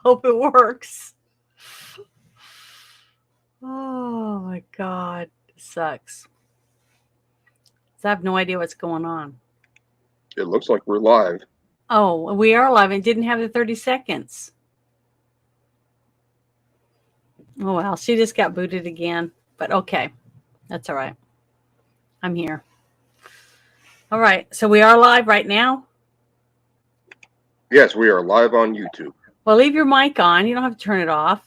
Hope it works. Oh my God. It sucks. So I have no idea what's going on. It looks like we're live. Oh, we are live and didn't have the 30 seconds. Oh well, she just got booted again. But okay. That's all right. I'm here. All right. So we are live right now. Yes, we are live on YouTube. Well, leave your mic on. You don't have to turn it off.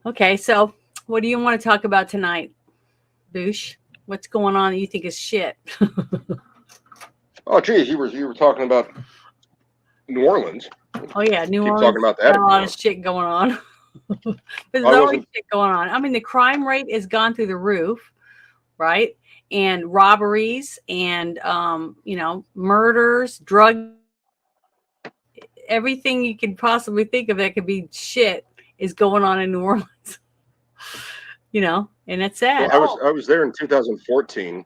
Okay. So what do you want to talk about tonight, Boosh? What's going on that you think is shit? Oh, geez, you were talking about New Orleans. Oh yeah, New Keep talking Orleans about that got if a you lot of want. shit going on. There's I always wasn't. shit going on. I mean, the crime rate has gone through the roof, right? And robberies and murders, drug, everything you could possibly think of that could be shit is going on in New Orleans. And it's Well, sad. I was there in 2014,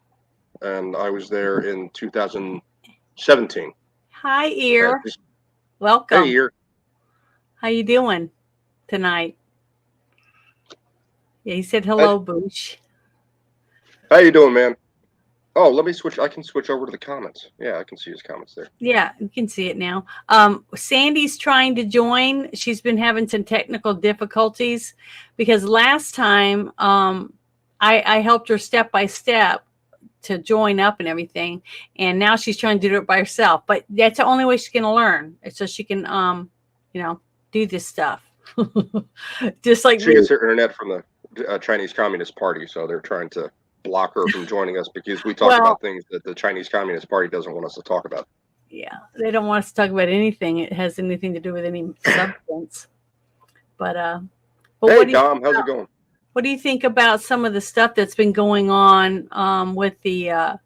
and I was there in 2017. Hi, Ear. Just hey, Welcome. here. How you doing tonight? Yeah, he said Hey, hello, Boosh. how you doing, man? Oh, let me switch. I can switch over to the comments. Yeah, I can see his comments there. Yeah, you can see it now. Sandy's trying to join. She's been having some technical difficulties because last time I helped her step by step to join up and everything, and now she's trying to do it by herself. But that's the only way she's going to learn, so she can, do this stuff. Just like She me. gets her internet from the Chinese Communist Party, so they're trying to block her from joining us because we talk Well, about things that the Chinese Communist Party doesn't want us to talk about. yeah, they don't want us to talk about anything. It has anything to do with any substance. But Hey, Dom, how's it going? what do you think about some of the stuff that's been going on with the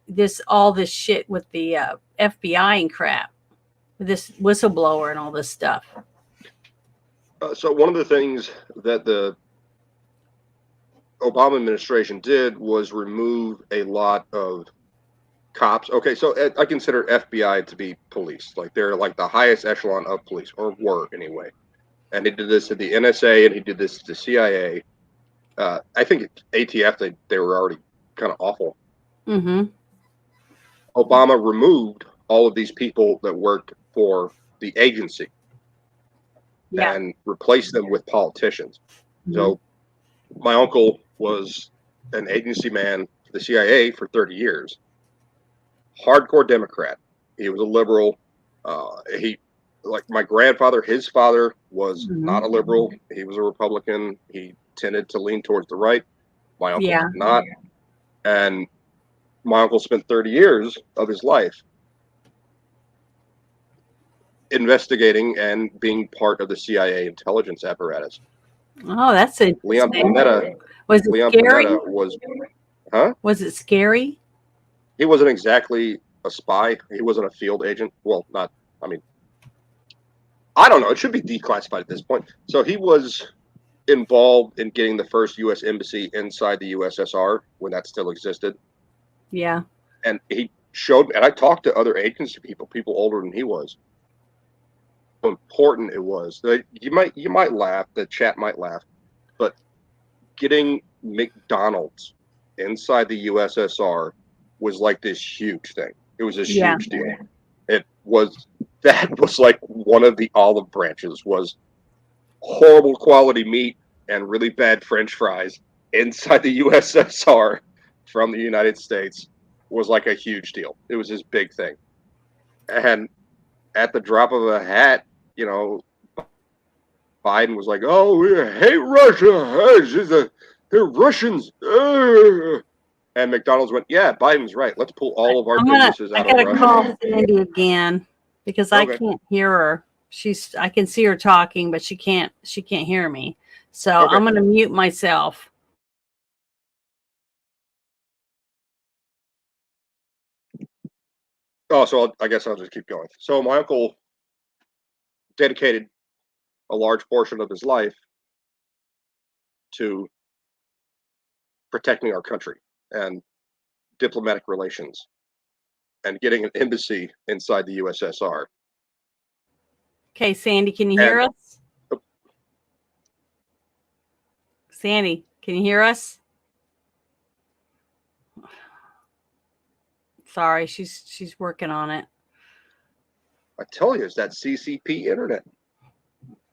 this shit with the FBI and crap, with this whistleblower and all this stuff? So one of the things that the Obama administration did was remove a lot of cops. Okay, so I consider FBI to be police, like they're like the highest echelon of police, or were anyway. And he did this to the NSA, and he did this to the CIA. I think ATF they were already kind of awful. Mm-hmm. Obama removed all of these people that worked for the agency Yeah. and replaced them with politicians. Mm-hmm. So my uncle was an agency man for the CIA for 30 years. Hardcore Democrat. He was a liberal. He, like my grandfather, his father was Mm-hmm. not a liberal. He was a Republican. He tended to lean towards the right. My uncle Yeah. did not. And my uncle spent 30 years of his life investigating and being part of the CIA intelligence apparatus. Oh, that's Leon interesting. Panetta, Was it Leon scary? Panetta was, huh? Was it scary? He wasn't exactly a spy. He wasn't a field agent. Well, not. I mean, I don't know. It should be declassified at this point. So he was involved in getting the first U.S. embassy inside the USSR when that still existed, Yeah. and he showed. And I talked to other agency people older than he was. How important it was. You might laugh. The chat might laugh, but getting McDonald's inside the USSR was like this huge thing. It was this Yeah. huge deal. It was that was like one of the olive branches was horrible quality meat and really bad French fries inside the USSR from the United States was like a huge deal. It was this big thing. And at the drop of a hat, you know, Biden was like, "Oh, we hate Russia. They're Russians." And McDonald's went, "Yeah, Biden's right. Let's pull all of our businesses I out of gotta Russia." call Sandy again because I Okay. can't hear her. I can see her talking, but she can't hear me. So Okay. I'm gonna mute myself. Oh, so I guess I'll just keep going. So my uncle dedicated a large portion of his life to protecting our country and diplomatic relations and getting an embassy inside the USSR. Okay, Sandy, can you hear us? Sandy, can you hear us? Sorry, she's working on it. I tell you, it's that CCP internet.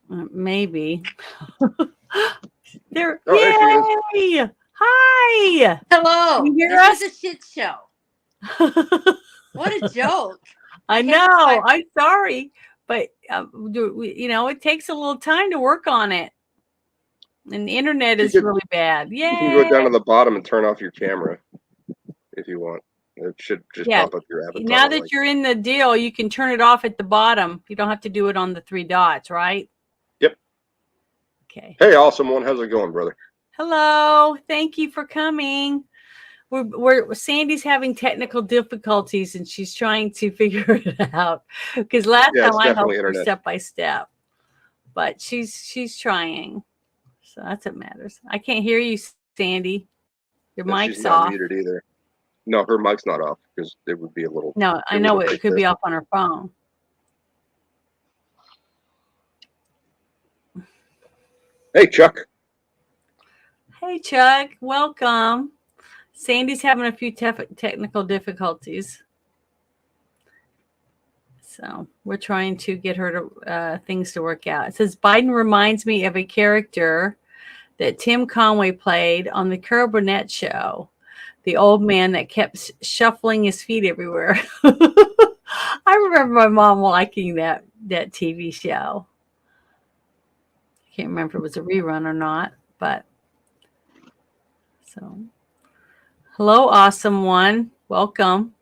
Maybe. There. Oh, there she Yay! Hi. Hello. Can you hear This us? is a shit show. What a joke. I know. I'm sorry, but it takes a little time to work on it, and the internet is really bad. You can Yeah. go down to the bottom and turn off your camera if you want. It should just pop up your avatar. Now that you're in the deal, you can turn it off at the bottom. You don't have to do it on the 3 dots, right? Yep. Okay. Hey, awesome one. How's it going, brother? Hello. Thank you for coming. Sandy's having technical difficulties and she's trying to figure it out because last time I helped her step by step, but she's trying. So that's what matters. I can't hear you, Sandy. Your mic's she's not off. muted either. No, her mic's not off because it would be a little. No, I know it could be off on her phone. Hey, Chuck. Hey, Chuck. Welcome. Sandy's having a few technical difficulties. So we're trying to get her to things to work out. It says Biden reminds me of a character that Tim Conway played on the Carol Burnett show. The old man that kept shuffling his feet everywhere. I remember my mom liking that TV show. I can't remember if it was a rerun or not, but so. Hello, awesome one. Welcome.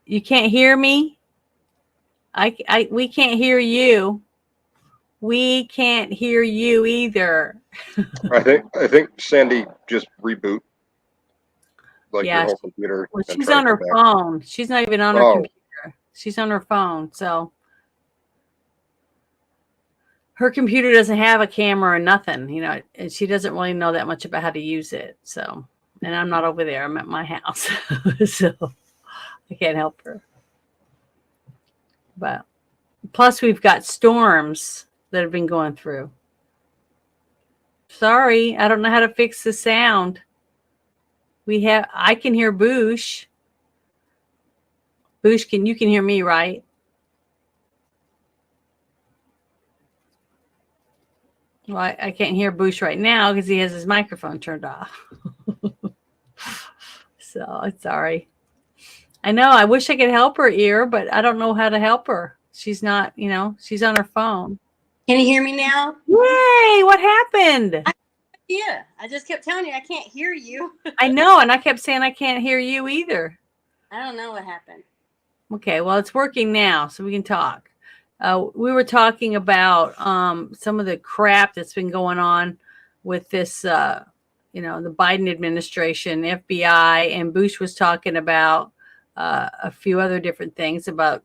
You can't hear me? We can't hear you. We can't hear you either. I think Sandy just reboot. Like your whole computer. Well, she's on her phone. She's not even on her computer. She's on her phone. So her computer doesn't have a camera or nothing, and she doesn't really know that much about how to use it. So, and I'm not over there. I'm at my house. So I can't help her. But plus we've got storms that have been going through. Sorry, I don't know how to fix the sound. I can hear Boosh. Boosh, you can hear me, right? Well, I can't hear Boosh right now because he has his microphone turned off. So sorry. I know. I wish I could help her ear, but I don't know how to help her. She's not, she's on her phone. Can you hear me now? Yay! What happened? Yeah, I just kept telling you I can't hear you. I know, and I kept saying I can't hear you either. I don't know what happened. Okay, well, it's working now, so we can talk. We were talking about some of the crap that's been going on with this, the Biden administration, FBI, and Bush was talking about a few other different things about,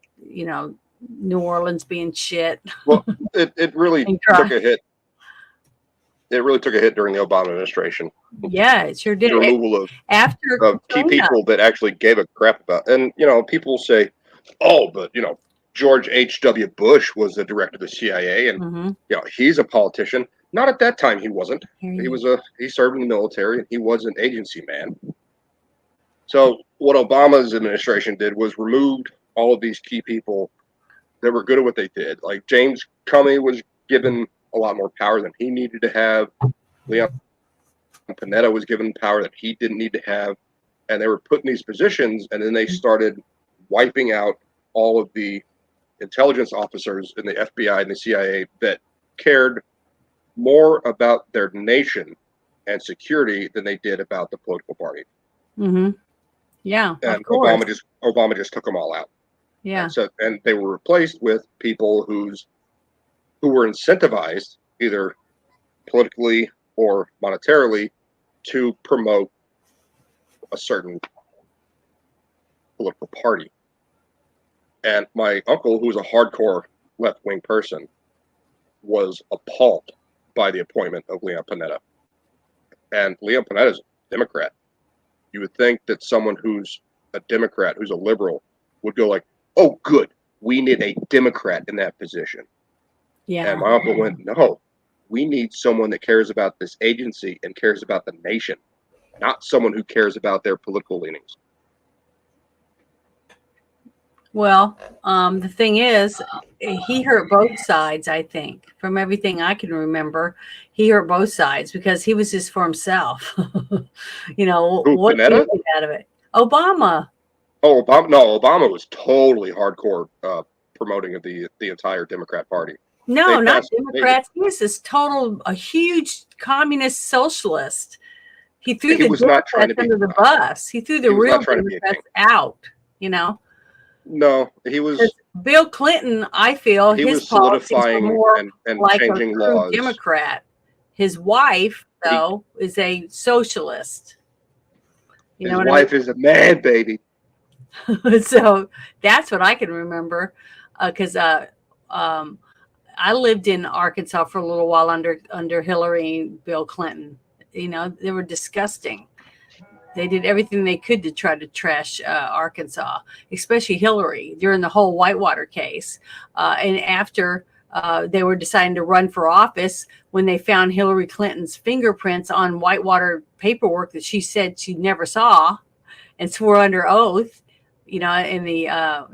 New Orleans being shit. Well, it really took a hit. It really took a hit during the Obama administration. Yeah, it sure did. The removal of key people that actually gave a crap about. And, people say, oh, but, George H.W. Bush was the director of the CIA, and, he's a politician. Not at that time, he wasn't. He served in the military, and he was an agency man. So what Obama's administration did was removed all of these key people that were good at what they did. Like James Comey was given a lot more power than he needed to have. Leon Panetta was given power that he didn't need to have. And they were put in these positions, and then they started wiping out all of the intelligence officers in the FBI and the CIA that cared more about their nation and security than they did about the political party. Mm-hmm. Yeah, and of course. Obama just took them all out. Yeah. And they were replaced with people who were incentivized either politically or monetarily to promote a certain political party. And my uncle, who was a hardcore left-wing person, was appalled by the appointment of Leon Panetta. And Leon Panetta is a Democrat. You would think that someone who's a Democrat, who's a liberal, would go like, oh, good. we need a Democrat in that position. Yeah. And my uncle went, no, we need someone that cares about this agency and cares about the nation, not someone who cares about their political leanings. Well, the thing is, he hurt both sides, I think. From everything I can remember, he hurt both sides because he was just for himself. You know, Who, what did Panetta? he get out of it? Obama. Oh, Obama! No, Obama was totally hardcore promoting of the entire Democrat Party. No, They not passed- Democrats. He was this a huge communist socialist. He threw He the was not trying Democrats to be- under the bus. He threw the he was real not trying to be a Democrats out, you know. No, he was Because Bill Clinton, I feel he his was policies were solidifying more and like changing a true laws. Democrat. His wife, though, is a socialist. You His know what wife is a mad baby. I mean? So that's what I can remember. Because I lived in Arkansas for a little while under Hillary and Bill Clinton. You know, they were disgusting. They did everything they could to try to trash Arkansas, especially Hillary during the whole Whitewater case. And after they were deciding to run for office, when they found Hillary Clinton's fingerprints on Whitewater paperwork that she said she never saw and swore under oath, you know,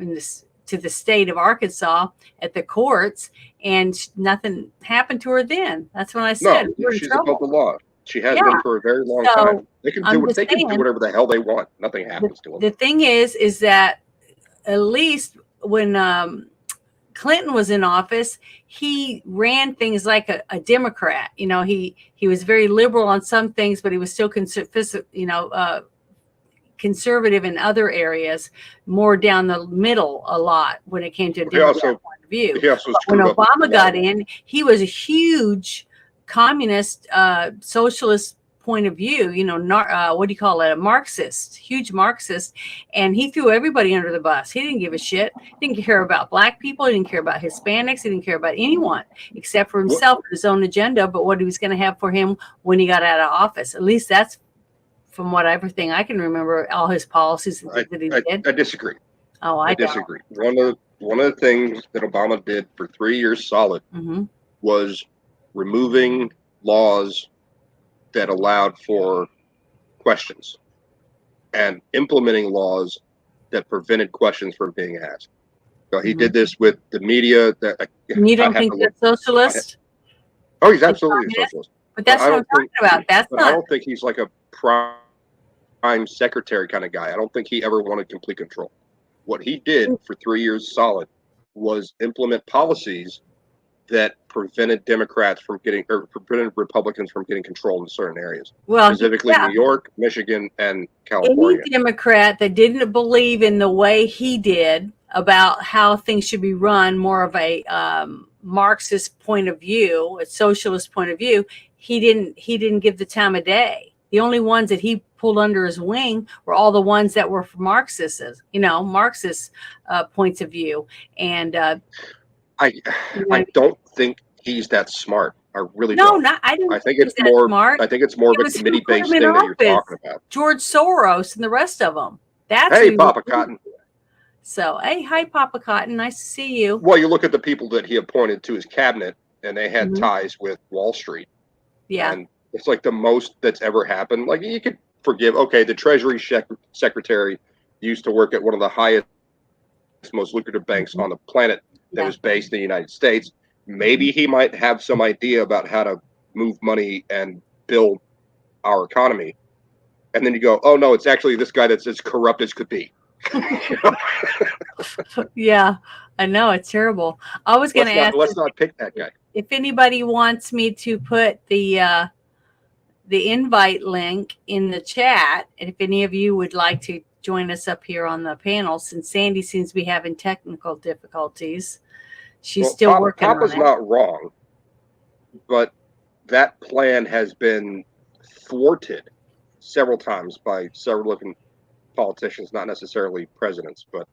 to the state of Arkansas at the courts, and nothing happened to her then. That's when I said, No, we're in she's trouble. above the law. She has Yeah. been for a very long So, time. They can I'm do just they can do saying- whatever the hell they want. Nothing happens to them. The thing is that at least when Clinton was in office, he ran things like a Democrat. You know, he was very liberal on some things, but he was still conservative in other areas, more down the middle a lot when it came to a He Democrat also- point of view. He also But when screwed up with Obama the got law. in, he was a huge communist, socialist point of view, you know, what do you call it? A Marxist, huge Marxist. And he threw everybody under the bus. He didn't give a shit. He didn't care about black people. He didn't care about Hispanics. He didn't care about anyone except for himself and his own agenda, but what he was going to have for him when he got out of office. At least that's from what everything I can remember, all his policies that he did. I disagree. Oh, I I don't. disagree. One of the things that Obama did for 3 years solid Mhm. was removing laws that allowed for questions and implementing laws that prevented questions from being asked. So he Mhm. did this with the media. That And you I don't have think to look- that's socialist? Oh, he's absolutely a communist? socialist. But that's I what I'm don't talking think- about. That's But I not. don't think he's like a prime secretary kind of guy. I don't think he ever wanted complete control. What he did for 3 years solid was implement policies that prevented Democrats from getting, or prevented Republicans from getting control in certain areas, Well, specifically yeah. New York, Michigan, and Any California. Democrat that didn't believe in the way he did about how things should be run, more of a Marxist point of view, a socialist point of view, he didn't give the time of day. The only ones that he pulled under his wing were all the ones that were Marxist points of view. And I you know, don't think he's that smart. I really no, don't. not I didn't. I think he's it's that more. smart. I think it's more It of a was who put committee-based him in thing that you're office. talking about. George Soros and the rest of them. That's Hey, who- Papa Cotton. So, hey, hi, Papa Cotton. Nice to see you. Well, you look at the people that he appointed to his cabinet, and they had Mhm. ties with Wall Street. Yeah. And it's like the most that's ever happened. Like, you could forgive, okay, the Treasury Secretary used to work at one of the highest, most lucrative banks on the planet that Yeah. was based in the United States. Maybe he might have some idea about how to move money and build our economy. And then you go, oh, no, it's actually this guy that's as corrupt as could be. You know? Yeah, I know it's terrible. I was going to ask Let's not pick that guy. if anybody wants me to put the invite link in the chat, and if any of you would like to join us up here on the panel, since Sandy seems to be having technical difficulties. She's Well, still working Papa's on it. not wrong, but that plan has been thwarted several times by several different politicians, not necessarily presidents, but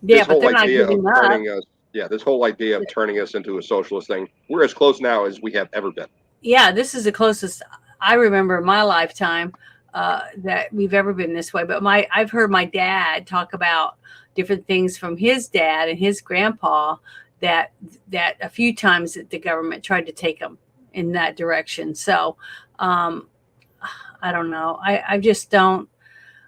Yeah, this but whole they're not idea of giving up. turning us, this whole idea of turning us into a socialist thing, we're as close now as we have ever been. Yeah, this is the closest I remember in my lifetime that we've ever been this way. But I've heard my dad talk about different things from his dad and his grandpa that a few times that the government tried to take him in that direction. So I don't know. I just don't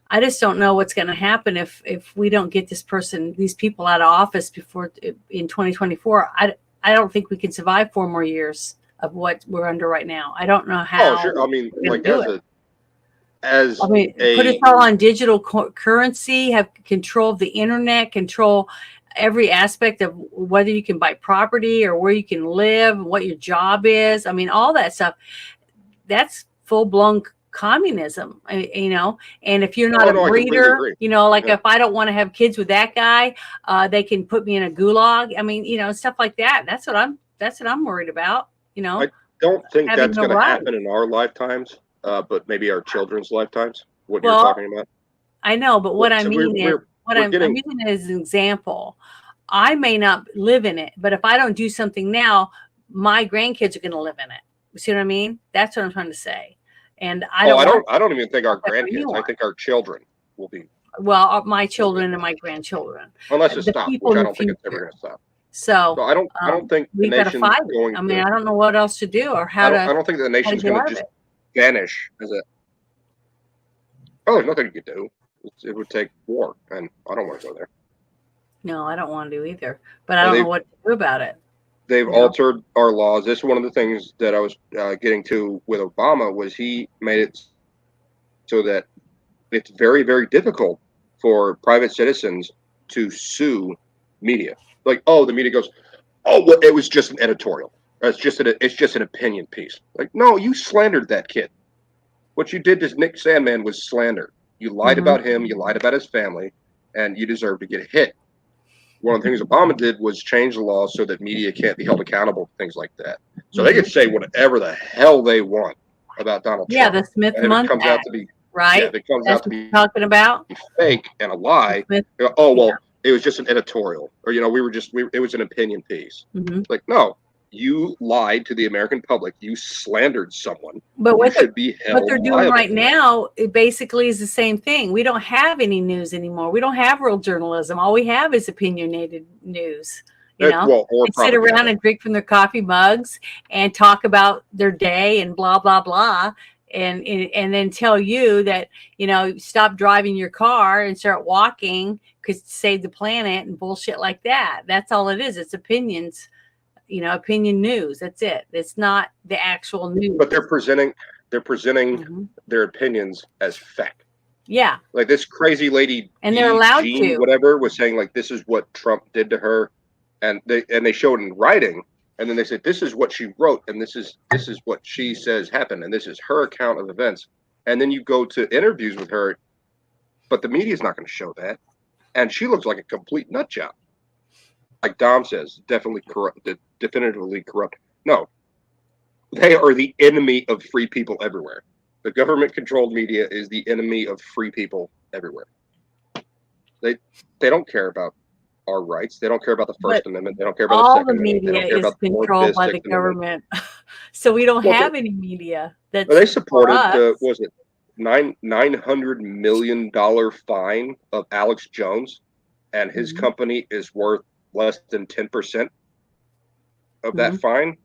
know what's going to happen if we don't get these people out of office before in 2024. I don't think we can survive 4 more years of what we're under right now. I don't know how. Oh, sure. I mean, like put a us all on digital currency, have control of the internet, control every aspect of whether you can buy property or where you can live, what your job is. I mean, all that stuff. That's full blown communism, you know. And if you're not a breeder, you know, like if I don't want to have kids with that guy, they can put me in a gulag. I mean, you know, stuff like that. That's what I'm worried about. You know, I don't think that's going to happen in our lifetimes, but maybe our children's lifetimes. What you're talking about. I know, but what I mean is, I'm using it as an example. I may not live in it, but if I don't do something now, my grandkids are going to live in it. You see what I mean? That's what I'm trying to say. And I don't even think our grandkids. I think our children will be. Well, my children and my grandchildren. Unless it stops, which I don't think it's ever going to stop. So I don't think the nation's going. I mean, I don't know what else to do or how to. I don't think the nation's going to just vanish as a. Oh, there's nothing you could do. It would take war, and I don't want to go there. No, I don't want to do either. But I don't know what to do about it. They've altered our laws. This is one of the things that I was getting to with Obama was he made it so that it's very, very difficult for private citizens to sue media. Like, oh, the media goes, oh, well, it was just an editorial. It's just an opinion piece. Like, no, you slandered that kid. What you did to Nick Sandmann was slander. You lied about him. You lied about his family, and you deserve to get hit. One of the things Obama did was change the law so that media can't be held accountable for things like that. So they can say whatever the hell they want about Donald Trump. Yeah, the Smith-Mundt Act, out to be, right? Yeah, it comes out to be talking about fake and a lie. Oh, well, it was just an editorial, or it was an opinion piece. Like, no, you lied to the American public. You slandered someone. But what should be held what they're doing right now, it basically is the same thing. We don't have any news anymore. We don't have real journalism. All we have is opinionated news. You know, they sit around and drink from their coffee mugs and talk about their day and blah blah blah, and then tell you that, you know, stop driving your car and start walking because save the planet and bullshit like that. That's all it is. It's opinions. You know, opinion news. That's it. It's not the actual news. But they're presenting their opinions as fact. Yeah. Like this crazy lady, and they're allowed to. Whatever was saying, like, this is what Trump did to her, and they showed it in writing, and then they said this is what she wrote, and this is what she says happened, and this is her account of events. And then you go to interviews with her, but the media's not going to show that, and she looks like a complete nut job. Like Dom says, definitively corrupt. No, they are the enemy of free people everywhere. The government-controlled media is the enemy of free people everywhere. They don't care about our rights. They don't care about the First Amendment. They don't care about the Second Amendment. All the media is controlled by the government. So we don't have any media. They supported was it $900 million fine of Alex Jones, and his company is worth less than 10% of that fine.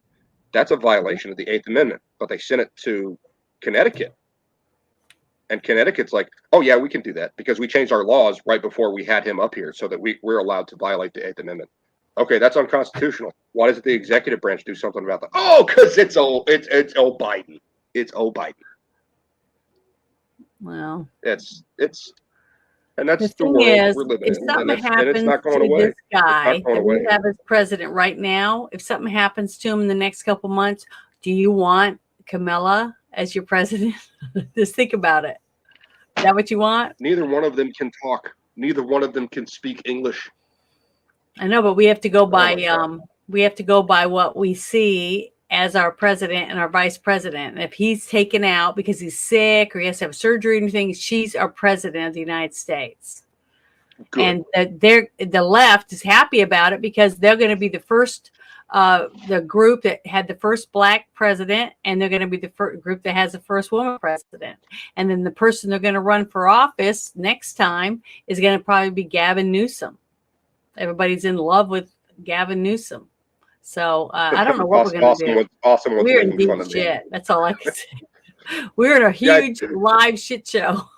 That's a violation of the 8th Amendment, but they sent it to Connecticut. And Connecticut's like, oh yeah, we can do that because we changed our laws right before we had him up here so that we're allowed to violate the 8th Amendment. Okay, that's unconstitutional. Why doesn't the executive branch do something about that? Oh, because it's Biden. It's Biden. Well, and that's the world we're living in. If something happens to this guy that we have as president right now, if something happens to him in the next couple months, do you want Kamala as your president? Just think about it. Is that what you want? Neither one of them can talk. Neither one of them can speak English. I know, but we have to go by what we see as our president and our vice president. And if he's taken out because he's sick or he has to have surgery or anything, she's our president of the United States. Good. And the left is happy about it because they're going to be the first, the group that had the first black president, and they're going to be the first group that has the first woman president. And then the person they're going to run for office next time is going to probably be Gavin Newsom. Everybody's in love with Gavin Newsom. So I don't know what we're going to do. Awesome. We're in making deep fun of me. shit. That's all I can say. We're in a huge live shit show.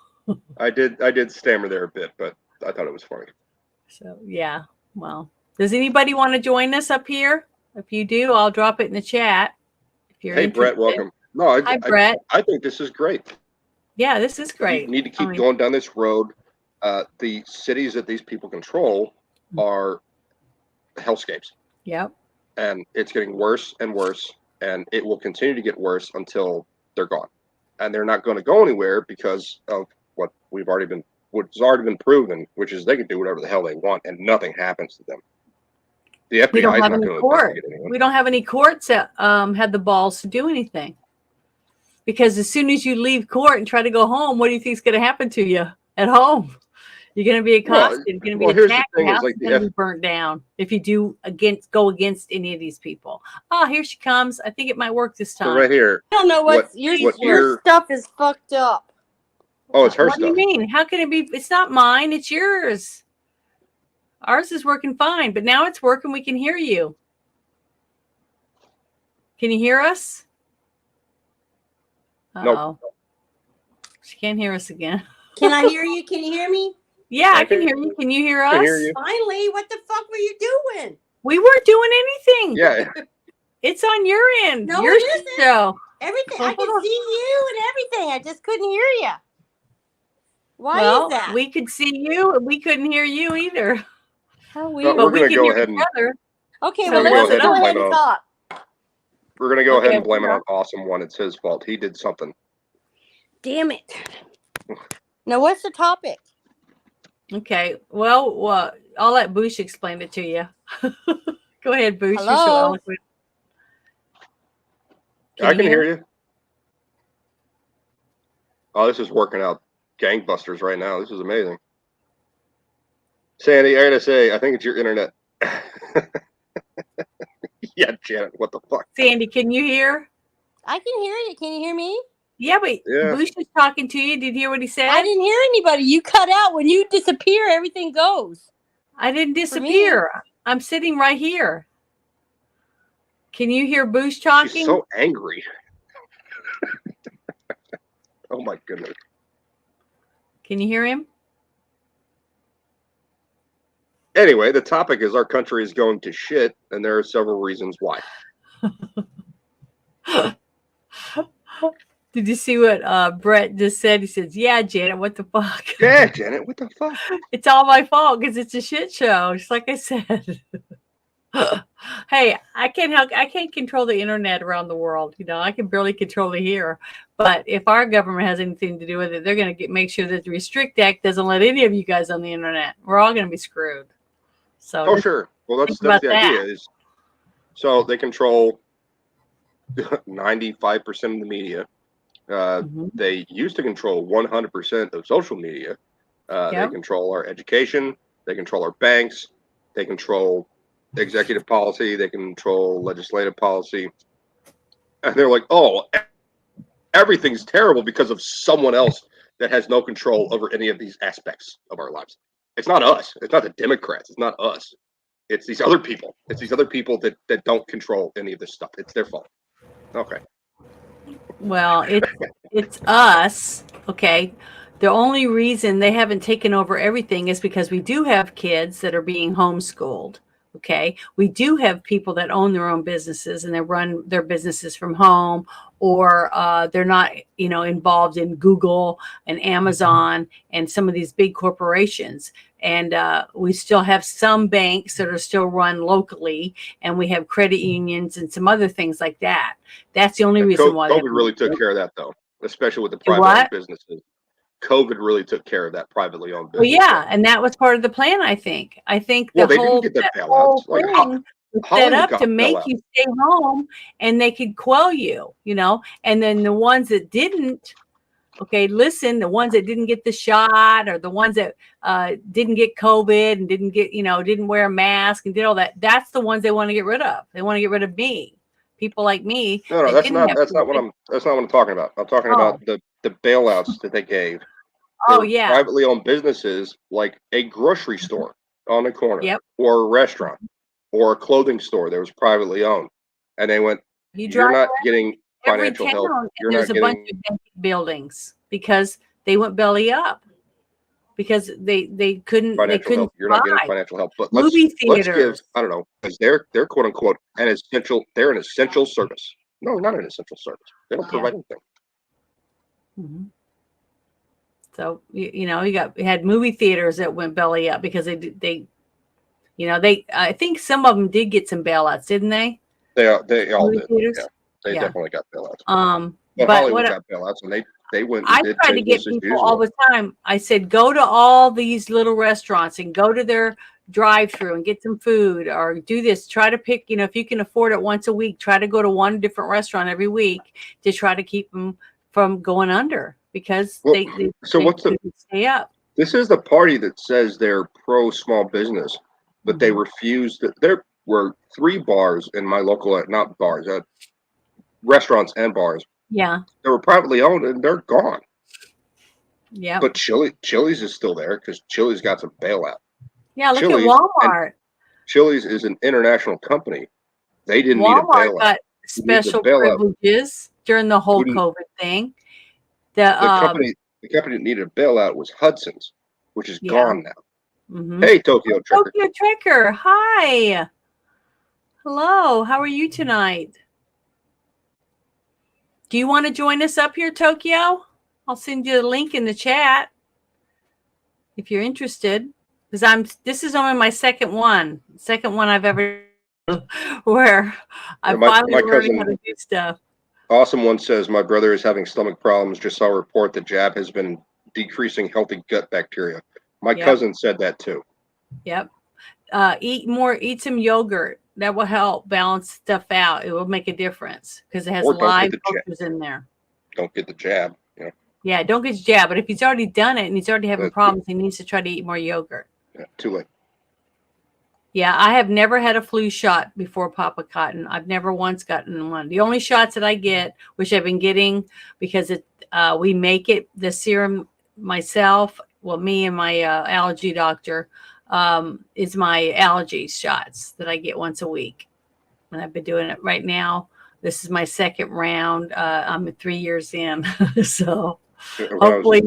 I did stammer there a bit, but I thought it was funny. So yeah. Well, does anybody want to join us up here? If you do, I'll drop it in the chat. If you're Hey, interested. Brett, welcome. No, Hi, Brett. I think this is great. Yeah, this is great. You need to keep going down this road. The cities that these people control are hellscapes. Yep. And it's getting worse and worse, and it will continue to get worse until they're gone. And they're not going to go anywhere because of what's already been proven, which is they can do whatever the hell they want and nothing happens to them. The FBI We don't is have not any going to court. investigate anyone. We don't have any courts that had the balls to do anything. Because as soon as you leave court and try to go home, what do you think is going to happen to you at home? You're going to be accosted. You're going to be here's the attacked. thing, Your is house like is the going to be burnt down if you go against any of these people. Oh, here she comes. I think it might work this time. So right here. I don't know What your stuff is fucked up. Oh, it's her What stuff. do you mean? How can it be? It's not mine. It's yours. Ours is working fine, but now it's working. We can hear you. Can you hear us? Nope. She can't hear us again. Can I hear you? Can you hear me? Yeah, I can hear you. Can you hear us? I hear you. Finally, what the fuck were you doing? We weren't doing anything. Yeah. It's on your end. No, your it isn't. show. Everything. I could see you and everything. I just couldn't hear you. Why Well, is that? we could see you and we couldn't hear you either. How Well, weird. we're But we gonna can go hear ahead each and- other. Okay, So well, we're let's gonna go go ahead ahead and and talk. We're going to go ahead Okay, and blame it yeah. on Awesome One. It's his fault. He did something. Damn it. Now, what's the topic? Okay. Well, I'll let Boosh explain it to you. Go ahead, Boosh. You're so Hello? eloquent. I can hear you. Oh, this is working out gangbusters right now. This is amazing. Sandy, I gotta say, I think it's your internet. Yeah, Janet, what the fuck? Sandy, can you hear? I can hear you. Can you hear me? Yeah, but Yeah. Boosh is talking to you. Did you hear what he said? I didn't hear anybody. You cut out. When you disappear, everything goes. I didn't disappear. I'm sitting right here. Can you hear Boosh talking? She's so angry. Oh my goodness. Can you hear him? Anyway, the topic is our country is going to shit, and there are several reasons why. Did you see what Brett just said? He says, "Yeah, Janet, what the fuck? Yeah, Janet, what the fuck? It's all my fault because it's a shit show." Just like I said. Hey, I can't control the internet around the world. You know, I can barely control it here. But if our government has anything to do with it, they're going to make sure that the Restrict Act doesn't let any of you guys on the internet. We're all going to be screwed. So, Oh, sure. Well, that's Think about the idea. Is so they control 95% of the media. Mhm. They used to control 100% of social media. Yep. They control our education. They control our banks. They control executive policy. They control legislative policy. And they're like, oh, everything's terrible because of someone else that has no control over any of these aspects of our lives. It's not us. It's not the Democrats. It's not us. It's these other people. It's these other people that don't control any of this stuff. It's their fault. Okay. Well, it's us. Okay. The only reason they haven't taken over everything is because we do have kids that are being homeschooled. Okay. We do have people that own their own businesses and they run their businesses from home, or they're not, involved in Google and Amazon and some of these big corporations. And we still have some banks that are still run locally, and we have credit unions and some other things like that. That's the only reason why. COVID really took care of that, though, especially with the What? private owned businesses. COVID really took care of that privately owned business. Well, yeah, and that was part of the plan. I think the Well, they didn't whole get the that bailouts. whole Like, thing was set Hollywood up got to make bailouts. you stay home, and they could quell you, and then the ones that didn't, Okay, listen, the ones that didn't get the shot or the ones that didn't get COVID and didn't get, didn't wear a mask and did all that, that's the ones they want to get rid of. They want to get rid of me. People like me No, that didn't have COVID. that's not what I'm talking about. I'm talking Oh, about the bailouts that they gave. They oh were yeah. privately owned businesses like a grocery store on the corner Yep. or a restaurant or a clothing store that was privately owned. And they went, You you're drive not getting every financial town help. and You're there's not a bunch getting, of vacant buildings because they went belly up because they couldn't financial help. You're not getting survive. financial help. But Movie let's give, theaters. I don't know, because they're quote unquote an essential, they're an essential service. No, not an essential service. They don't Yeah. provide anything. Mhm. So you had movie theaters that went belly up because I think some of them did get some bailouts, didn't they? They all Movie did. theaters. Yeah, they Yeah. definitely got bailouts. But But Hollywood what got bailouts, and they went and I did try to get business as people all usual. the time. I said, go to all these little restaurants and go to their drive-through and get some food or do this. Try to pick, if you can afford it once a week, try to go to one different restaurant every week to try to keep them from going under because Well, they so what's couldn't stay up. this is the party that says they're pro small business, but they Mhm. refuse to. There were 3 bars in my local, not bars, restaurants and bars Yeah. that were privately owned, and they're gone. Yeah. But Chili's is still there because Chili's got some bailout. Yeah. Look at Chili's and Walmart. Chili's is an international company. They didn't need a Walmart bailout. got Who needed a special bailout? privileges during the whole Who didn't, COVID thing. the company that needed a bailout was Hudson's, which is Yeah. gone now. Mm-hmm. Hey, Tokyo Tricker. Tokyo Trekker. Hi. Hello. How are you tonight? Do you want to join us up here, Tokyo? I'll send you a link in the chat if you're interested. Because this is only my second one I've ever where I'm My finally learning cousin, how to do stuff. Awesome One says, my brother is having stomach problems. Just saw a report that jab has been decreasing healthy gut bacteria. My Yep. cousin said that too. Yep. Eat some yogurt. That will help balance stuff out. It will make a difference because it has Or don't live get the jab. cultures in there. Don't get the jab. Yeah, don't get your jab. But if he's already done it and he's already having That's problems, he needs to try to eat more yogurt. too late. Yeah, I have never had a flu shot before Papa Cotton. I've never once gotten one. The only shots that I get, which I've been getting because we make it, the serum myself, well, me and my allergy doctor, is my allergy shots that I get once a week. And I've been doing it right now. This is my second round. I'm 3 years in. So hopefully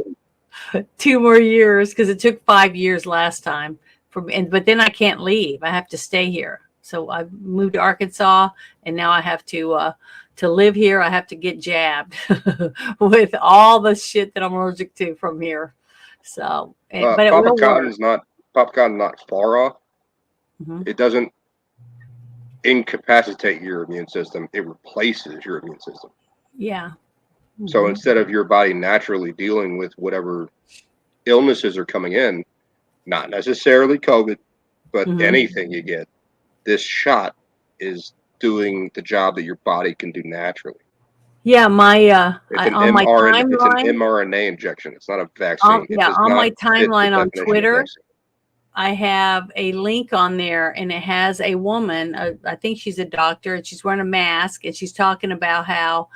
2 more years because it took 5 years last time. But then I can't leave. I have to stay here. So I moved to Arkansas, and now I have to live here. I have to get jabbed with all the shit that I'm allergic to from here. So, but it Papa will Cotton's work. not far off. Mm-hmm. It doesn't incapacitate your immune system. It replaces your immune system. Yeah. Mm-hmm. So instead of your body naturally dealing with whatever illnesses are coming in, not necessarily COVID, but Mm-hmm. anything you get, this shot is doing the job that your body can do naturally. Yeah, my It's an on my mRNA. It's an timeline. mRNA injection. It's not a vaccine. It does On not my fit the timeline on definition of Twitter, vaccine. I have a link on there, and it has a woman. I think she's a doctor, and she's wearing a mask, and she's talking about how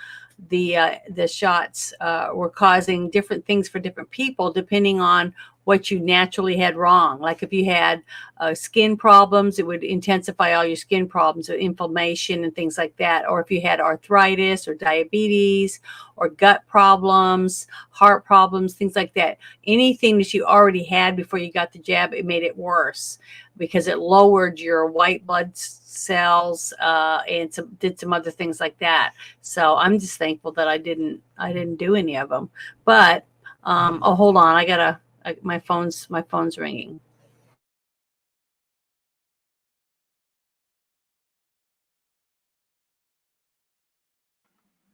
the shots were causing different things for different people depending on what you naturally had wrong. Like if you had skin problems, it would intensify all your skin problems, so inflammation and things like that. Or if you had arthritis or diabetes or gut problems, heart problems, things like that. Anything that you already had before you got the jab, it made it worse because it lowered your white blood cells and did some other things like that. So I'm just thankful that I didn't do any of them. But oh, hold on, my phone's ringing.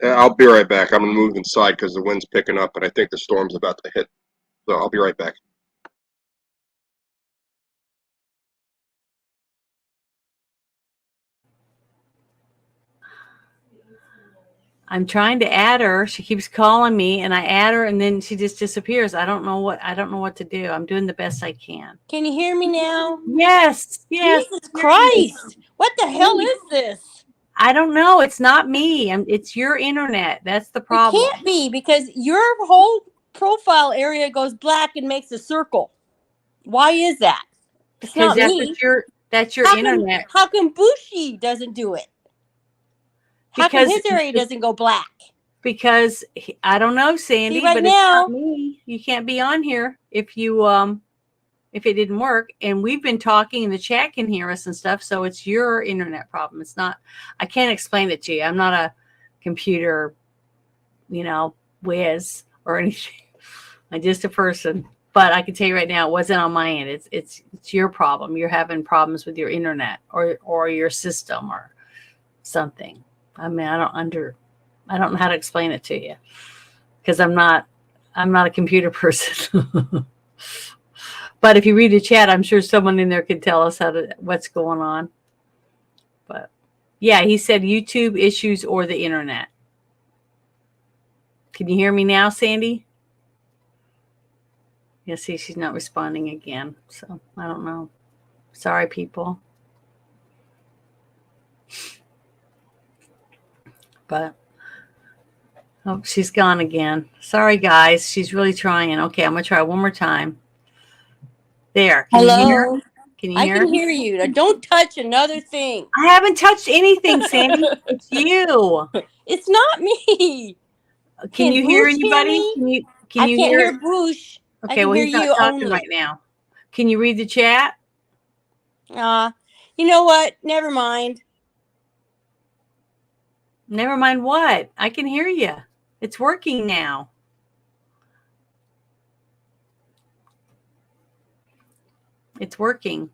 I'll be right back. I'm gonna move inside because the wind's picking up, and I think the storm's about to hit. So I'll be right back. I'm trying to add her. She keeps calling me, and I add her, and then she just disappears. I don't know what to do. I'm doing the best I can. Can you hear me now? Yes. Jesus Christ. What the hell is this? I don't know. It's not me. It's your internet. That's the It problem. can't be because your whole profile area goes black and makes a circle. Why is that? It's Because not me. that's your internet. How come Bushi doesn't do it? How come his area doesn't go black? Because I don't know, Sandy, See, right but now, it's not me. You can't be on here if it didn't work. And we've been talking, and the chat can hear us and stuff. So it's your internet problem. It's not. I can't explain it to you. I'm not a computer, whiz or anything. I'm just a person. But I can tell you right now, it wasn't on my end. It's your problem. You're having problems with your internet or your system or something. I mean, I don't know how to explain it to you because I'm not a computer person. But if you read the chat, I'm sure someone in there could tell us what's going on. But yeah, he said YouTube issues or the internet. Can you hear me now, Sandy? Yeah, see, she's not responding again. So I don't know. Sorry, people. But oh, she's gone again. Sorry, guys. She's really trying. Okay, I'm gonna try one more time. There. Can you hear? Can you hear? I can hear you. Now, don't touch another thing. I haven't touched anything, Sandy. It's you. It's not me. Can you hear Bush anybody? me? Can I you can't hear? hear Bush. I Okay, can well, hear he's not you talking only. right now. Can you read the chat? You know what? Never mind. Never mind what. I can hear you. It's working now. It's working.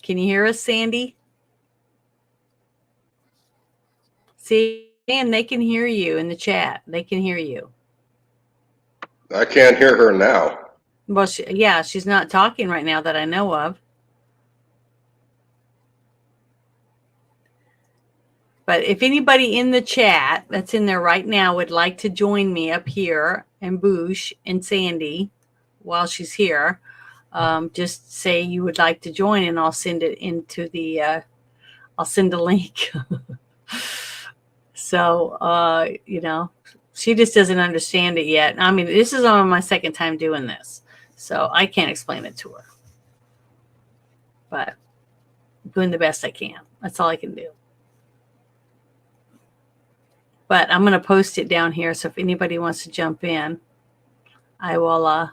Can you hear us, Sandy? See, and they can hear you in the chat. They can hear you. I can't hear her now. Well, she's not talking right now that I know of. But if anybody in the chat that's in there right now would like to join me up here and Boosh and Sandy while she's here, just say you would like to join and I'll send it into I'll send a link. So, she just doesn't understand it yet. I mean, this is on my second time doing this, so I can't explain it to her. But I'm doing the best I can. That's all I can do. But I'm going to post it down here, so if anybody wants to jump in, I will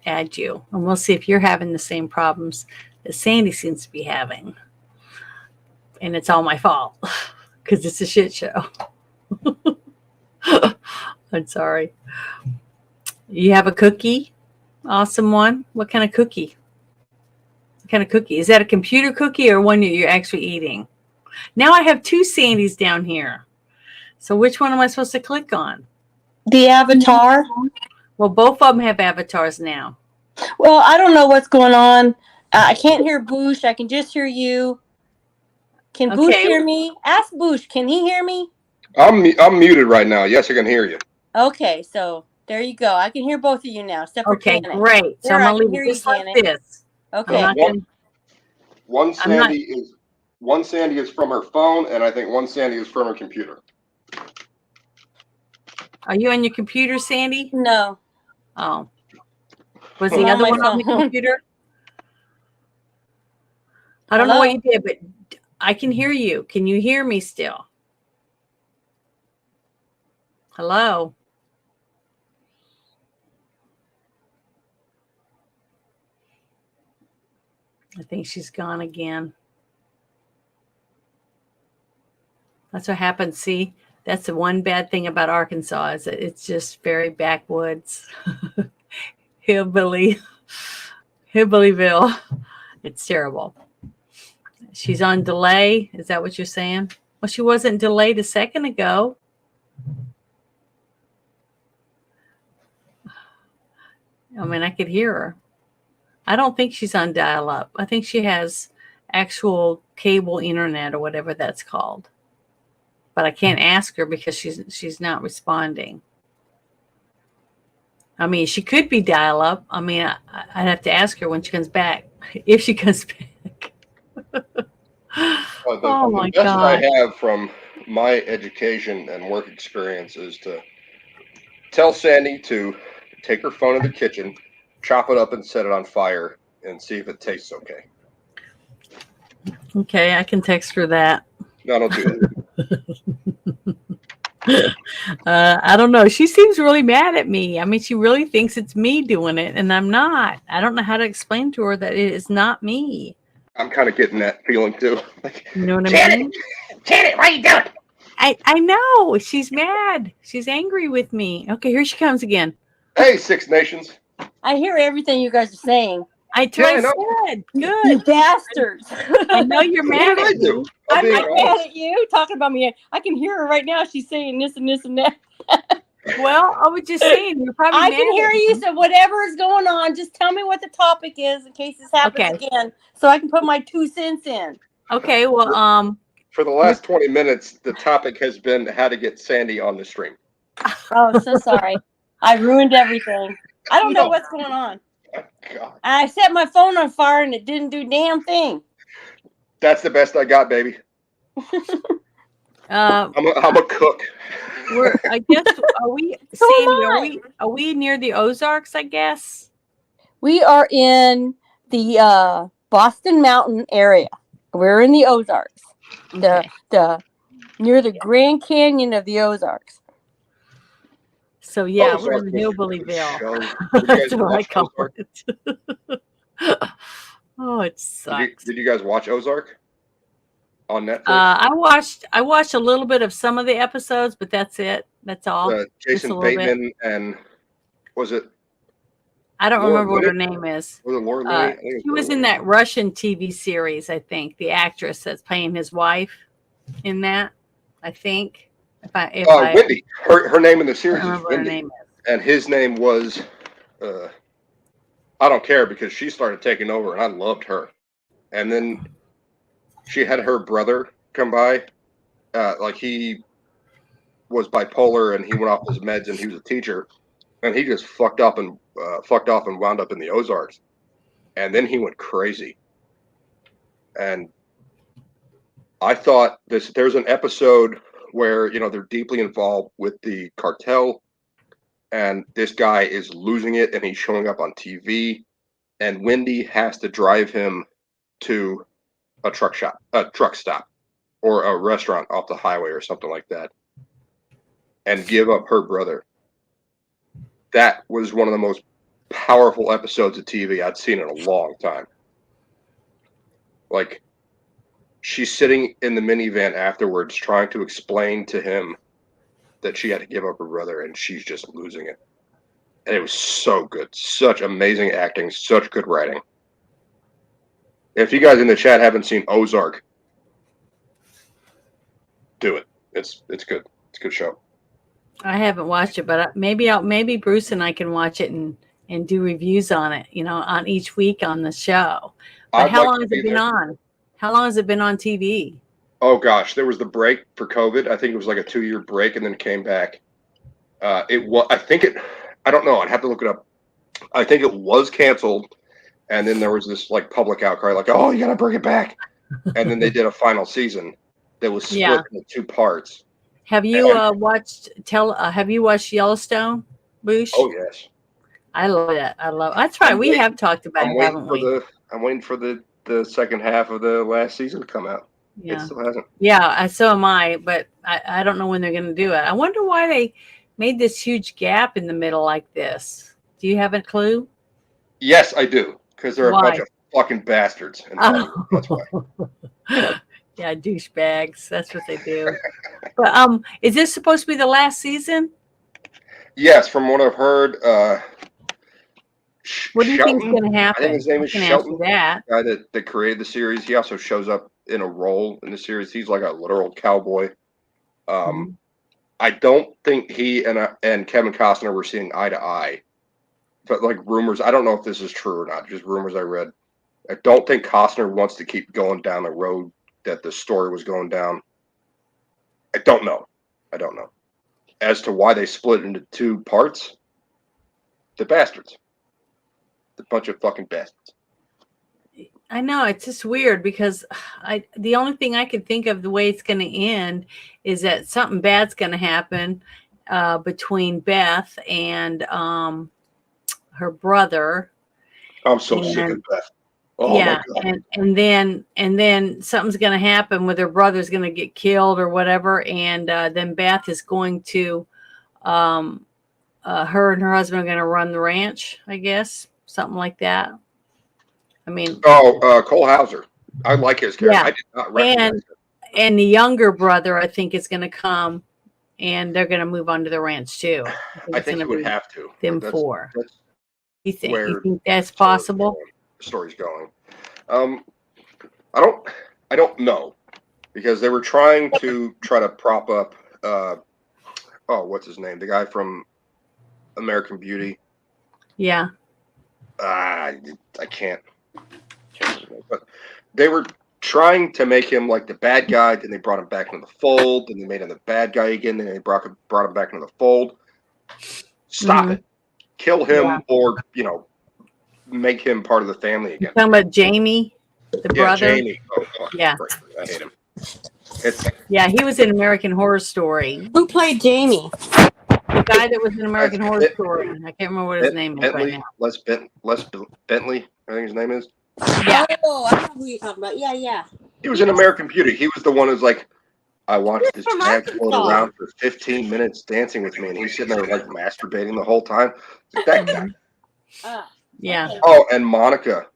add you. And we'll see if you're having the same problems that Sandy seems to be having. And it's all my fault because it's a shit show. I'm sorry. You have a cookie? Awesome one. What kind of cookie? What kind of cookie? Is that a computer cookie or one that you're actually eating? Now I have two Sandys down here. So which one am I supposed to click on? The avatar. Well, both of them have avatars now. Well, I don't know what's going on. I can't hear Boosh. I can just hear you. Can Boosh hear me? Ask Boosh. Can he hear me? I'm muted right now. Yes, I can hear you. Okay, so there you go. I can hear both of you now. Except for Okay, Janet. great. So There, I'm I going can to hear leave you, this like Janet. this. Okay. One Sandy is from her phone, and I think one Sandy is from her computer. Are you on your computer, Sandy? No. Oh. Was I'm the on other my one on the phone. computer? I don't know what you did, but I can hear you. Can you hear me still? Hello? I think she's gone again. That's what happens. See, that's the one bad thing about Arkansas is that it's just very backwoods. Hillbillyville. It's terrible. She's on delay. Is that what you're saying? Well, she wasn't delayed a second ago. I mean, I could hear her. I don't think she's on dial-up. I think she has actual cable internet or whatever that's called. But I can't ask her because she's not responding. I mean, she could be dial up. I mean, I'd have to ask her when she comes back, if she comes back. Oh my the best God. I have from my education and work experience is to tell Sandy to take her phone in the kitchen, chop it up and set it on fire and see if it tastes okay. Okay, I can text her that. No, don't do that. I don't know. She seems really mad at me. I mean, she really thinks it's me doing it, and I'm not. I don't know how to explain to her that it is not me. I'm kind of getting that feeling too. Like, You know what I Janet, mean? Janet, what are you doing? I know. She's mad. She's angry with me. Okay, here she comes again. Hey, Six Nations. I hear everything you guys are saying. I Yeah, I said. You Good. bastards. I know you're What mad did I at do? me. I'm being I'm mad honest. at you talking about me. I can hear her right now. She's saying this and this and that. Well, I was just saying, you're probably I mad can hear at you. me. So whatever is going on, just tell me what the topic is in case this happens Okay. again, so I can put my 2 cents in. Okay, well, For the last 20 minutes, the topic has been how to get Sandy on the stream. Oh, so sorry. I ruined everything. I don't know No. what's going on. God, I set my phone on fire and it didn't do damn thing. that's the best I got, baby. I'm a cook. I guess are we So am Sandy, are we near the Ozarks, I guess? We are in the Boston Mountain area. We're in the Ozarks. Okay. The near the Grand Canyon of the Ozarks. So yeah, Ozark we're in was a good Hillbillyville. show. Did you That's guys what I watch call Ozark? it. Oh, it sucks. Did you guys watch Ozark on Netflix? I watched a little bit of some of the episodes, but that's it. That's all. Just a Jason little bit. Bateman and was it I don't Laura remember what her Linney? name is. Was it Laura Linney? I think it She was Laura in Linney. that Russian TV series, I think. The actress that's playing his wife in that, I think. If I Wendy. Her name in the don't series is remember what her Wendy, name is. and his name was I don't care because she started taking over, and I loved her. And then she had her brother come by, like he was bipolar, and he went off his meds, and he was a teacher, and he just fucked off and wound up in the Ozarks, and then he went crazy. And I thought there's an episode where they're deeply involved with the cartel, and this guy is losing it, and he's showing up on TV, and Wendy has to drive him to a truck stop, or a restaurant off the highway or something like that, and give up her brother. That was one of the most powerful episodes of TV I'd seen in a long time. Like, she's sitting in the minivan afterwards trying to explain to him that she had to give up her brother, and she's just losing it. And it was so good. Such amazing acting, such good writing. If you guys in the chat haven't seen Ozark, do it. It's good. It's a good show. I haven't watched it, but maybe Bruce and I can watch it and do reviews on it, on each week on the show. But how long has it been on? How long has it been on TV? Oh gosh, there was the break for COVID. I think it was like a 2-year break, and then it came back. I don't know. I'd have to look it up. I think it was canceled, and then there was this like public outcry, like, "Oh, you gotta bring it back." And then they did a final season that was split into 2 parts. Have you watched Yellowstone, Boosh? Oh yes, I love it. That's right. We have talked about it, haven't we? I'm waiting for the second half of the last season to come out. It Yeah. still hasn't. Yeah, so am I, but I don't know when they're going to do it. I wonder why they made this huge gap in the middle like this. Do you have a clue? Yes, I do, because they're Why? a bunch of fucking bastards. In Hollywood. That's why. Yeah, douchebags. That's what they do. But is this supposed to be the last season? Yes, from what I've heard. What do you think is Shelton? going to happen? I think his name is I can Shelton. answer that. The guy that created the series. He also shows up in a role in the series. He's like a literal cowboy. Mhm. I don't think he and Kevin Costner were seeing eye to eye, but like rumors. I don't know if this is true or not. Just rumors I read. I don't think Costner wants to keep going down the road that the story was going down. I don't know. As to why they split into two parts, the bastards. The bunch of fucking bastards. I know, it's just weird because the only thing I could think of the way it's going to end is that something bad's going to happen between Beth and her brother. I'm so sick of Beth. Oh yeah, my God. and then something's going to happen with her brother's going to get killed or whatever, and then Beth is going to, her and her husband are going to run the ranch, I guess, something like that. I mean, Cole Hauser. I like his character. Yeah. I did not recognize him. And the younger brother, I think, is going to come, and they're going to move on to the ranch too. I think he would have to. Them That's- four. That's You think where that's possible? The story's going. I don't know, because they were trying to prop up. What's his name? The guy from American Beauty. Yeah. I can't. But they were trying to make him like the bad guy. Then they brought him back into the fold. Then they made him the bad guy again. Then they brought him back into the fold. Stop it. Kill him, or make him part of the family again. Talking about Jamie, the brother. Jamie. Yeah. Great. I hate him. Yeah, he was in American Horror Story. Who played Jamie? The guy that was in American Horror Story. I can't remember what his name is right now. Les Bentley, I think his name is. Yeah. Oh, I know who you're talking about. Yeah. He was in American Beauty. He was the one who's like, I watched this from cat float Arkansas. around for 15 minutes dancing with me, and he's sitting there like masturbating the whole time. It's like, that guy. Yeah. Okay. Oh, and Monica.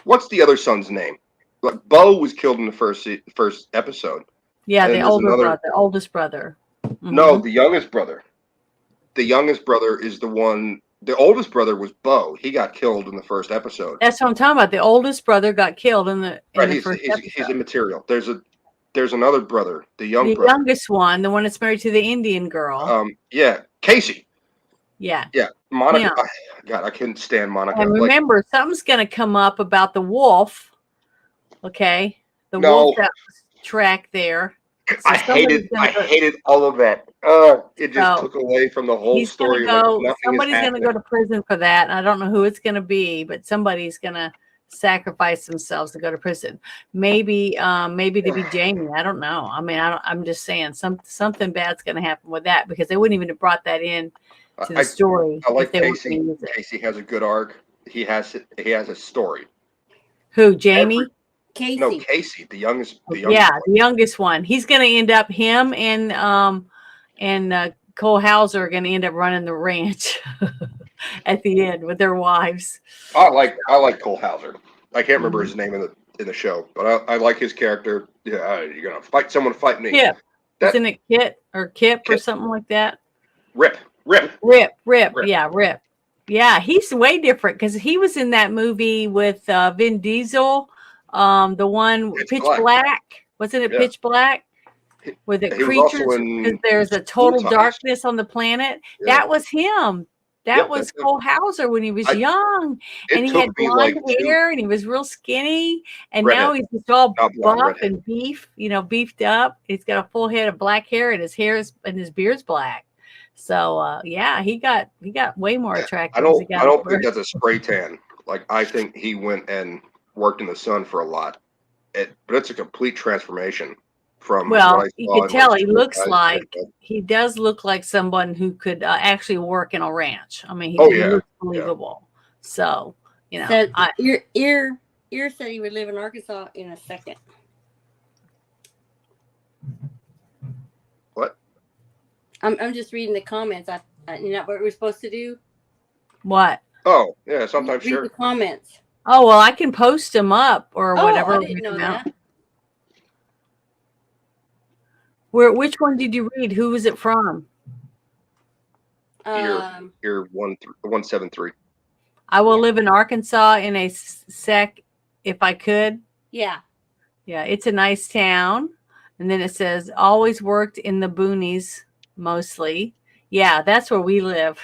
What's the other son's name? Like, Bo was killed in the first episode. Yeah, And the there's older another- brother, the oldest brother. No, the youngest brother. The youngest brother is the one. The oldest brother was Bo. He got killed in the first episode. That's what I'm talking about. The oldest brother got killed in the Right, first he's episode. immaterial. There's another brother, the The brother. youngest one, the one that's married to the Indian girl. Yeah, Casey. Yeah. Yeah, Monica. Yeah. God, I couldn't stand Monica. And Like, remember, something's going to come up about the wolf. Okay. The No. wolf that was tracked there. So I somebody's hated all of that. It just So, took away from the whole He's going story. to like go, nothing is somebody's going to happening. go to prison for that. I don't know who it's going to be, but somebody's going to sacrifice themselves to go to prison. Maybe to be Jamie. I don't know. I mean, I'm just saying something bad's going to happen with that, because they wouldn't even have brought that in to the story. I like if they weren't Casey. gonna use it. Casey has a good arc. He has a story. Who, Jamie? Casey. No, Casey, the youngest. Yeah, the youngest one. He's going to end up, him and Cole Hauser are going to end up running the ranch at the end with their wives. I like Cole Hauser. I can't remember his name in the show, but I like his character. Yeah, you're gonna fight someone, fight me. Kip. That- Isn't it Kip or Kip. something like that? Rip. Rip. Rip. Yeah, Rip. Yeah, he's way different because he was in that movie with Vin Diesel, the one Pitch Black. Wasn't it Yeah. Pitch Black? With the He was also creatures, in because there's a total Bullseye. darkness on the planet. Yeah. That was him. That Yep, was that's him. Cole Hauser when he was young, It and he took had me blonde like hair, and he was real skinny, and Redhead. now he's just all Not blonde, buff redhead. and beefed up. He's got a full head of black hair, and his beard's black. So yeah, he got way more attractive. I as he don't got think older. that's a spray tan. Like, I think he went and worked in the sun for a lot. But it's a complete transformation from. Well, what I you saw can in, tell like, he School looks Guys. like he does look like someone who could actually work in a ranch. I mean, he Oh, yeah, looks believable. So Said, I, ear said he would live in Arkansas in a second. What? I'm just reading the comments. You know what we're supposed to do? what? Oh, yeah, sometimes Read sure. the comments. Oh well, I can post them up or whatever. I didn't know that. Which one did you read? Who was it from? Here 173. I will live in Arkansas in a sec if I could. Yeah. Yeah, it's a nice town. And then it says always worked in the boonies mostly. Yeah, that's where we live.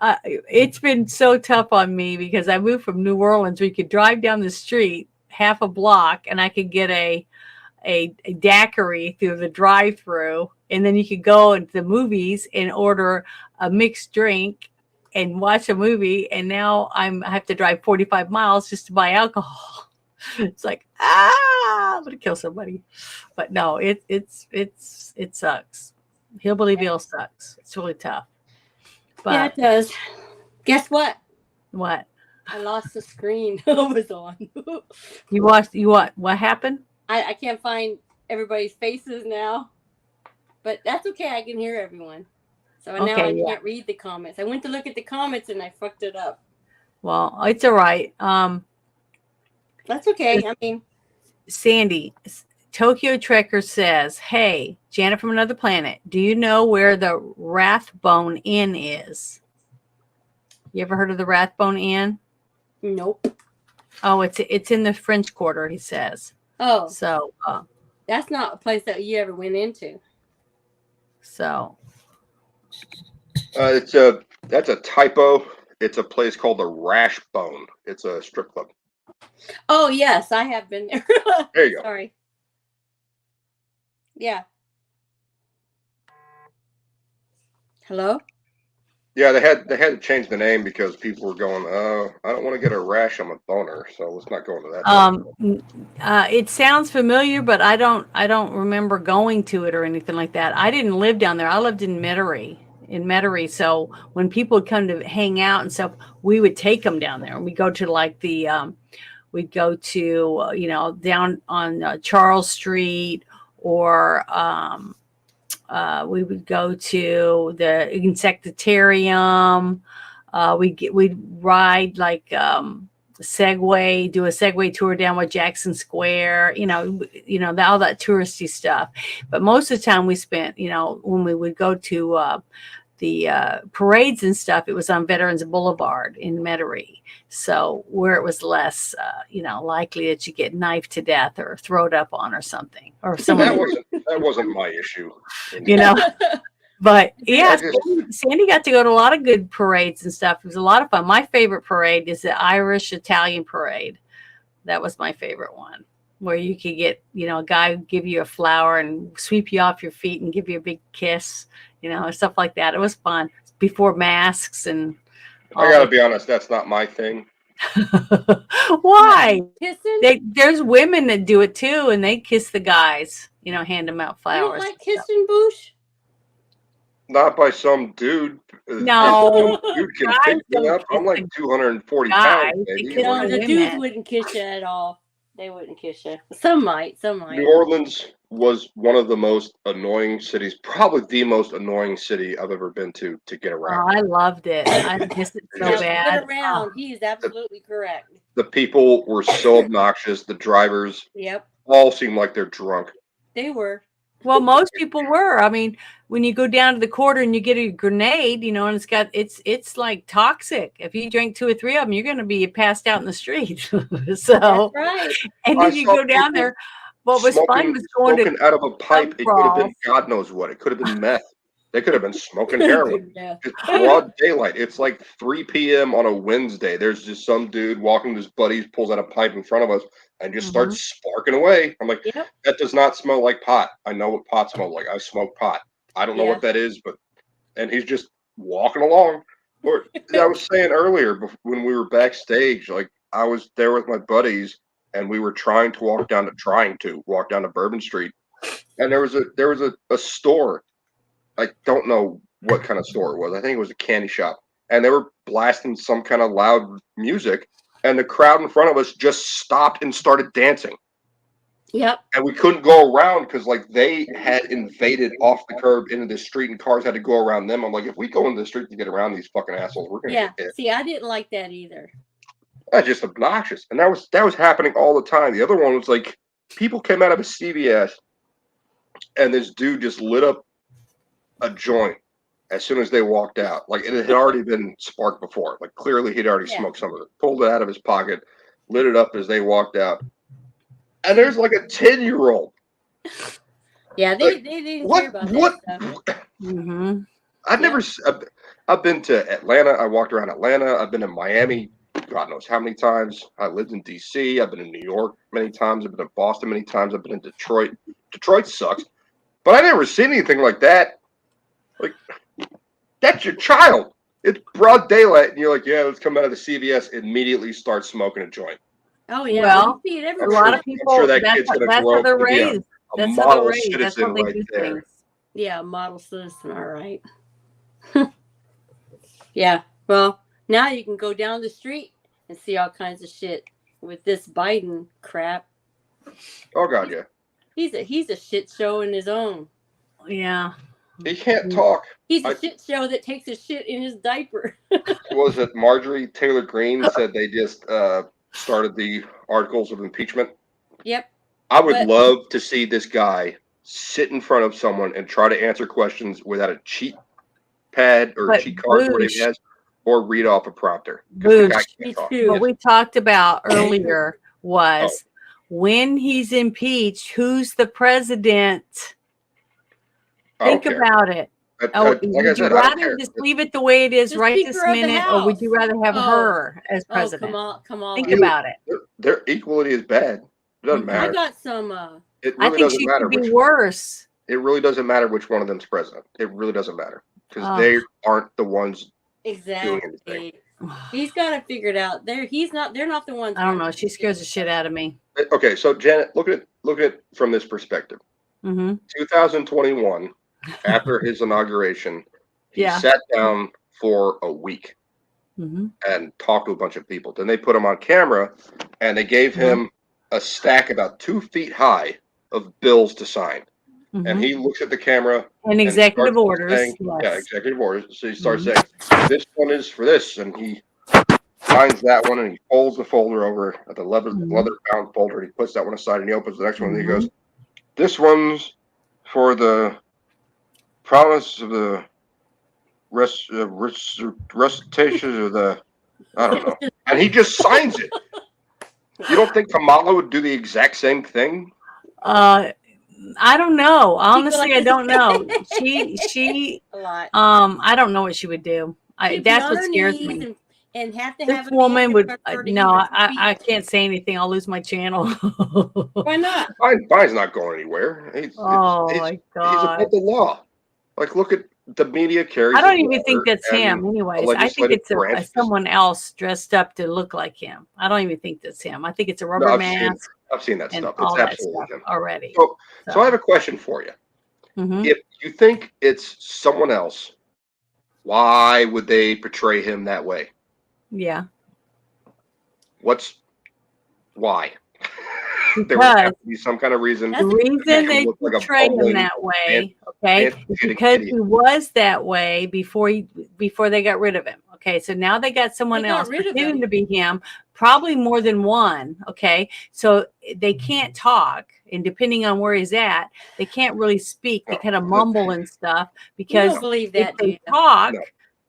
It's been so tough on me because I moved from New Orleans where you could drive down the street half a block and I could get a daiquiri through the drive-through, and then you could go into the movies and order a mixed drink and watch a movie. And now I have to drive 45 miles just to buy alcohol. It's like, I'm gonna kill somebody. But no, it sucks. Hillbillyville sucks. It's really tough. But Yeah, it does. Guess what? what? I lost the screen I was on. You watched what happened? I can't find everybody's faces now. But that's okay. I can hear everyone. So now I can't read the comments. I went to look at the comments and I fucked it up. Well, it's all right. That's okay. I mean, Sandy, Tokyo Trekker says, "Hey, Janet from another planet. Do you know where the Rathbone Inn is? You ever heard of the Rathbone Inn? nope. Oh, it's in the French Quarter." He says. Oh, So, that's not a place that you ever went into. That's a typo. It's a place called the Rashbone. It's a strip club. Oh, yes, I have been there. There you go. Sorry. Yeah. Hello? Yeah, they had to change the name because people were going, I don't want to get a rash on my boner, so let's not go into that. it sounds familiar, but I don't remember going to it or anything like that. I didn't live down there. I lived in Metairie. So when people would come to hang out and stuff, we would take them down there, and we go to like we'd go to down on Charles Street, or we would go to the Insectarium. We'd ride like Segway, do a Segway tour down with Jackson Square, all that touristy stuff. But most of the time we spent, when we would go to the parades and stuff, it was on Veterans Boulevard in Metairie. So where it was less, likely that you get knifed to death or throwed up on or something, or someone. That wasn't my issue. But yeah, I Sandy got to go to a lot of good parades and stuff. It was a lot of fun. My favorite parade is the Irish Italian parade. That was my favorite one, where you could get, a guy give you a flower and sweep you off your feet and give you a big kiss, stuff like that. It was fun before masks and. I gotta be honest, that's not my thing. Why? Kissing? There's women that do it too, and they kiss the guys, hand them out flowers. You don't like kissing, Boosh? Not by some dude. No. Some dude can Guys pick me don't up. I'm kiss like 240 guys. pounds, They baby. kiss No, the women. dudes wouldn't kiss you at all. They wouldn't kiss you. Some might. New Orleans was one of the most annoying cities, probably the most annoying city I've ever been to get Oh, around. I loved it. I missed it so Just bad. Get around. He is absolutely correct. The people were so obnoxious. The drivers Yep, all seemed like they're drunk. they were. Well, most people were. I mean, when you go down to the quarter and you get a grenade, and it's like toxic. If you drink 2 or 3 of them, you're going to be passed out in the street. So, That's right. and I then you saw go down people there. What was fun was going smoking out of a pipe. It could have been crawls. God knows what. It could have been meth. They could have been smoking heroin. Yeah. It's broad daylight. It's like 3 p.m. on a Wednesday. There's just some dude walking with his buddies, pulls out a pipe in front of us, and just starts sparking away. I'm like, Yep. that does not smell like pot. I know what pot smells like. I smoke pot. I don't know Yeah. what that is, and he's just walking along. Or I was saying earlier when we were backstage, like I was there with my buddies, and we were trying to walk down to Bourbon Street, and there was a store. I don't know what kind of store it was. I think it was a candy shop. And they were blasting some kind of loud music. And the crowd in front of us just stopped and started dancing. Yep. And we couldn't go around because they had invaded off the curb into the street and cars had to go around them. I'm like, if we go into the street to get around these fucking assholes, we're going to Yeah. get hit. See, I didn't like that either. That's just obnoxious. And that was happening all the time. The other one was like, people came out of a CVS and this dude just lit up a joint as soon as they walked out. Like it had already been sparked before. Like clearly he'd already smoked some of it. Pulled it out of his pocket, lit it up as they walked out. And there's like a 10-year-old. Yeah, they didn't care about that stuff. Mm-hmm. I've never. I've been to Atlanta. I walked around Atlanta. I've been in Miami. God knows how many times. I lived in D.C. I've been in New York many times. I've been in Boston many times. I've been in Detroit. Detroit sucks, but I never seen anything like that. Like, that's your child. It's broad daylight, and you're like, yeah, let's come out of the CVS. Immediately start smoking a joint. Oh yeah, Well, you see it a everywhere. lot of I'm people, sure that that's, kid's gonna that's grow how they're up to be raised. a That's how they're model raised. That's citizen how they right do there. things. Yeah, model citizen. All right. Yeah. Well, now you can go down the street and see all kinds of shit with this Biden crap. Oh God, yeah. He's a shit show in his own. Yeah. He can't talk. He's a shit show that takes a shit in his diaper. Was it Marjorie Taylor Greene said they just started the articles of impeachment? Yep. I would But- love to see this guy sit in front of someone and try to answer questions without a cheat pad or But cheat card, whatever Bush- he has, or read off a prompter. 'Cause the guy Bush, Me can't talk. too. what we talked about earlier was when he's impeached, who's the president? I don't Think care. about it. Like Oh, I would said, you I don't rather care. just leave it the way it is The right this Speaker of the minute, or would you House. rather have Oh. her as Oh, president? Kamala. Think Either- about it. They're equally as bad. It doesn't I matter. got some. It I really think doesn't she matter could be which. worse. It really doesn't matter which one of them's president. It really doesn't matter because Oh. they aren't the ones. Exactly. He's got to figure it out. They're not the ones. I don't know. She scares the shit out of me. Okay, so Janet, look at it from this perspective. Hmm 2021, after his inauguration, he Yeah. sat down for a week hmm and talked to a bunch of people. Then they put him on camera, and they gave him a stack about 2 feet high of bills to sign. And he looks at the camera. And executive starts orders. saying- Yes. Yeah, executive orders. So he starts saying, "This one is for this," and he signs that one, and he folds the folder over at the leather-bound folder. And he puts that one aside, and he opens the next one, and he goes, "This one's for the promise of the recitation of the I don't know," and he just signs it. You don't think Kamala would do the exact same thing? I don't know. Honestly, like I don't this. know. She A lot. I don't know what she would do. She'd be That's on what her scares knees me. And have to This have a woman man would in front of her to no. hear her I speak. can't say anything. I'll lose my channel. Why not? Biden's not going anywhere. Oh he's my above god! the law. Like, look at the media carries. I don't his even think water, that's and him. Anyways, the I think legislative it's branch just- someone else dressed up to look like him. I don't even think that's him. I think it's a rubber I've mask seen that and stuff. all It's that absolutely stuff him. already. So I have a question for you. Mhm. If you think it's someone else, why would they portray him that way? Yeah. Why? There would have to be some kind of reason. The reason they look like a portray him bumbling that way, okay, is energetic because idiot. he was that way before they got rid of him. Okay, so now they got someone They got else rid of pretending him. to be him, probably more than one. Okay, so they can't talk, and depending on where he's at, they can't really speak. They kind of mumble and stuff You because don't believe if that, do they you? talk, No.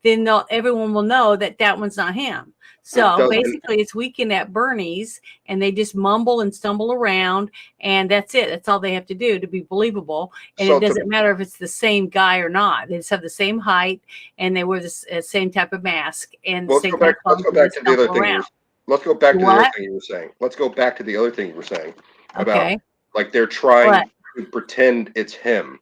then everyone will know that one's not him. So doesn't- basically, it's weekend at Bernie's, and they just mumble and stumble around, and that's it. That's all they have to do to be believable. And So it to- doesn't matter if it's the same guy or not. They just have the same height, and they wear the same type of mask and the Let's same go kind back. of Let's go clothes, and back they to the other stumble thing. around. Let's go back to the other What? thing you were saying. Let's go back to the other thing you were saying about Okay. like they're trying What? to pretend it's him.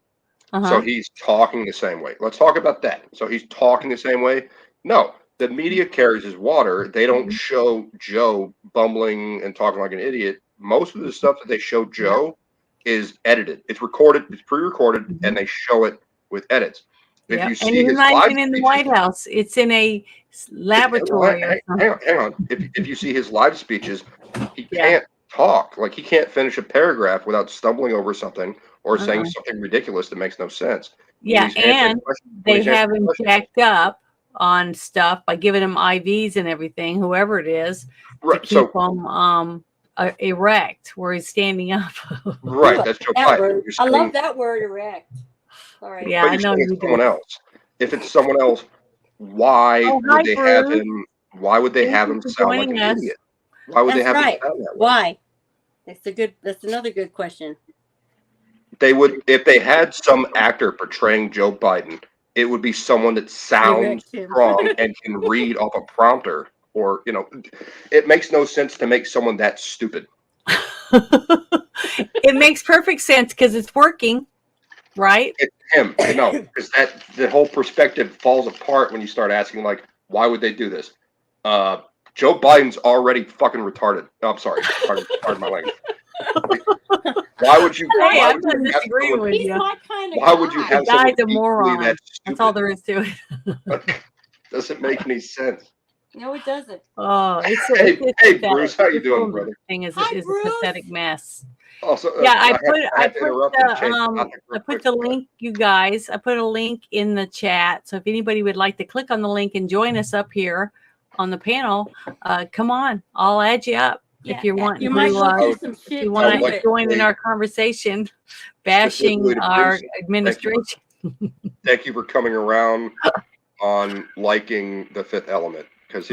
So Uh-huh. he's talking the same way. Let's talk about that. So he's talking the same way. No, the media carries his water. They don't show Joe bumbling and talking like an idiot. Most of the stuff that they show Joe is edited. It's recorded. It's pre-recorded, and they show it with edits. If Yeah. you And see he's his not live even in the speeches- White House. It's in a laboratory or something. Hang on. If you see his live speeches, he Yeah. can't talk. Like, he can't finish a paragraph without stumbling over something or saying Uh-huh. something ridiculous that makes no sense. Yeah, When he's answering and questions- when they he's answering have him questions- jacked up on stuff by giving him IVs and everything, whoever it is, to Right. So keep him erect where he's standing up. right, that's Joe That Biden. word. You're I saying- love that word, erect. All right. Yeah, but I you're know saying you it's someone do. else. If it's someone else, why Oh, would hi, they have Bruce. him? Why would they Thank have you him for sound like an joining us. idiot? Why would they That's have right. him sound that way? Why? That's another good question. They would, if they had some actor portraying Joe Biden it would be someone that sounds Direct him. strong and can read off a prompter. Or, it makes no sense to make someone that stupid. It makes perfect sense because it's working, right? It's him. Because the whole perspective falls apart when you start asking, like, why would they do this? Joe Biden's already fucking retarded. No, I'm sorry. Pardon my language. Why would you? Hey, why I'm would not you have disagreeing someone- with He's you. my kind of Why would you have The someone guy's a equally moron. that That's all stupid? there is to it. Doesn't make any sense. No, it doesn't. Oh, it's Hey, pathetic. Bruce, how you This doing, whole brother? Thing is Hi, a Bruce. pathetic mess. Also, Yeah, I have to interrupt and change the topic real I put quick. the link, you guys. I put a link in the chat. So if anybody would like to click on the link and join us up here on the panel, come on. I'll add you up Yeah, if you want. you might go to, through some if shit. you I would want like to join in our conversation, bashing Specifically to our Bruce. administration. Thank you for coming around on liking The Fifth Element, because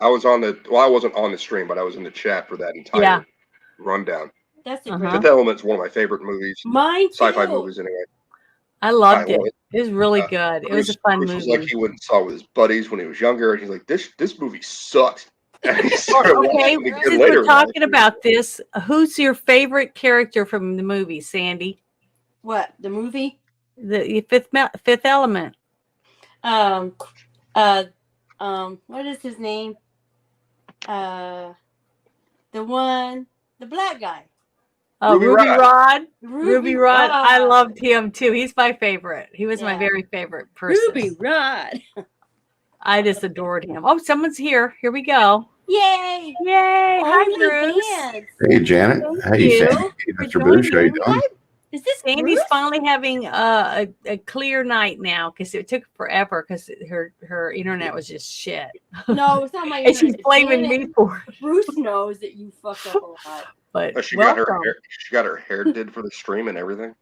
I wasn't on the stream, but I was in the chat for that entire Yeah. rundown. That's a Uh-huh. great. Fifth Element's one of my favorite movies, Mine too. sci-fi movies anyway. I loved I it. love it. It was really good. It was a fun Bruce was movie. like he went and saw it with his buddies when he was younger, and he's like, "This movie sucks." And he started Okay, watching it again since later we're in life. talking about this, who's your favorite character from the movie, Sandy? What, the movie? The Fifth Element. What is his name? The black guy. Oh, Ruby Ruby Rod. Rod. Ruby Rod. I Rod. loved him too. He's my favorite. He was my Yeah. very favorite person. Ruby Rod. I just adored him. Oh, someone's here. Here we go. Yay! Yay. Hi, Only Bruce. hands. Hey, Janet. Thank Hey, you Sandy. Hey, for Mr. Boosh. How you joining. doing? Is this Sandy's Bruce? finally having a clear night now because it took forever because her internet was just shit. No, it's not my And she's internet. blaming Janet, me for it. Bruce knows that you fucked up a lot. But Oh, she got welcome. her hair did for the stream and everything.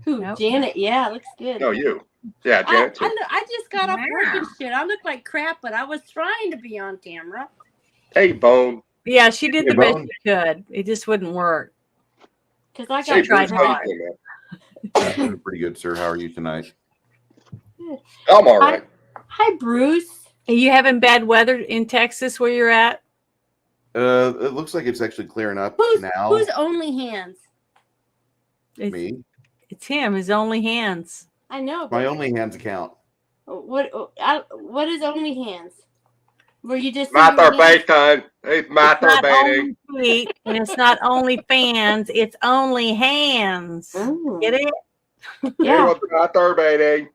Who? Nope. Janet. Yeah, looks good. No, you. Yeah, Janet too. I just got off work and Wow. shit. I look like crap, but I was trying to be on camera. Hey, Bone. Yeah, she did Hey, the best Bone. she could. It just wouldn't work. Because I Hey, got tried Bruce, how you hard. doing, man? I'm doing pretty good, sir. How are you tonight? I'm all right. Hi, Bruce. Are you having bad weather in Texas where you're at? It looks like it's actually clearing up now. Who's only hands? It's, Me? it's him, his only hands. I know. My But only hands account. what is only hands? Were you just Masturbation. It's It's not masturbating. only feet, and it's not only fans, it's only hands. Oh, Get it? It yeah. was masturbating.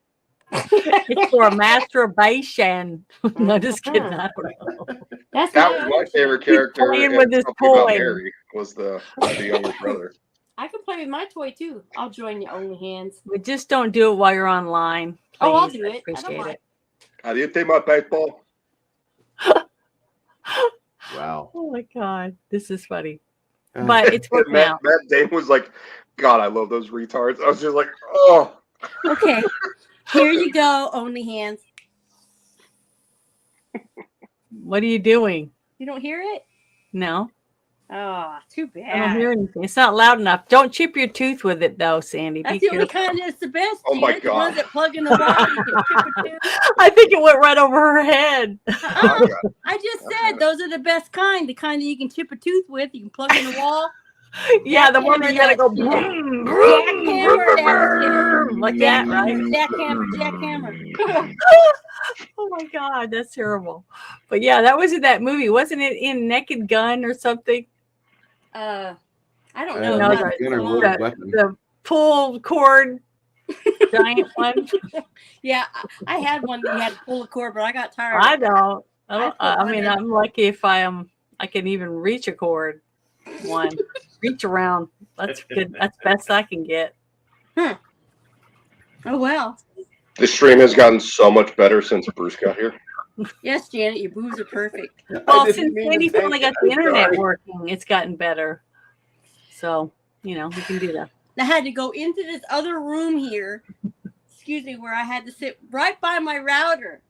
It's for masturbation. No, just kidding. I don't know. That's That my was my favorite character. playing in with his Something About toy. Mary was the younger brother. I can play with my toy too. I'll join you, only hands. But just don't do it while you're online. Oh, I'll please. do I it. I don't appreciate mind. it. How do you think my baseball? Wow. Oh my God. This is funny. Uh, But it's working out. Matt Damon was like, God, I love those retards. I was just like, oh. Okay. Here you go, only hands. What are you doing? You don't hear it? No, Oh, too I don't bad. hear anything. It's not loud enough. Don't chip your tooth with it though, Sandy. Be That's the only careful. kind that's the best. Oh my Janet, the ones God. that plug in the wall. You can chip it too. I think it went right over her head. Oh, God. I just said those are the best kind. The kind that you can chip a tooth with. You can plug in the wall. Yeah, the one that you gotta go Jackhammer, vroom, vroom, Jackhammer, vroom, like that, right? Jackhammer. Oh my God, that's terrible. But yeah, that was in that movie, wasn't it? In Naked Gun or something. I don't No, know. no, about Gun or the Loaded one. Weapon. The pull cord giant one. Yeah, I had one that you had to pull the cord, but I got tired. I don't. I put mean, one in. I'm lucky if I can even reach a cord. One reach around. That's good. That's best I can get. Oh well. The stream has gotten so much better since Bruce got here. Yes, Janet, your boobs are perfect. Well, I didn't since mean to Sandy say finally got that. the internet Sorry. working, it's gotten better. So we can do that. I had to go into this other room here. Excuse me, where I had to sit right by my router.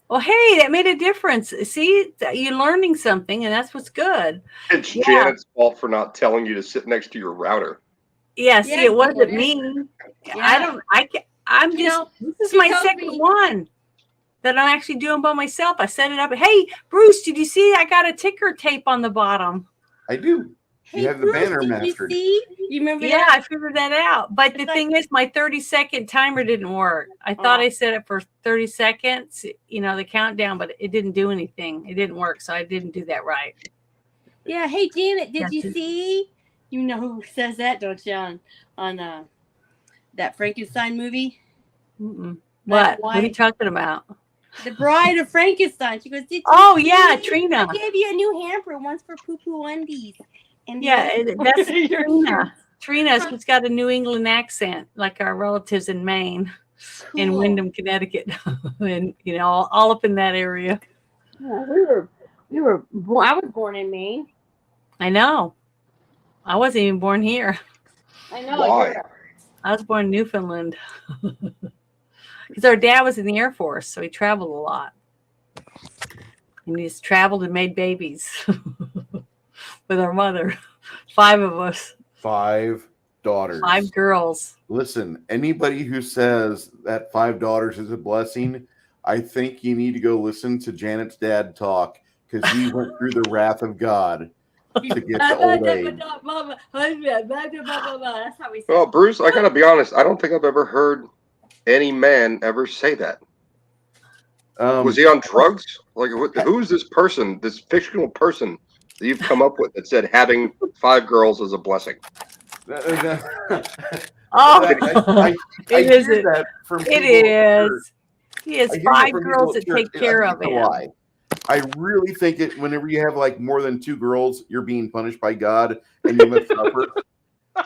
Well, hey, that made a difference. See, you're learning something, and that's what's good. It's Yeah. Janet's fault for not telling you to sit next to your router. Yeah. See, Yeah, it wasn't yeah. me. Yeah. I'm You just, know, this is she my told second me- one that I'm actually doing by myself. I set it up. Hey, Bruce, did you see I got a ticker tape on the bottom? I do. Hey, You have the Bruce, banner did mastered. you see? You remember Yeah, that? I figured that out. But the It's thing is, my 30-second timer didn't work. I thought Oh. I set it for 30 seconds, the countdown, but it didn't do anything. It didn't work. So I didn't do that right. Yeah. Hey, Janet, did you Yeah. see? You know who says that, don't you? On that Frankenstein movie, Mm-mm. Black What? and What are you white. talking about? The Bride of Frankenstein. She goes, "Did you Oh, see? yeah, Trina. I gave you a new hamper, once for poo poo undies." And the Yeah, other that's for your Trina. shirts. Trina, she's got a New England accent, like our relatives in Maine and Cool. Wyndham, Connecticut, and all up in that area. Yeah, we were. I was born in Maine. I know. I wasn't even born here. I know. Why? I was born in Newfoundland. Because our dad was in the Air Force, so he traveled a lot. And he just traveled and made babies with our mother. 5 of us, 5 daughters. 5 girls. Listen, anybody who says that 5 daughters is a blessing, I think you need to go listen to Janet's dad talk, because he went through the wrath of God to get to old age. That's how we say. Well, Bruce, I gotta be honest. I don't think I've ever heard any man ever say that. Was he on drugs? Like, who's this person, this fictional person that you've come up with that said having 5 girls is a blessing? Oh, I it hear isn't. that from It people at church. is. He has I hear that 5 from girls people that at church. take care I of think it's a him. lie. I really think it. Whenever you have like more than 2 girls, you're being punished by God, and you must suffer.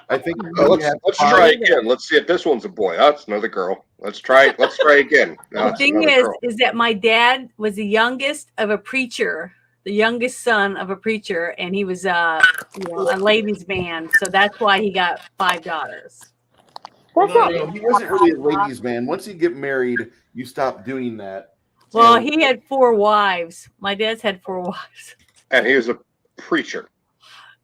I think Let's try again. Let's see if this one's a boy. That's another girl. Let's try again. No, The it's thing another girl. is that my dad was the youngest of a preacher, the youngest son of a preacher, and he was a ladies' man. So that's why he got 5 daughters. No, he wasn't really a ladies' man. Once you get married, you stop doing that. Well, And- he had 4 wives. My dad's had 4 wives. And he was a preacher.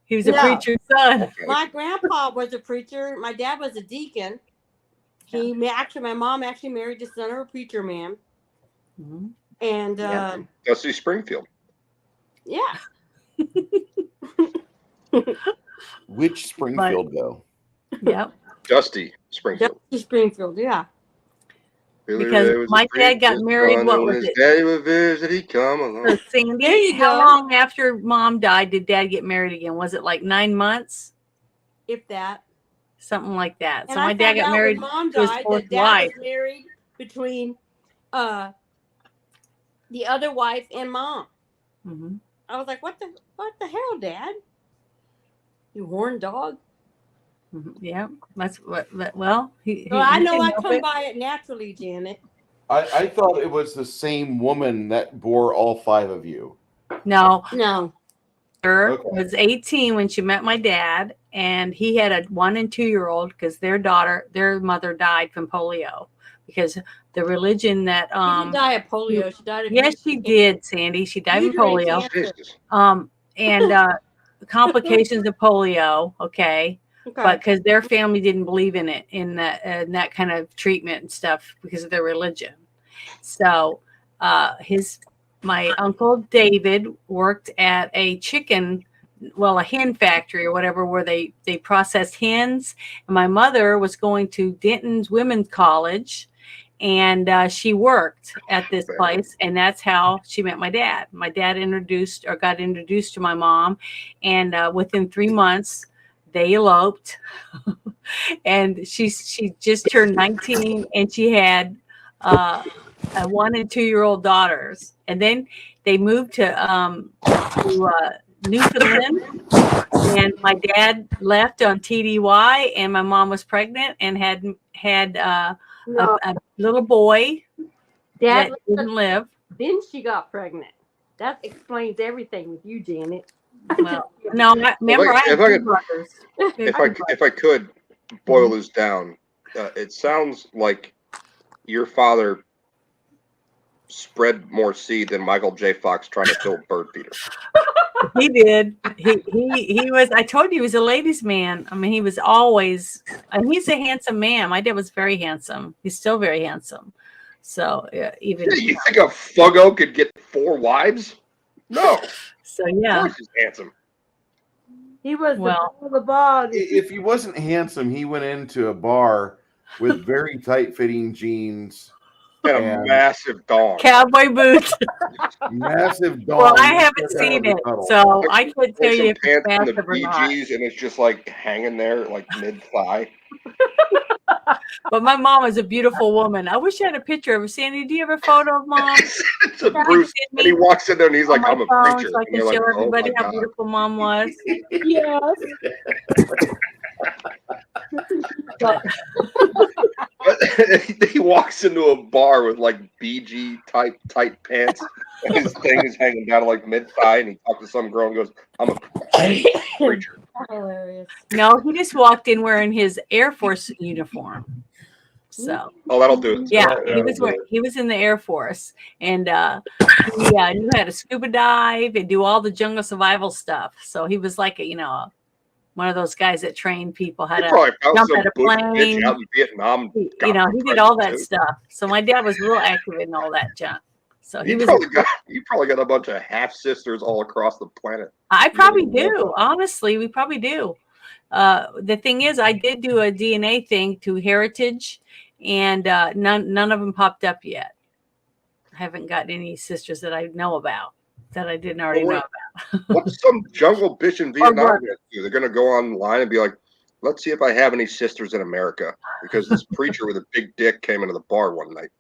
He was a No. preacher's son. Okay. My grandpa was a preacher. My dad was a deacon. My mom actually married the son of a preacher man. Mhm. And Yeah. Dusty Springfield. yeah. Which Springfield, though? Yep. Dusty Springfield. Dusty Springfield, yeah. Because my dad got married, what was it? Daddy would visit, he'd come along. So Sandy, There you how go. long after mom died did dad get married again? Was it like 9 months? If that. Something like that. And So I my dad found got out married when mom to his died fourth that dad wife. was married between the other wife and mom. hmm I was like, what the hell, Dad? You horn dog? Yeah, that's what. Well, he I know couldn't I help come it. by it naturally, Janet. I thought it was the same woman that bore all 5 of you. No, No. her Okay. was 18 when she met my dad, and he had a 1 and 2-year-old because their mother died from polio because the religion that She didn't die of polio. She died of yes, she did, Sandy. She died from uterine polio. cancer. Jesus. And complications of polio. Okay. Okay. But because their family didn't believe in it, in that kind of treatment and stuff because of their religion. So my uncle David worked at a hen factory or whatever, where they processed hens. And my mother was going to Denton's Women's College, and she worked at this place, and that's how she met my dad. My dad got introduced to my mom, and within 3 months, they eloped. And she just turned 19, and she had a 1 and 2-year-old daughters. And then they moved to Newfoundland, and my dad left on TDY, and my mom was pregnant and had a little boy Dad, that didn't live. then she got pregnant. That explains everything with you, Janet. Well, no, remember I had If I 2 could- brothers. If I could boil this down, it sounds like your father spread more seed than Michael J. Fox trying to kill bird feeder. He did. He was. I told you he was a ladies' man. I mean, he was always. And he's a handsome man. My dad was very handsome. He's still very handsome. So even. You think a fuggo could get 4 wives? No. So Of yeah. course he's handsome. He was Well, the ball. If he wasn't handsome, he went into a bar with very tight-fitting jeans, And a And- massive dong. cowboy boots. massive dong. Well, I haven't seen it, so I can't tell With you some if it's pants and the massive or not. BGs, and it's just like hanging there, like mid-thigh. But my mom is a beautiful woman. I wish I had a picture of her. Sandy, do you have a photo of mom? It's a Can Bruce, you send and he me walks in there and he's like, on my "I'm a phone preacher," so I and can you're show like, "Oh everybody my how god!" beautiful mom was. Yes. But But he walks into a bar with like BG type tight pants, and his thing is hanging down to like mid-thigh, and he talks to some girl and goes, "I'm a preacher." Hilarious. no, he just walked in wearing his Air Force uniform. So Oh, that'll do it. yeah, he was in the Air Force, and he knew how to scuba dive and do all the jungle survival stuff. So he was like one of those guys that train people how He to probably found jump some out of bush plane. bitch out in Vietnam. he got did pregnant all that too. stuff. So my dad was real active in all that junk. So he You was. probably got a bunch of half sisters all across the planet. I probably Yeah. do. Honestly, we probably do. The thing is, I did do a DNA thing to Heritage, and none of them popped up yet. I haven't got any sisters that I know about that I didn't already know about. What's some jungle bitch in Vietnam what? gonna do? They're gonna go online and be like, "Let's see if I have any sisters in America," because this preacher with a big dick came into the bar one night.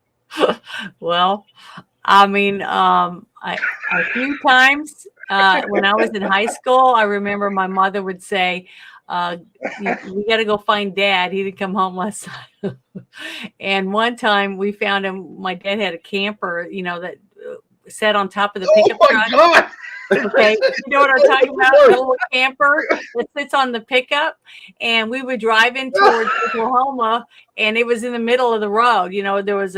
Well, I mean, a few times when I was in high school, I remember my mother would say, "We got to go find Dad. He didn't come home last night." And one time we found him. My dad had a camper, that sat on top of the Oh pickup my truck. god! Okay, you know what I'm talking about? The little camper that sits on the pickup, and we would drive in towards Oklahoma, and it was in the middle of the road. There was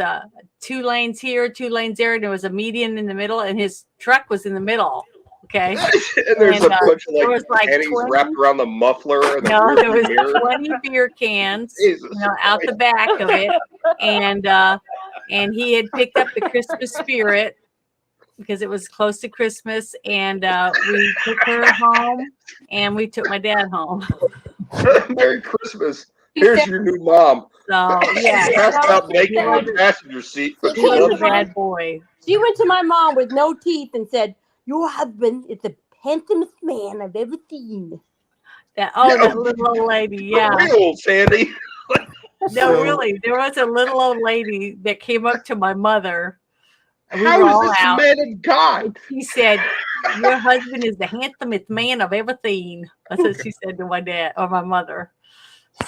2 lanes here, 2 lanes there, and there was a median in the middle, and his truck was in the middle. Okay, And there's And, a bunch of there was like panties 20 wrapped around the muffler and the no, there rear was mirror. 20 beer cans, Jesus out the back of it, and he had picked up the Christmas spirit because it was close to Christmas, and we took her home, and we took my dad home. Merry Christmas. Here's your new mom. So yeah, Passed out naked in the passenger seat, but he she was a loves you. bad boy. She went to my mom with no teeth and said, "Your husband is the handsomest man I've ever seen." That Yeah. that little old lady, yeah. For real, Sandy. No, So- really, there was a little old lady that came up to my mother. and we were How all is this out. a man of God? She said, "Your husband is the handsomest man I've ever seen." That's what she said to my dad or my mother.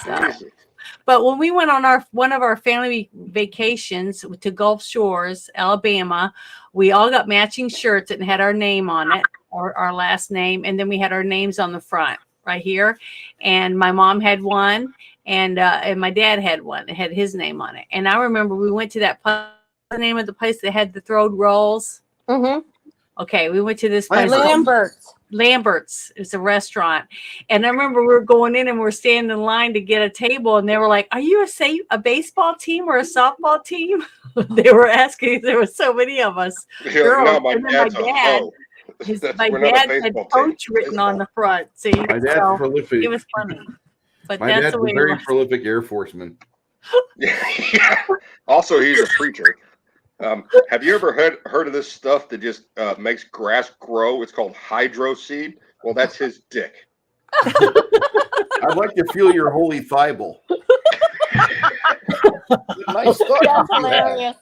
So, Jesus. but when we went on one of our family vacations to Gulf Shores, Alabama, we all got matching shirts and had our name on it, or our last name, and then we had our names on the front right here. And my mom had one, and my dad had one. It had his name on it. And I remember we went to that place. The name of the place that had the throwed rolls. Mm-hmm. Okay, we went to this place. Lambert's. Lambert's. It's a restaurant. And I remember we were going in and we're standing in line to get a table, and they were like, "Are you a baseball team or a softball team?" They were asking. There were so many of us. You're like, no, my And then dad's my a dad- hoe. My We're not a dad had baseball team. coach written on the front. See, My dad's so prolific. it was funny. But My that's dad's the a way it very was. prolific Air Forceman. Yeah. Also, he's a preacher. Have you ever heard of this stuff that just makes grass grow? It's called hydro seed. Well, that's his dick. I'd like to feel your holy Bible. Nice stuff. That's hilarious.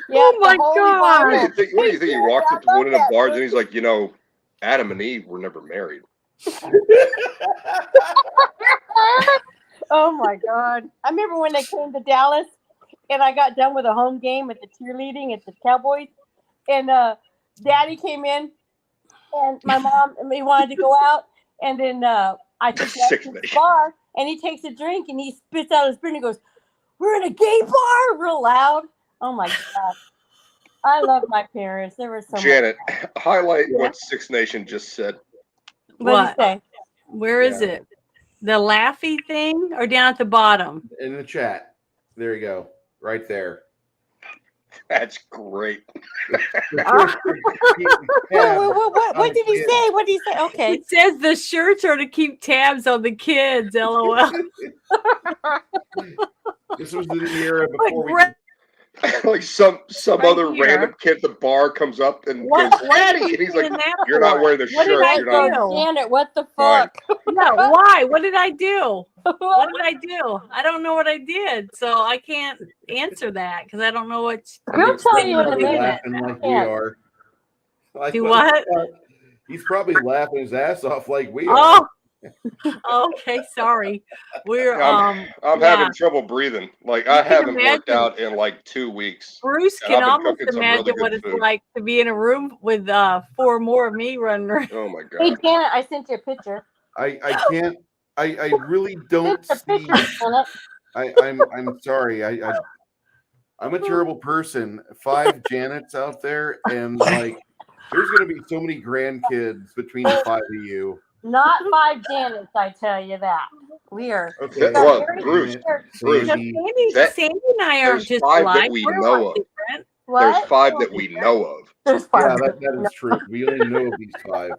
Yeah, Oh my the Holy God. What do Bible. you think? What do you think? He walks up to one of the bars and he's like, Adam and Eve were never married. Oh my God. I remember when they came to Dallas and I got done with a home game at the cheerleading at the Cowboys. And Daddy came in and my mom and me wanted to go out. And then I took Dad Sick to the nation. bar and he takes a drink and he spits out his beer and he goes, "We're in a gay bar," real loud. Oh my God. I love my parents. There was so much. Janet, highlight what Six Nation just said. What did he What? say? Where is Yeah. it? The laughy thing or down at the bottom? In the chat. There you go. Right there. That's great. What did he say? What did he say? Okay. It says the shirts are to keep tabs on the kids. LOL. This was the era Like, before we Brett, Like some Right other here. random kid at the bar comes up and What- goes, what "Daddy," are you and he's like, doing that "You're not for? wearing the What did shirt. I You're not." do? Janet, what the Fine. fuck? No, why? What did I do? What did I do? I don't know what I did, so I can't answer that because I don't know what. He'll tell you in a Probably minute. laughing like we Yeah. are. Like, Do what? He's probably laughing his ass off like we are. Oh, okay. Sorry. We're I'm yeah. having trouble breathing. Like I You can haven't worked imagine. out in like 2 weeks. Bruce And can I've been almost cooking some really imagine what good it's food. like to be in a room with 4 more of me running around. Oh my Hey, god. Janet, I sent you a picture. I can't. I really don't Sent see. a picture, Janet. I'm sorry. I'm a terrible person. 5 Janets out there, and like, there's gonna be so many grandkids between the 5 of you. Not 5 Janets, I tell you that. We are. Okay. Well, very Bruce, Sandy, Sandy and I aren't there's just 5 that alike. we We're a know lot of. different. There's What? 5 that we know of. There's Yeah, 5. that is true. We only know of these 5.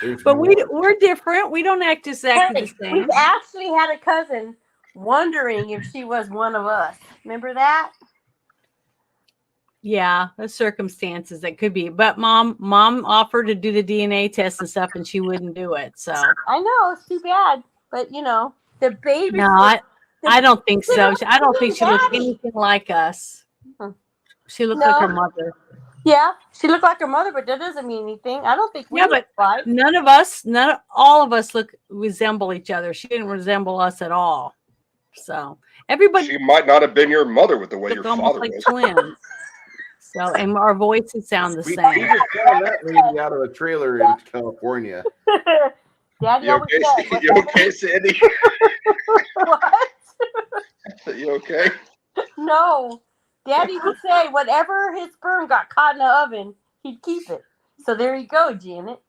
There's But more. we're different. We don't act exactly the Hey, same. we've actually had a cousin wondering if she was one of us. Remember that? Yeah, the circumstances that could be. But mom offered to do the DNA test and stuff, and she wouldn't do it. So I know, it's too bad. But, you know, the baby. no, I don't think so. I don't think she looks anything like us. She looked like her mother. Yeah, she looked like her mother, but that doesn't mean anything. I don't think we Yeah, look like. All of us resemble each other. She didn't resemble us at all. So everybody She might not have been your mother with the way your look almost father like was. twins. So, and our voices sound the We same. just found that lady out of a trailer in California. Daddy You always okay? said, You okay, Sandy? what? You okay? No. Daddy would say whatever his sperm got caught in the oven, he'd keep it. So there you go, Janet.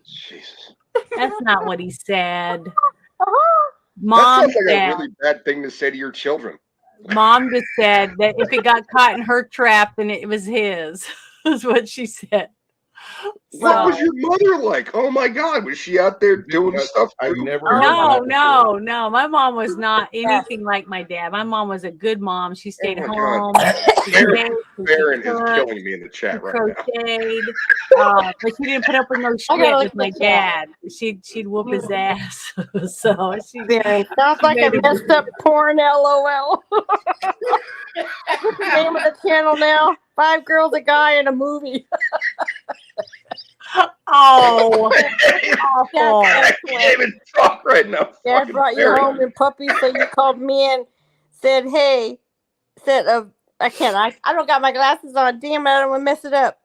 Jesus. That's not what he said. Uh-huh. Mom That sounds like said. a really bad thing to say to your children. Mom just said that if it got caught in her trap, then it was his. Is what she said. What was So- your mother like? Oh my God, was she out there doing stuff? I've too? never heard that before. No. My mom was not anything like my dad. My mom was a good mom. She stayed Oh my home. She Baron, baked, she Baron is cooked, killing me in the she chat right now. crocheted, but she didn't put up with no shit gotta with look my at that. dad. She'd whoop his ass. So she Sounds like a messed up porn, LOL. What's the name of the channel now? 5 girls, a guy, and a movie. awful. I can't even talk right now. Dad Fucking brought you Baron. home in puppies, so you called me and said, hey, I can't, I don't got my glasses on. Damn it, I don't want to mess it up.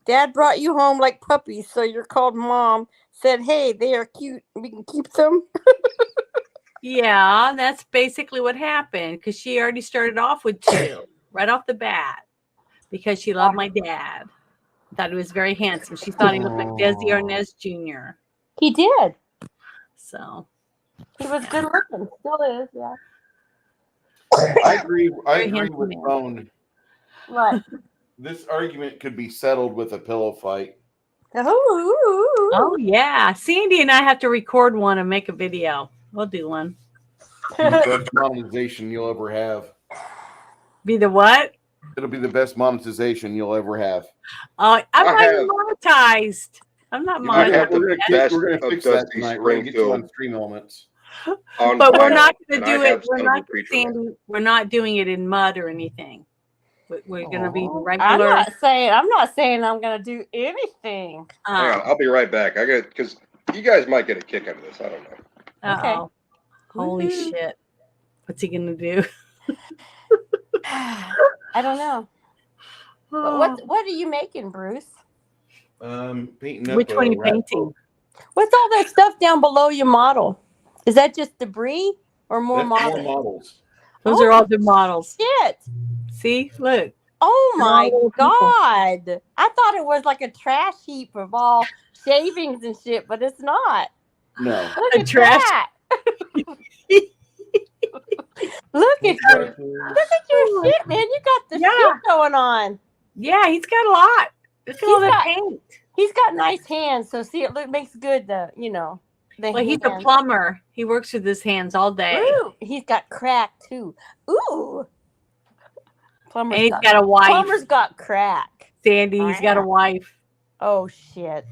Dad brought you home like puppies, so you're called mom. Said, hey, they are cute. We can keep them. Yeah, that's basically what happened because she already started off with 2 right off the bat because she loved my dad. Thought he was very handsome. She thought he looked like Desi Arnaz Jr. He did. So He was good looking. Still is, yeah. I agree Very with handsome man. Bone. What? This argument could be settled with a pillow fight. Ooh. oh yeah, Sandy and I have to record one and make a video. We'll do one. The best monetization you'll ever have. Be the what? It'll be the best monetization you'll ever have. I'm I not have- monetized. I'm not I have monetized. the We're best gonna of fix that Dusty tonight. We're gonna get you on Springfield Stream Elements. on But we're vinyl, not going and to do I it. have We're Son of a not, Preacher. Sandy, we're not doing it in mud or anything. We're going to be I'm regular. not saying I'm gonna do anything. Hang on, I'll be right back. I got because you guys might get a kick out of this. I don't know. Uh-oh. Holy Woohoo. shit. What's he going to do? I don't know. But what are you making, Bruce? Painting up Which a one are you rat painting? What's all that stuff down below your model? Is that just debris or more That's more models? models. Those Oh. are all the models. Shit. See? Look. Oh my all the people. God. I thought it was like a trash heap of all shavings and shit, but it's not. No. Look A at trash- that. Look at your shit, man. You got the Yeah. shit going on. Yeah, he's got a lot. Look at all He's that got- paint. He's got nice hands, so see, it makes good. The Well, he's a hands. plumber. He works with his hands all day. Ooh, he's got crack too. Ooh, And he's got a wife. Plumber's got crack. Sandy, he's got a wife. Oh shit.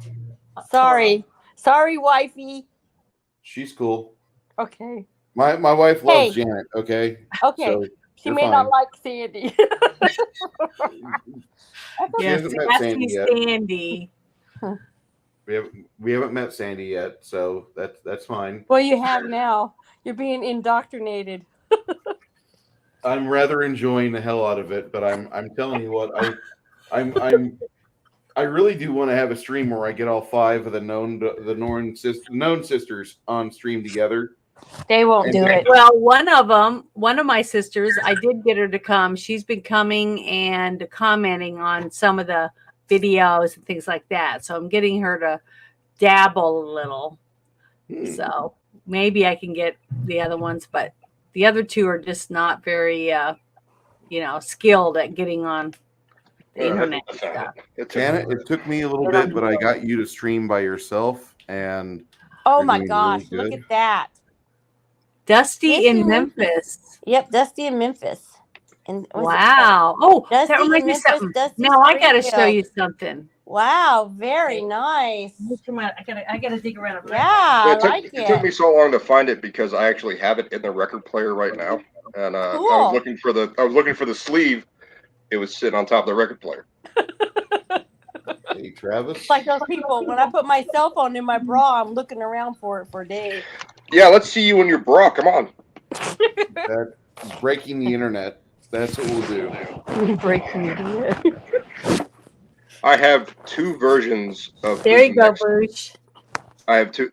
Sorry, wifey. She's cool. Okay, My wife loves Hey. Janet. Okay. okay. So She you're may not fine. like Sandy. She Yes, hasn't met that's Sandy yet. Sandy. We haven't met Sandy yet, so that's fine. Well, you have now. You're being indoctrinated. I'm rather enjoying the hell out of it, but I'm telling you what, I really do want to have a stream where I get all 5 of the known sisters on stream together. They won't do it. Well, one of my sisters, I did get her to come. She's been coming and commenting on some of the videos and things like that. So I'm getting her to dabble a little. So maybe I can get the other ones, but the other 2 are just not very, skilled at getting on the internet and stuff. Janet, it took me a little bit, but I got you to stream by yourself, and Oh You're my doing gosh, really look good. at that. Dusty in Dusty in Memphis. Yep, Dusty in Memphis. And what's it Wow. Oh, Dusty that in reminds me of Memphis, something. Dusty Now I got to show Springfield. you something. called? Wow, very nice. I gotta dig around. Yeah, I It took, like it took it. me so long to find it because I actually have it in the record player right now, and I Cool. was looking for the sleeve. It was sitting on top of the record player. hey, Travis. It's like those people, when I put my cell phone in my bra, I'm looking around for it for days. Yeah, let's see you in your bra. Come on. That's breaking the internet. That's what we'll do. Breaking it. I have 2 versions of. There you go, Next. Bruce. I have 2.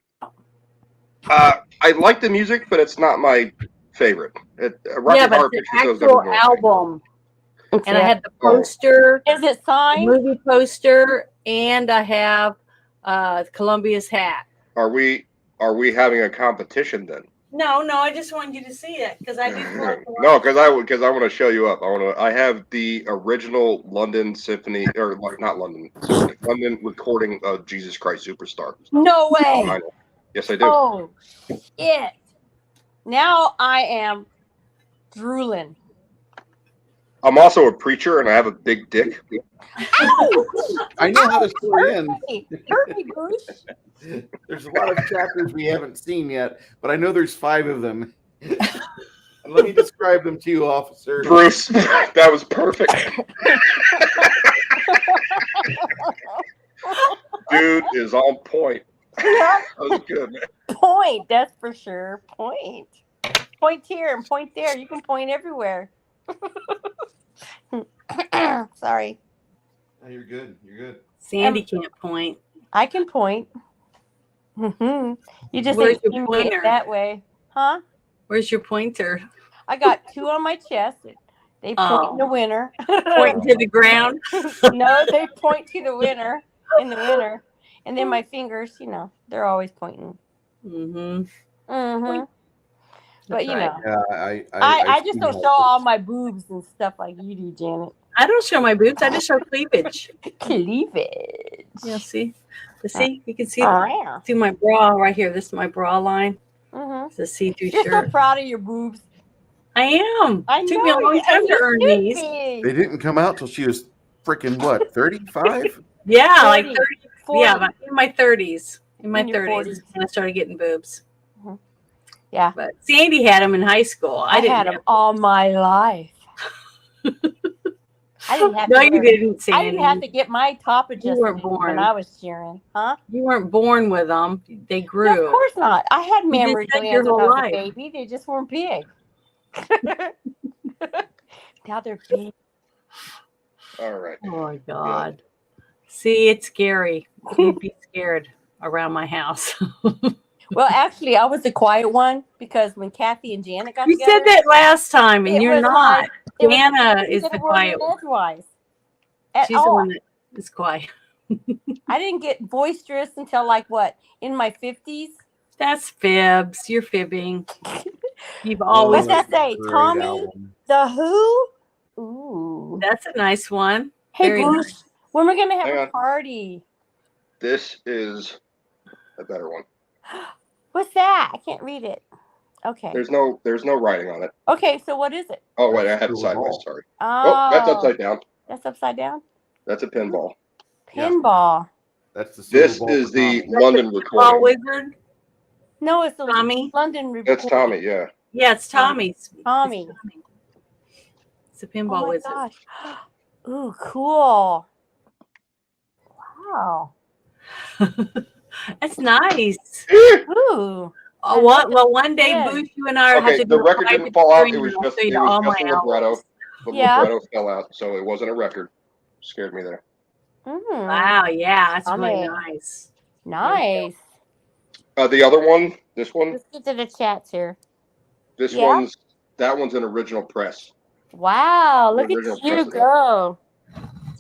I like the music, but it's not my favorite. Rocky Yeah, but Horror it's Picture an Show's never actual been my album. And I had the poster, Is it signed? movie poster, and I have Columbia's hat. favorite. Are we having a competition then? No, I just wanted you to see it because I did. No, because I want to show you up. I have the original London Symphony, or like not London Symphony, London recording of Jesus Christ Superstar. No way. Yes, I do. Oh, shit. Now I am drooling. I'm also a preacher, and I have a big dick. I know how the story ends. Hey, hurt me, Bruce. There's a lot of chapters we haven't seen yet, but I know there's 5 of them. And let me describe them to you, officer. Bruce, that was perfect. Dude is on point. That was good, man. Point, that's for sure. Point. Point here and point there. You can point everywhere. Sorry. No, you're good. You're good. Sandy can't point. I can point. You just Where's ain't your seen me pointer? that way. Huh? Where's your pointer? I got 2 on my chest. They point Oh. in the winter. Pointing to the ground. No, they point to the winter in the winter. And then my fingers, they're always pointing. Mm-hmm. Mm-hmm. But right. Yeah, I just see don't how show it all is. my boobs and stuff like you do, Janet. I don't show my boobs. I just show cleavage. Cleavage. Yeah, see? See? You can see Oh, yeah. through my bra right here. This is my bra line. Mm-hmm. It's a see-through You're so shirt. proud of your boobs. I am. I Took me a know, long time and to you earn should these. be. They didn't come out till she was freaking what, 35? Yeah, like 30, 30. 40. Yeah, in my 30s. In my In your 30s 40s. when I started getting boobs. Yeah. But Sandy had them in high school. I didn't had have them all my life. I didn't have No, to you wear- didn't, Sandy. I didn't have to get my top adjusted weren't born. when I was cheering. Huh? You weren't born with them. They grew. No, of course not. I had You mammary just said your glands when I whole was life. a baby. They just weren't big. Now they're big. All right. Oh my God. See, it's scary. You'd be scared around my house. Well, actually, I was the quiet one because when Kathy and Janet got You together, said that last time, and it you're was not. like- it was Jana like is they the weren't quiet one. edgewise. at She's the all. one that is quiet. I didn't get boisterous until like what, in my 50s. That's fibs. You're fibbing. You've Oh, always. What's that say? great Tommy? album. The Who? Ooh. That's a nice one. Hey, Very Bruce, nice. when we're gonna have Hang a on. party? This is a better one. What's that? I can't read it. Okay. There's no writing on it. Okay, so what is it? Oh wait, I have it Silver sideways. ball. Sorry. Oh, Oh, that's upside down. That's upside down? That's a pinball. Yeah. Pinball. That's the silver This ball is for the Tommy. London Ball recording. Wizard. No, it's the Tommy? London report. That's Tommy. Yeah. Yeah, it's Tommy's. Tommy. It's a Oh pinball my wizard. gosh. Ooh, cool. Wow. That's nice. Ooh. Oh, what? Well, one day, Yeah. Boosh, you and I have Okay, to the do a record private didn't fall out. It stream was and I'll just show it you all was just my a libretto. albums. The Yeah. libretto fell out, so it wasn't a record. Scared me there. Mm, Wow, yeah, that's really Tommy. nice. nice. The other one, this one, Let's get to the chats here. this Yeah. one's that one's an original press. Wow, look Original at you president. go.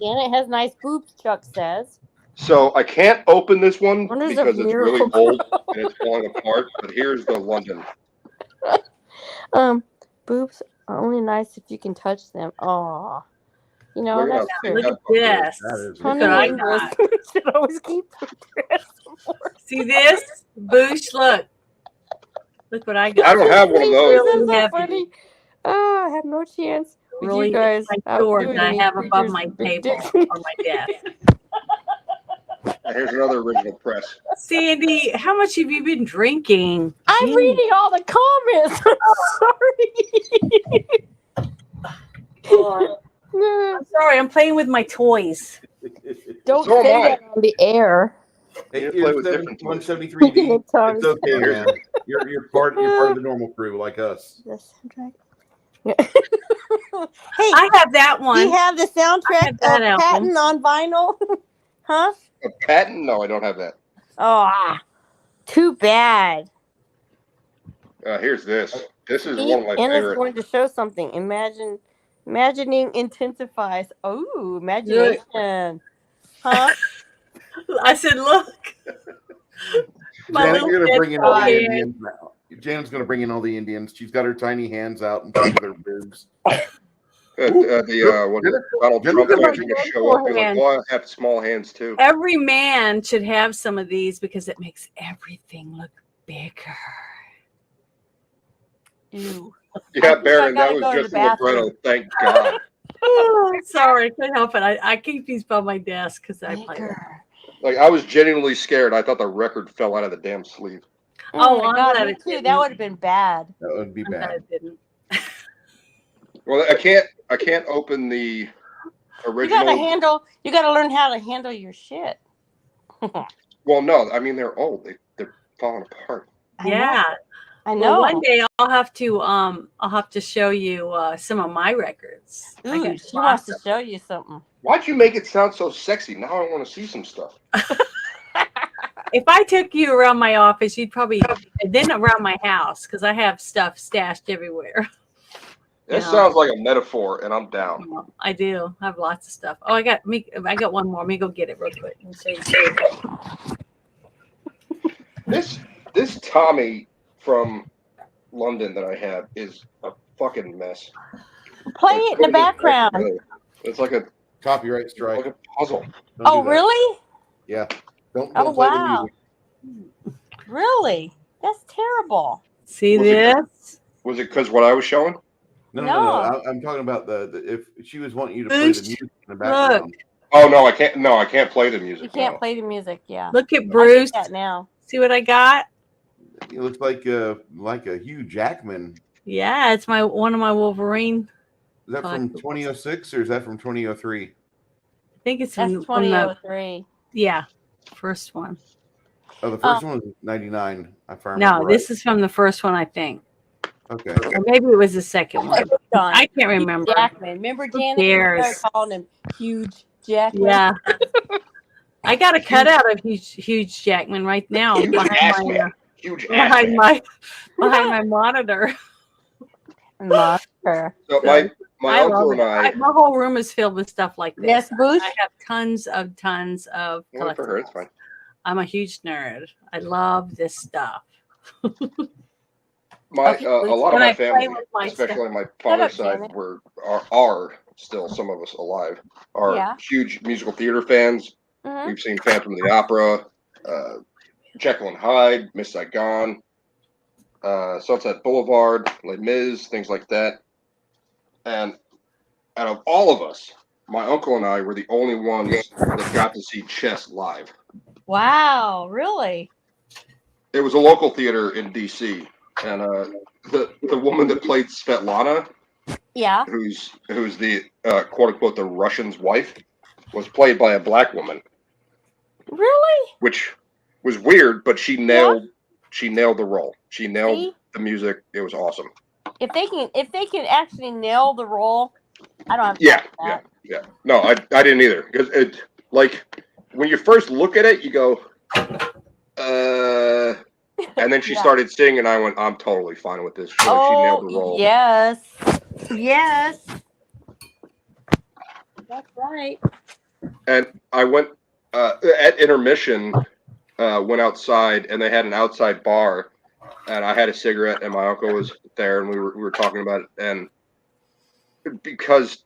Janet has nice boobs, Chuck says. So I can't open this one Wonders if because it's really Miracle old and it's falling apart. But here's the London. Boobs are only nice if you can touch them. Oh, you know, Look at that's how true. Look at big that this. That is Look Honey what I Ingrid got. should always keep the dress more. See this? Boosh, look. Look what I I got. don't have one of those. Really That's so heavy. funny. Oh, I have no chance. with Really, you guys it's my sword outdoing that I me have above creatures my with big table dicks. on my desk. Here's another original press. Sandy, how much have you been drinking? I'm Jeez. reading all the comments. I'm sorry. I'm sorry, I'm playing with my toys. Don't So am say I. that on the air. Hey, You play with different toys. 173D. Tongues. It's okay, man. You're part of the normal crew like us. The soundtrack. Hey, I have that do one. you have the I soundtrack have that of album. Patton on vinyl? Huh? A patent? No, I don't have that. Oh, too bad. Here's this. This is See, one of my Anna's favorite. going to show something. Imagining intensifies. Oh, imagination. Huh? I said, look. My Janet's little gonna bring in all the head. Indians now. Janet's gonna bring in all the Indians. She's got her tiny hands out and with her boobs. Donald Trump Jennifer- actually going to show up. He's like, well, I have small hands too. Every man should have some of these because it makes everything look bigger. Ew. Yeah, I Baron, that gotta was go to just the a libretto. Thank God. Oh, sorry, I couldn't help it. I keep these by my desk because I play them. Bigger. Like, I was genuinely scared. I thought the record fell out of the damn sleeve. Oh, my I'm God, glad me it too. didn't. That would have been bad. That would be I'm glad bad. it didn't. Well, I can't open the You original. gotta learn how to handle your shit. Well, no, I mean they're old. They're falling apart. Yeah. I know. Well, one day I'll have to show you some of my records. I Ooh, got she wants to lots of- show you something. Why'd you make it sound so sexy? Now I want to see some stuff. If I took you around my office, you'd probably, and then around my house because I have stuff stashed everywhere. This Yeah. sounds like a metaphor, and I'm down. I do. I have lots of stuff. Oh, I got one more. Let me go get it real quick. Let me show you. This Tommy from London that I have is a fucking mess. Play it in the background. It's like a Copyright strike. puzzle. Don't Oh, do that. really? Yeah. Don't Oh, play wow. the music. Really? That's terrible. See Was it this? Was it because what I was showing? No. No. I'm talking about the if she was wanting you to play the Boosh. music in the background. Oh no, I can't. No, I can't play the music. You can't no. play the music. Yeah. Look at I Bruce. get that now. See what I got? It looks like a Hugh Jackman. Yeah, it's one of my Wolverine. Is that from 2006 or is that from 2003? I think it's That's from the 2003. first one. Oh, the first one was 99. If I remember No, right. this is from the first one, I think. Okay. Or maybe it was the second one. Done. I can't remember. Jackman. Remember Janet? cares? We started calling him Huge Jackman. Yeah. I got a cutout of huge Jackman right now Huge ass behind my, man. Huge ass behind man. my monitor. Monster. So my uncle and I. My whole room is filled with stuff like this. Yes, Boosh. I have tons of Well, for her, it's collectibles. fine. I'm a huge nerd. I love this stuff. My Okay, a lot of When my I play family, with my especially on my up, father's side, Janet. are still, some of us alive, are Yeah. huge musical theater fans. Mhm. We've seen Phantom of the Opera, Jekyll and Hyde, Miss Saigon, Sunset Boulevard, Les Mis, things like that. And out of all of us, my uncle and I were the only ones that got to see Chess live. Wow, really? It was a local theater in D.C. and the woman that played Svetlana, Yeah. who's the quote unquote the Russian's wife, was played by a black woman, Really? which was weird, but she nailed the role. She nailed See? the music. It was awesome. If they can actually nail the role, I don't have to Yeah, that. yeah. No, I didn't either, because it, like, when you first look at it, you go, and then she Yeah. started singing, and I went, I'm totally fine with this. She nailed the role. Yes. Yes. That's right. And I went at intermission, went outside, and they had an outside bar, and I had a cigarette, and my uncle was there, and we were talking about it, and because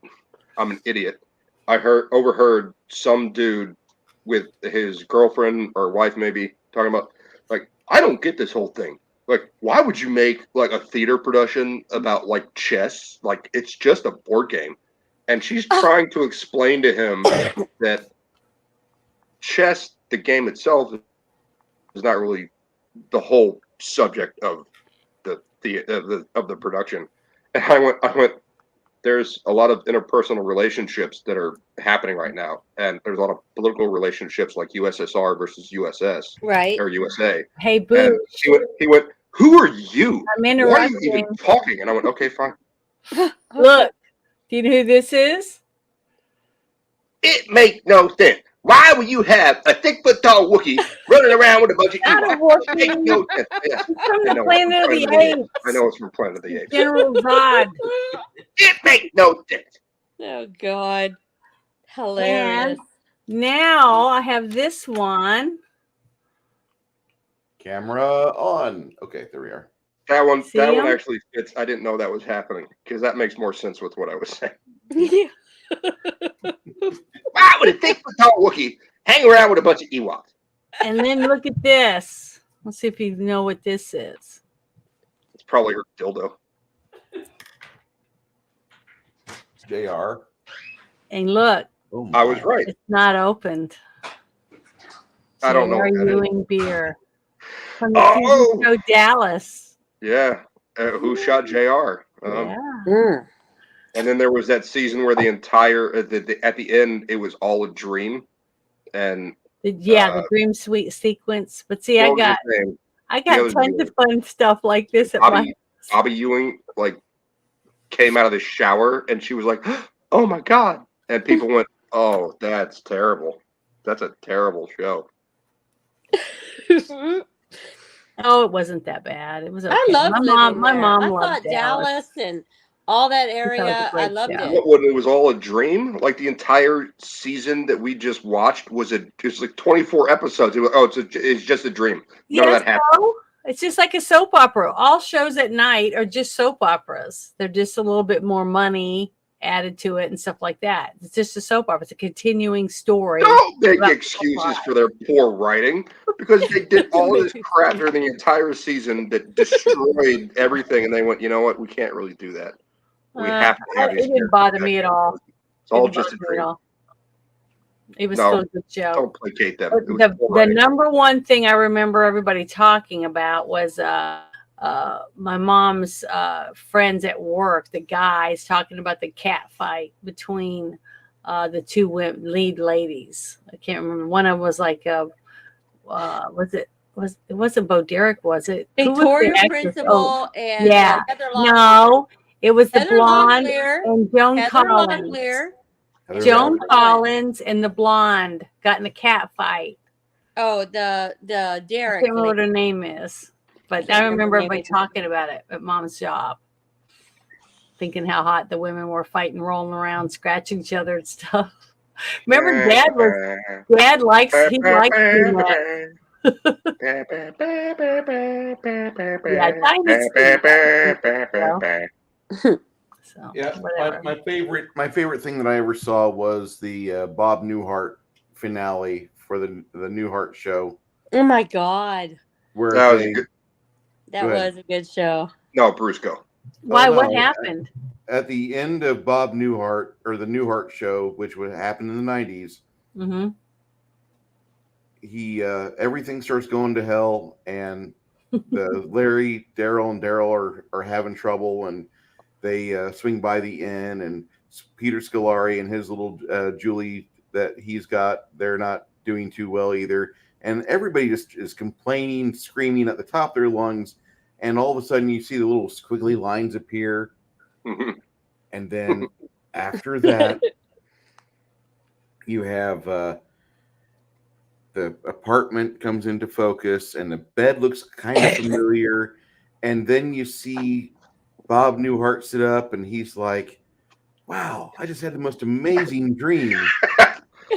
I'm an idiot, I overheard some dude with his girlfriend or wife maybe talking about, like, I don't get this whole thing. Like, why would you make like a theater production about like chess? Like, it's just a board game. And she's trying to explain to him that chess, the game itself, is not really the whole subject of the production. And I went. There's a lot of interpersonal relationships that are happening right now, and there's a lot of political relationships like USSR versus USS Right. or USA. Hey, And Boo, he went, "Who are you? I'm Why are you even interrupting. talking?" And I went, "Okay, fine." Look, do you know who this is? It make no sense. Why would you have a 6 foot tall Wookiee running around with a bunch of Not a Ewoks? It make Wookiee. no sense. Yeah, It's from I the know, Planet of the Apes. I know it's from Planet of the Apes. General Zod. It make no sense. Oh God. Hilarious. Now I have this one. Camera on. Okay, there we are. That one See him? actually fits. I didn't know that was happening because that makes more sense with what I was saying. Yeah. Why would a 6 foot tall Wookiee hang around with a bunch of Ewoks? And then look at this. Let's see if you know what this is. It's probably her dildo. It's JR. And look, Oh I was my. right. it's not opened. I don't know J.R. what that is. Ewing beer. From the Oh! TV show Dallas. Yeah. Who shot JR? Yeah. Mm. And then there was that season where the entire at the end it was all a dream. And The dream suite sequence. But see, what was his name? I the got other tons dude? of fun stuff like this at my Bobby Ewing like came out of the shower and she was like, "Oh my god!" And people went, "Oh, that's terrible. That's a terrible show." Oh, it wasn't that bad. It was okay. I love my living mom. My there. mom I loved thought Dallas and all that area. great I loved show. it. What, it was all a dream? Like the entire season that we just watched it's like 24 episodes. It's just a dream. None of Yes, that happened. no. It's just like a soap opera. All shows at night are just soap operas. They're just a little bit more money added to it and stuff like that. It's just a soap opera. It's a continuing story. Don't make about excuses for their poor writing because they did all this crap during the entire season that destroyed everything, and they went, "You know what? We can't really do that. We have to have It these didn't bother characters." me at all. It's all It didn't just a bother me at dream. all. It was No, still a good show. Don't placate them. But It was the poor writing. number one thing I remember everybody talking about was my mom's friends at work, the guys talking about the cat fight between the two lead ladies. I can't remember. One of them was like, it wasn't Bo Derek, was it? Who was the Victoria actress? Principal Oh, and yeah. Heather Locklear. no, it was the Heather blonde Locklear. and Joan Heather Collins. Locklear. Heather Joan Locklear. Collins and the blonde got in a cat fight. Oh, the I Derek. can't remember what her name is, but Can't I remember remember her name everybody either. talking about it at Mom's job. thinking how hot the women were fighting, rolling around, scratching each other and stuff. Remember, Dad likes doing that. Yeah, so Yeah, whatever. my favorite thing that I ever saw was the Bob Newhart finale for the Newhart show. Oh my God. Where That was they, good. That Go ahead. was a good show. No, Bruce, go. Why? no. What happened? At the end of Bob Newhart, or the Newhart show, which would happen in the 90s, Mm-hmm. he everything starts going to hell, and the Larry, Daryl, and Daryl are having trouble, and they swing by the inn, and Peter Scolari and his little Julie that he's got, they're not doing too well either, and everybody just is complaining, screaming at the top of their lungs, and all of a sudden you see the little squiggly lines appear, and then after that you have the apartment comes into focus, and the bed looks kind of familiar, and then you see Bob Newhart sit up, and he's like, "Wow, I just had the most amazing dream."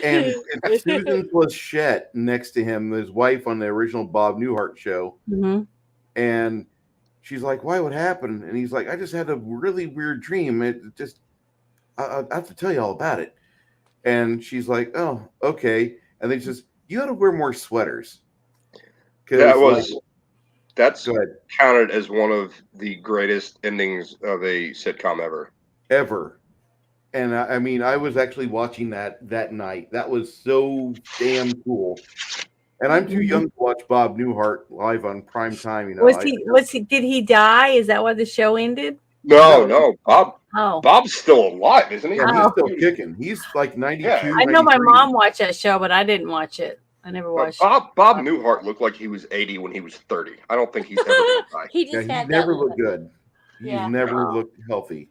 And it's Susan Plachette next to him, his wife on the original Bob Newhart show, Mm-hmm. and she's like, "Why? What happened?" And he's like, "I just had a really weird dream. It just, I have to tell you all about it." And she's like, "Oh, okay." And then she says, "You ought to wear more sweaters." That's Go ahead. counted as one of the greatest endings of a sitcom ever. And I mean, I was actually watching that night. That was so damn cool. And I'm too young to watch Bob Newhart live on prime time. You know, Did he die? Is that why the show ended? No, Bob. Oh, Bob's still alive, isn't he? Yeah, Oh. he's still kicking. He's like 92. Yeah. I know my 93. mom watched that show, but I didn't watch it. I never watched. Bob Newhart looked like he was 80 when he was 30. I don't think he's ever going to die. He Yeah, just he had never that looked look. good. He's Yeah. never looked healthy.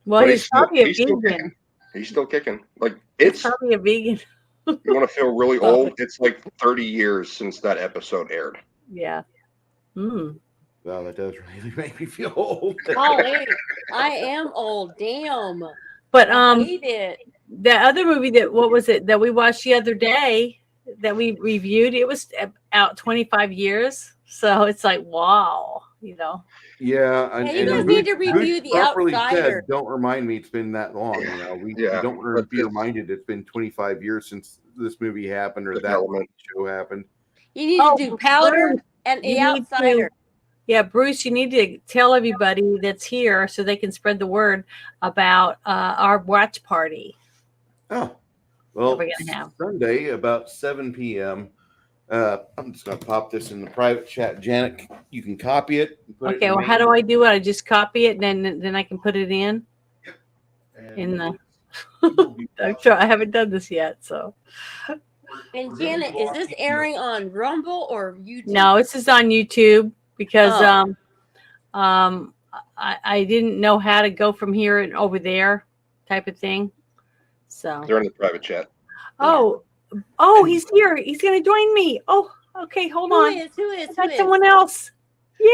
Well, But he's probably a he's still vegan. kicking. He's still kicking. Like, He's it's, probably a vegan. you want to feel really old? It's like 30 years since that episode aired. Yeah. Hmm. Wow, that does really make me feel old. Golly, I am old. Damn. But I hate it. the other movie what was it that we watched the other day that we reviewed? It was out 25 years, so it's like wow, you know. Yeah, Yeah, you guys need to review The properly Outsider. Said, don't remind me it's been that long. You know, we don't want to be reminded it's been 25 years since this movie happened or that show happened. You need to do Powder and The Outsider. Yeah, Bruce, you need to tell everybody that's here so they can spread the word about our watch party. Oh, well, we're gonna have Sunday about 7 p.m. I'm just going to pop this in the private chat. Janet, you can copy it. Okay, well, how do I do it? I just copy it, and then I can put it in the. I haven't done this yet, so. And Janet, is this airing on Rumble or YouTube? No, this is on YouTube because I didn't know how to go from here and over there, type of thing. So they're in the private chat. Oh, he's here. He's gonna join me. Oh, okay, hold on. Who is? That's someone else. Yay!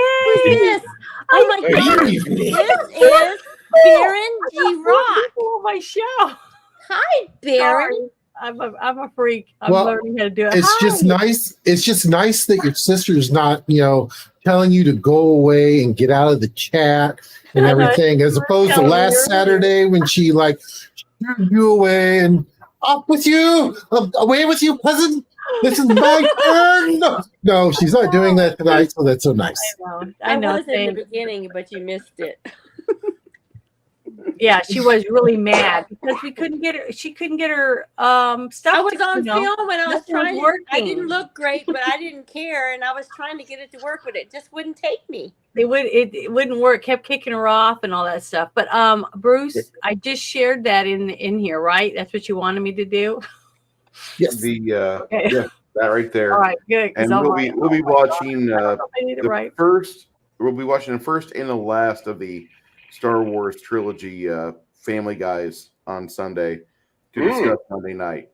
Who's this? Oh my God! This is Baron G. Rock. Oh, my show. Hi, Baron. I'm a freak. I'm learning how to do it. It's just nice. It's just nice that your sister's not, telling you to go away and get out of the chat and everything, as opposed to last Saturday when she threw you away and off with you, away with you, cousin. This is my turn. No, she's not doing that tonight, so that's so nice. I was in the beginning, but you missed it. Yeah, she was really mad because we couldn't get her. She couldn't get her stuff. I was on film and I was trying. I working. didn't look great, but I didn't care, and I was trying to get it to work, but it just wouldn't take me. It wouldn't work. Kept kicking her off and all that stuff. But Bruce, I just shared that in here, right? That's what you wanted me to do. Yes. Yeah, that right there. All right, good. And we'll be watching We'll be watching the first and the last of the Star Wars trilogy, Family Guys, on Sunday to discuss Monday night.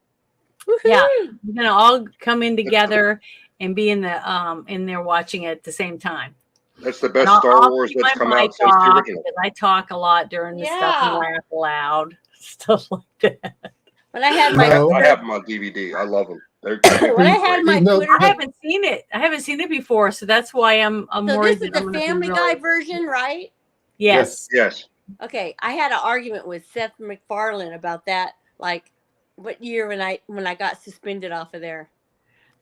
Yeah, we're gonna all come in together and be in there watching it at the same time. That's the And best I'll Star Wars keep that's my come out mic since the off original. because I talk a lot during the stuff and Yeah. laugh loud, stuff like that. When I had my No. I have them on DVD. I love them. when I had my No, Twitter, I haven't seen it. I haven't seen it before, so that's why I'm so worried this is that I'm the gonna be Family really- Guy version, right? Yes. Yes. Okay, I had an argument with Seth MacFarlane about that. Like, what year when I got suspended off of there?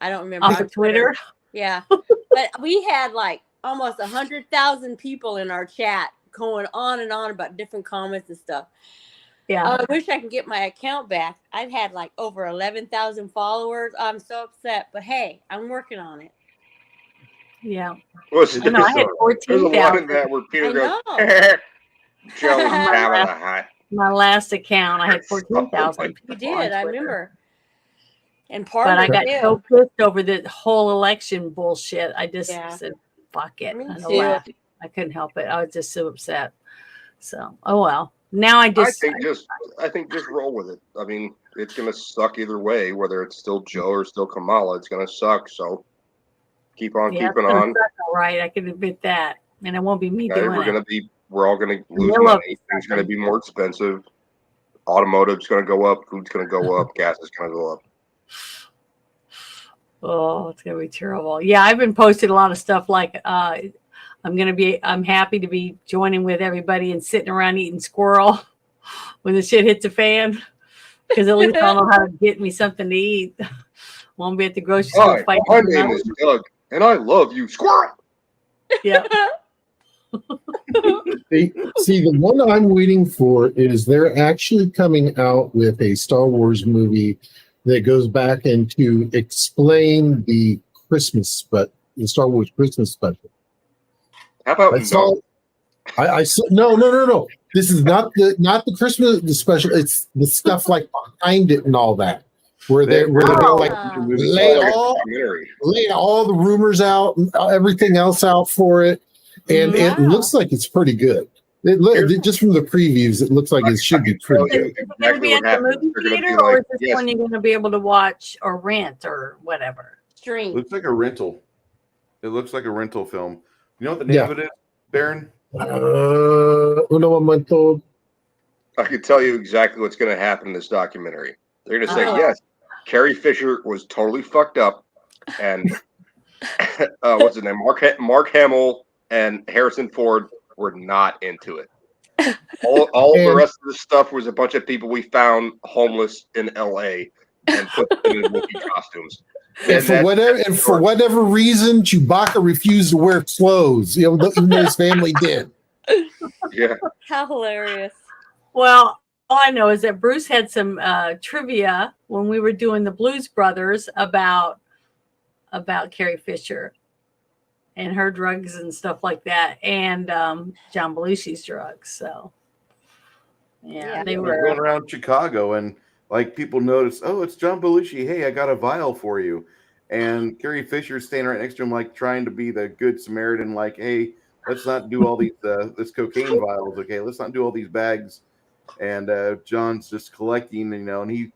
I don't remember. Off of Twitter. Yeah, but we had like almost 100,000 people in our chat going on and on about different comments and stuff. Yeah. I wish I could get my account back. I've had like over 11,000 followers. I'm so upset, but hey, I'm working on it. Yeah. Listen, I know. I had there's a 14,000. one in that where Peter I goes, know. Joey's having a hot. My last account, I had 14,000. You people on did, I Twitter. remember. And But part I of got it, so pissed over the whole election bullshit. I just Yeah. said, "Fuck it," Me and I too. laughed. I couldn't help it. I was just so upset. So, oh well. Now I I just think just roll with it. I mean, it's gonna suck either way, whether it's still Joe or still Kamala. It's gonna suck. So keep on yeah, keeping it's gonna on. suck, all right. I can admit that, and it won't be me We're doing gonna it. be. We're all gonna lose Yellow money. Things gonna be more expensive. Automotive's gonna go up. Food's gonna go up. Gas is gonna go up. Oh, it's gonna be terrible. Yeah, I've been posting a lot of stuff like I'm happy to be joining with everybody and sitting around eating squirrel when the shit hits the fan. Because at least I'll know how to get me something to eat. Won't be at the grocery store Hi, fighting. my name is Doug, and I love you, squirrel. Yeah. See, the one I'm waiting for is they're actually coming out with a Star Wars movie that goes back and to explain the the Star Wars Christmas special. How about I saw. I saw. No. This is not the Christmas special. It's the stuff like behind it and all that, where they're gonna like lay all the rumors out and everything else out for it, and it looks like it's pretty good. Just from the previews, it looks like it should be pretty good. Is it going to be at the movie theater, or is this one you're going to be able to watch or rent or whatever? Stream. Looks like a rental. It looks like a rental film. You know what the name of it is, Baron? Uno momento. I can tell you exactly what's going to happen in this documentary. They're going to say, yes, Carrie Fisher was totally fucked up, and what's his name? Mark Hamill and Harrison Ford were not into it. All the rest of the stuff was a bunch of people we found homeless in L.A. and put them in Wookiee costumes. And for whatever reason, Chewbacca refused to wear clothes. Even though his family did. Yeah. How hilarious. Well, all I know is that Bruce had some trivia when we were doing the Blues Brothers about Carrie Fisher and her drugs and stuff like that, and John Belushi's drugs. So, yeah, they were going around Chicago, and like people notice, oh, it's John Belushi. Hey, I got a vial for you. And Carrie Fisher's standing right next to him, like trying to be the good Samaritan, like, hey, let's not do all these this cocaine vials, okay? Let's not do all these bags. And John's just collecting, and he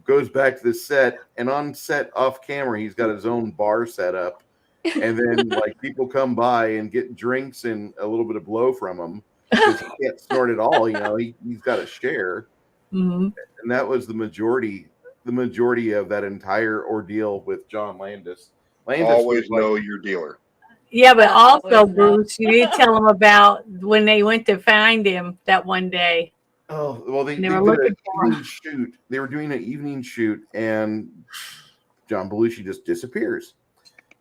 goes back to the set, and on set off camera, he's got his own bar set up. And then like people come by and get drinks and a little bit of blow from him because he can't snort it all. He's got to share. Mm-hmm. And that was the majority of that entire ordeal with John Landis. Always know your dealer. Yeah, but also, Bruce, you did tell them about when they went to find him that one day. Oh, well, they were did looking an for him. evening shoot. They were doing an evening shoot, and John Belushi just disappears.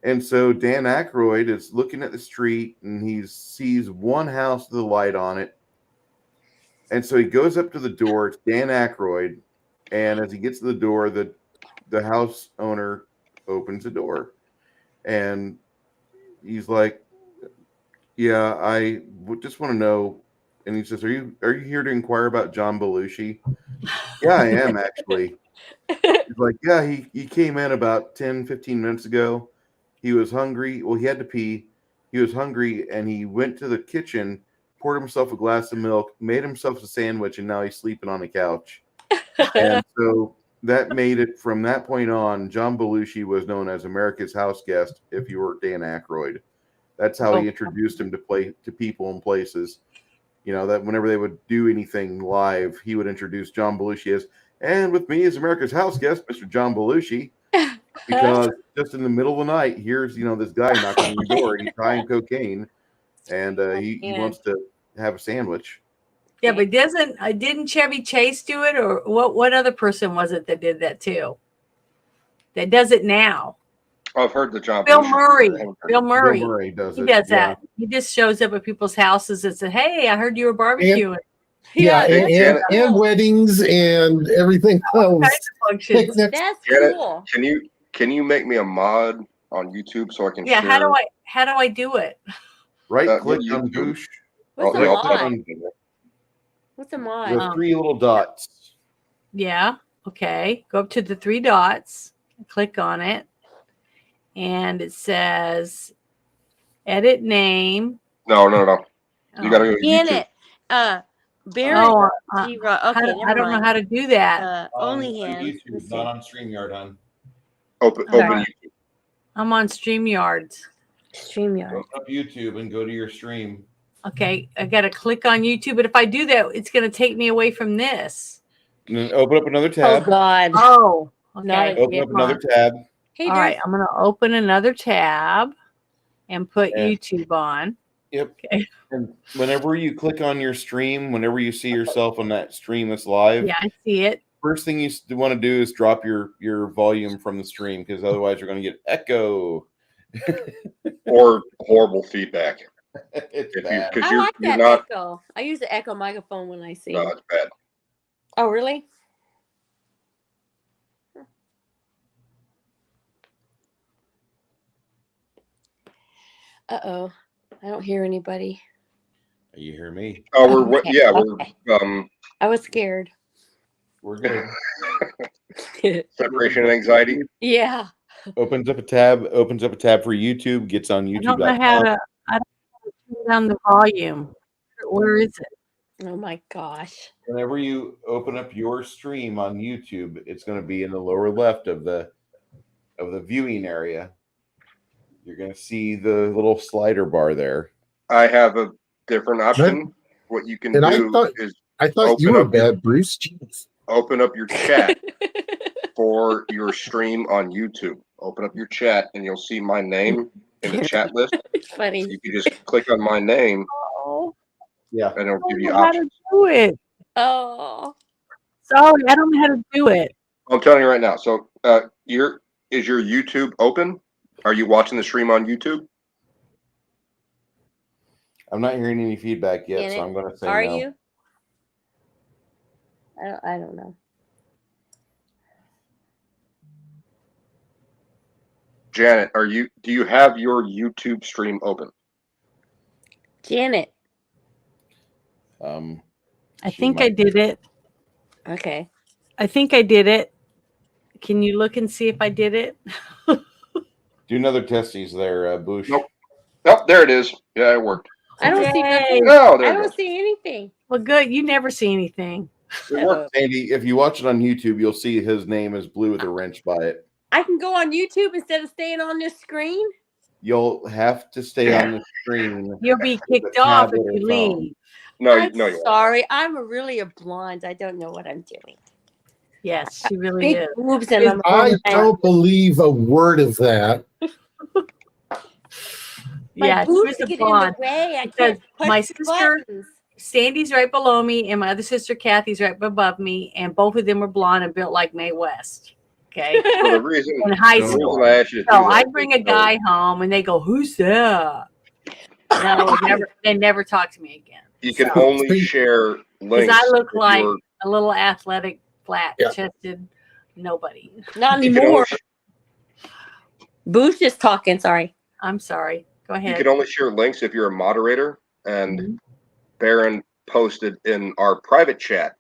And so Dan Aykroyd is looking at the street, and he sees one house with a light on it. And so he goes up to the door. It's Dan Aykroyd. And as he gets to the door, the house owner opens the door. And he's like, yeah, I just want to know. And he says, are you here to inquire about John Belushi? Yeah, I am, actually. He's like, yeah, he came in about 10, 15 minutes ago. He was hungry. Well, he had to pee. He was hungry, and he went to the kitchen, poured himself a glass of milk, made himself a sandwich, and now he's sleeping on the couch. And so that made it, from that point on, John Belushi was known as America's house guest if you were Dan Aykroyd. That's how Oh. he introduced him to people and places. You know, that whenever they would do anything live, he would introduce John Belushi as, and with me is America's house guest, Mr. John Belushi. Because just in the middle of the night, here's this guy knocking on your door and he's trying cocaine, and he wants to have a sandwich. Yeah, but didn't Chevy Chase do it, or what other person was it that did that too? That does it now? I've heard the John Bill Belushi- Murray. I haven't heard Bill it. Murray. Bill Murray does He it. does yeah. that. He just shows up at people's houses and says, "Hey, I heard you were barbecuing." Yeah, that's and cool. weddings and everything else. Kinds of functions. Picnics. That's Janet, cool. Can you make me a mod on YouTube so I can Yeah, share? how do I do it? Right click you- on Goosh. What's Oh, a yeah, I'll click mod? on What's a mod? the 3 little dots. Yeah. Okay. Go up to the 3 dots, click on it, and it says edit name. No. You gotta go to YouTube. Janet. Barrett. Oh, Zero. I Okay, don't never know mind. how to do that. Only hands. YouTube, Let's see. not on StreamYard, hon. Open All YouTube. right. I'm on StreamYards. StreamYard. Open up YouTube and go to your stream. Okay, I got to click on YouTube, but if I do that, it's going to take me away from this. And then open up another Oh tab. God. Oh, Not okay. Open up another tab. Hey, All there's right, I'm going to open another tab and put Yeah. YouTube on. Yep. Okay. And whenever you click on your stream, whenever you see yourself on that stream that's live, Yeah, I see it. first thing you want to do is drop your volume from the stream, because otherwise you're going to get echo. Or horrible feedback. It's If you, bad. because I like you're that not. echo. I use the echo microphone when I sing. No, it's bad. Oh, really? Uh-oh. I don't hear anybody. You hear me? Oh, we're Okay, yeah, okay. we're I was scared. We're good. separation anxiety. Yeah. Opens up a tab for YouTube, gets on I don't know YouTube.com. how to. I don't know how to turn down the volume. Where is it? Oh my gosh. Whenever you open up your stream on YouTube, it's going to be in the lower left of the viewing area. You're going to see the little slider bar there. I have a different option. What you can And I do thought- is I thought you Open were up your- bad, Bruce. Jeez. open up your chat for your stream on YouTube. Open up your chat and you'll see my name in the chat list. It's funny. You can just click on my name Oh, Yeah. and it'll I give don't you know how options. to do it. Oh. Sorry, I don't know how to do it. I'm telling you right now. So, is your YouTube open? Are you watching the stream on YouTube? I'm not hearing any feedback yet, Janet, so I'm going to say Are no. you? I don't know. Janet, do you have your YouTube stream open? Janet. I She think might- I did it. Okay. I think I did it. Can you look and see if I did it? Do another testes there, Bush. Nope. Oh, there it is. Yeah, it worked. I don't see Yay. nothing. No, I there it don't goes. see anything. Well, good. You never see anything. It worked. Sandy, if you watch it on YouTube, you'll see his name is blue with a wrench by it. I can go on YouTube instead of staying on this screen. You'll have to stay on the screen. You'll be kicked The off if tablet you or phone. leave. No, I'm no, you sorry. I'm really a blonde. I don't know what I'm doing. Yes, she really Big is. boobs and I'm I all don't believe a word of that. my Yeah, she boobs was a get blonde. in the way. I Because can't push my the sister- buttons. Sandy's right below me, and my other sister Kathy's right above me, and both of them were blonde and built like Mae West. Okay, So the reason, in high the school. reason I asked you to So do I that bring is a guy home, and they go, "Who's that?" No, they never talk to me again. you can So- only share links. I look if like you're- a little athletic, Yeah. flat-chested nobody. Not you can only anymore. sh- Boo's just talking. Sorry. I'm sorry. Go You ahead. can only share links if you're a moderator. And Mhm. Baron posted in our private chat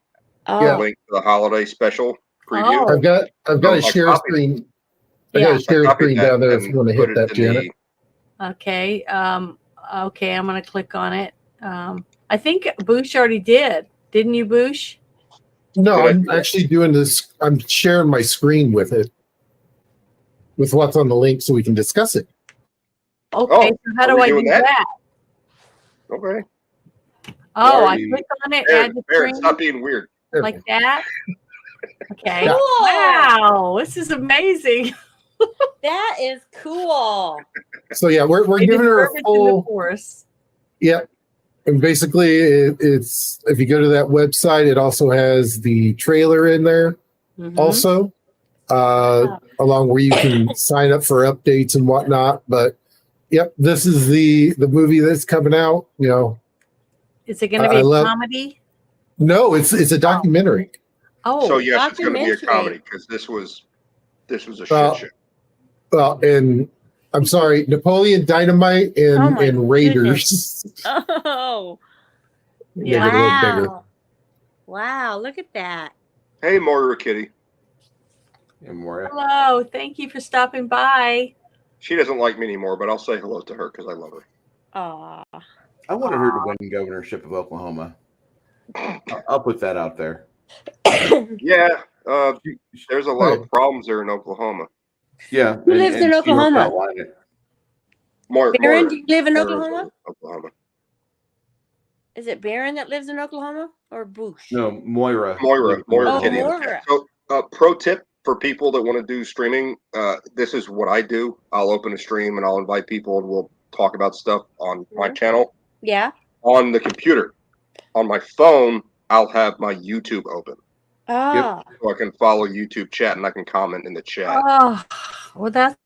Oh, Yeah. a link to the holiday special preview. Oh. I've got Oh, a I share copied- screen. I Yeah. got a share I copied screen that down there if and you want to put hit it that, in Janet. Okay. Okay. I'm gonna click on it. I think Boosh already did. Didn't you, Boosh? No, Did I I'm do that? actually doing this. I'm sharing my screen with it, with what's on the link, so we can discuss it. Okay, so how are do we I do doing that? that? Okay. Oh, Why I are you- click on it, add the Barrett, screen, stop being weird. like that. Okay. Yeah. Cool. Wow, this is amazing. That is cool. So yeah, we're Maybe giving her a verbiage in the full. course. Yep. And basically, it's if you go to that website, it also has the trailer in there, Mhm. also, along where you can sign up for updates and whatnot. But yep, this is the movie that's coming out. You know, Is it going to be I a love- comedy? no, it's a documentary. Oh, So yes, it's going to be a documentary. comedy because this was a Well, shit show. Well, and I'm sorry, Napoleon Dynamite and, Oh my and Raiders. Oh, Make Yeah. it a little bigger. wow. Wow, look at that. Hey, Moira Kitty. And Moria. hello. Thank you for stopping by. She doesn't like me anymore, but I'll say hello to her because I love her. Aw. I wanted her to win governorship of Oklahoma. I'll put that out there. Yeah, there's a lot of problems there in Oklahoma. Yeah. Who lives in she helped Oklahoma? outline it. Baron, do you live in Moira's Oklahoma? Oklahoma. Is it Baron that lives in Oklahoma or Bush? No, Moira. Moira Oh, Kitty. Moira. So, pro tip for people that want to do streaming, this is what I do. I'll open a stream and I'll invite people and we'll talk about stuff on my channel Yeah. on the computer. On my phone, I'll have my YouTube open Oh. so I can follow YouTube chat and I can comment in the chat. Oh, well, that's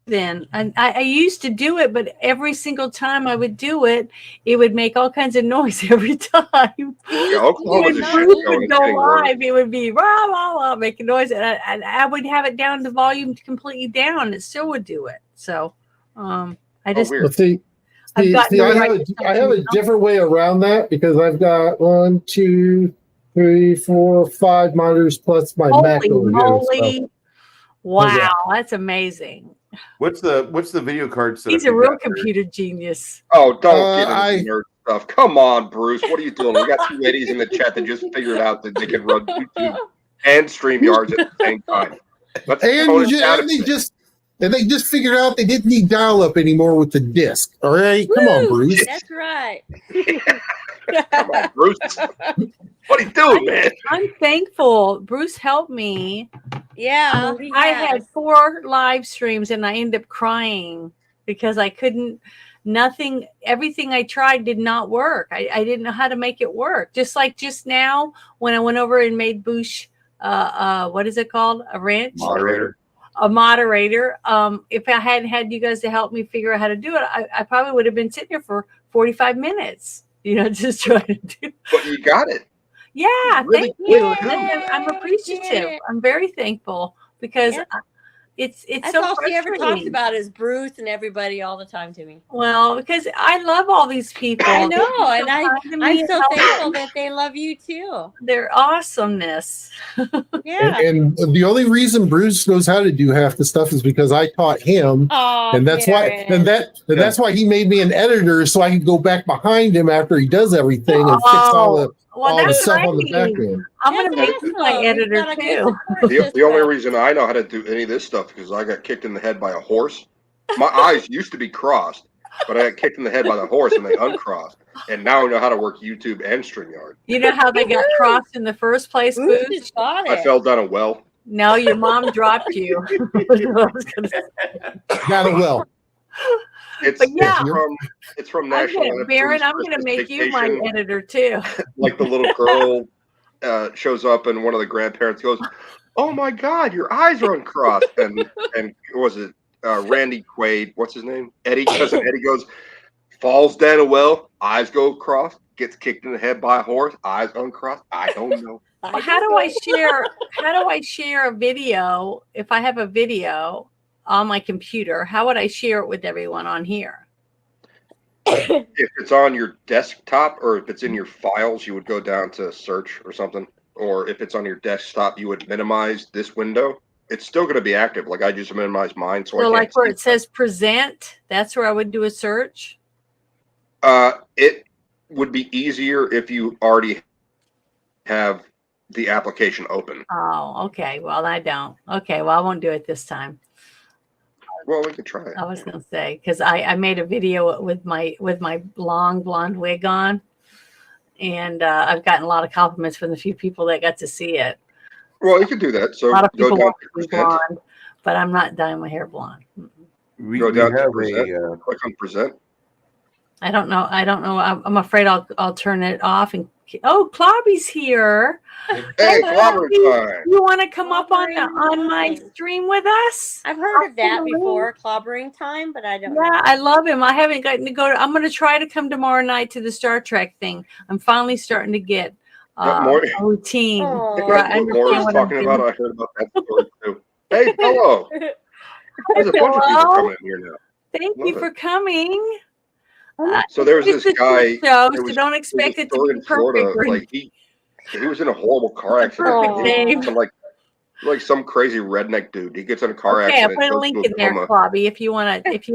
then. I used to do it, but every single time I would do it, it would make all kinds of noise every time. Yeah, Oklahoma's When a shit Bruce show. and would it's go getting worse. live, it would be rah, rah, rah, making noise, and I would have it down the volume completely down. It still would do it. So, I just weird. Well, see, I've gotten I have a different way around that because I've got 1, 2, 3, 4, 5 monitors plus my Mac holy over here. So, moly! Wow, that's amazing. What's the video card setup? He's a you real got there? computer genius. Oh, don't get into I- nerd stuff. Come on, Bruce. What are you doing? We got 2 ladies in the chat that just figured out that they can run YouTube and StreamYards at the same time. Let's tone it down a bit. and they just figured out they didn't need dial-up anymore with the disc. All right, come on, Woo! Bruce. That's right. Come on, Bruce. What are you doing, man? I'm thankful. Bruce helped me. Yeah. he I has. had 4 live streams and I ended up crying because I couldn't. Everything I tried did not work. I didn't know how to make it work. Just like just now when I went over and made Boosh, what is it called? A ranch? Moderator. A moderator. If I hadn't had you guys to help me figure out how to do it, I probably would have been sitting here for 45 minutes, just trying to do. But you got it. Yeah, Really thank you. good. I'm appreciative. Yeah. I'm very thankful because Yeah. it's That's so all she ever talks frustrating. about is Bruce and everybody all the time to me. Well, because I love all these people. I know, They're and kind to me I'm and so helpful. thankful that they love you too. Their awesomeness. Yeah. And the only reason Bruce knows how to do half the stuff is because I taught him. Oh, And that's why, that's why he made me an editor, so I could go back behind him after he does everything and fix all the Well, all the that's stuff on the great. back end. I'm going to That's make you awesome. my You've editor got a good too. support The only system. reason I know how to do any of this stuff is because I got kicked in the head by a horse. My eyes used to be crossed, but I got kicked in the head by the horse and they uncrossed. And now I know how to work YouTube and StreamYard. You know how they got crossed in the first place, Bruce Boosh? just got I it. fell down a well. No, your mom dropped you. That's what I was gonna say. Got it well. It's, But yeah. it's from I'm National gonna, Baron, I'm Lampoon's going to make Christmas you my Vacation. editor too. Like the little girl shows up and one of the grandparents goes, "Oh my God, your eyes are uncrossed." And what was it Randy Quaid? What's his name? Eddie. Cousin Eddie goes, falls down a well, eyes go crossed, gets kicked in the head by a horse, eyes uncrossed. I don't know. Well, how do I share? How do I share a video? If I have a video on my computer, how would I share it with everyone on here? If it's on your desktop or if it's in your files, you would go down to search or something. Or if it's on your desktop, you would minimize this window. It's still going to be active. Like I just minimized mine, so I So, can't like where see it says present, that's where I would do a search. It would be easier if you already have the application open. Oh, okay. Well, I don't. Okay. Well, I won't do it this time. Well, we could try it. I was gonna say because I made a video with my long blonde wig on, and I've gotten a lot of compliments from the few people that got to see it. Well, you could do that. A So lot of go people down want to to be present. blonde, but I'm not dyeing my hair blonde. We Go down to have present. a Click on present. I don't know. I'm afraid I'll turn it off. And Clobby's here. Hey, clobber time. You want to come up on Clobbering my time. stream with us? I've heard of that Absolutely. before, clobbering time, but I don't Yeah, know. I love him. I haven't gotten to go to. I'm going to try to come tomorrow night to the Star Trek thing. I'm finally starting to get More- a routine. Aw. where I What Maury's understand what I'm talking about, doing. I heard about that story too. Hey, hello. There's a bunch of people Hello. coming in here now. Thank Love you it. for coming. So there was It's this a guy. show, there so was- don't There expect was a it to story be in Florida. perfect. Like he was in a horrible car accident. Perfect He was name. some, like some crazy redneck dude. He gets in a car Okay, I'll accident. put a goes link to in there, coma. Clobby, if you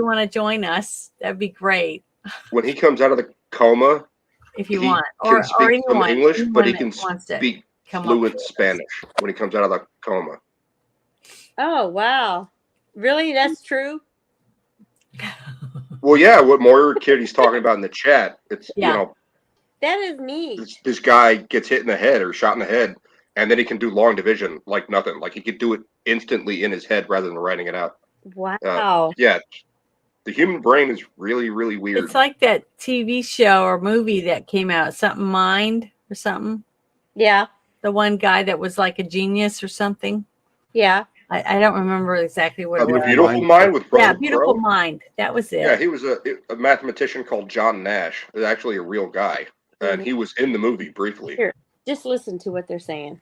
wanna join us. That'd be great When he comes out of the coma, if you he want, can or speak some anyone, English, but he anyone can that wants to speak come up fluent with us. Spanish when he comes out of the coma. Oh, wow. Really? That's true? Well, yeah, what Moira Kitty's talking about in the chat, it's Yeah. That is neat. this guy gets hit in the head or shot in the head, and then he can do long division like nothing. Like he could do it instantly in his head rather than writing it out. Wow. Yeah, the human brain is really, really weird. It's like that TV show or movie that came out, something Mind or something. Yeah. The one guy that was like a genius or something. Yeah. I don't remember exactly what A it was. Beautiful Mind with Yeah, Russell Beautiful Crowe. Mind. That was it. Yeah, he was a mathematician called John Nash. He's actually a real guy, and he was in the movie briefly. Here, just listen to what they're saying.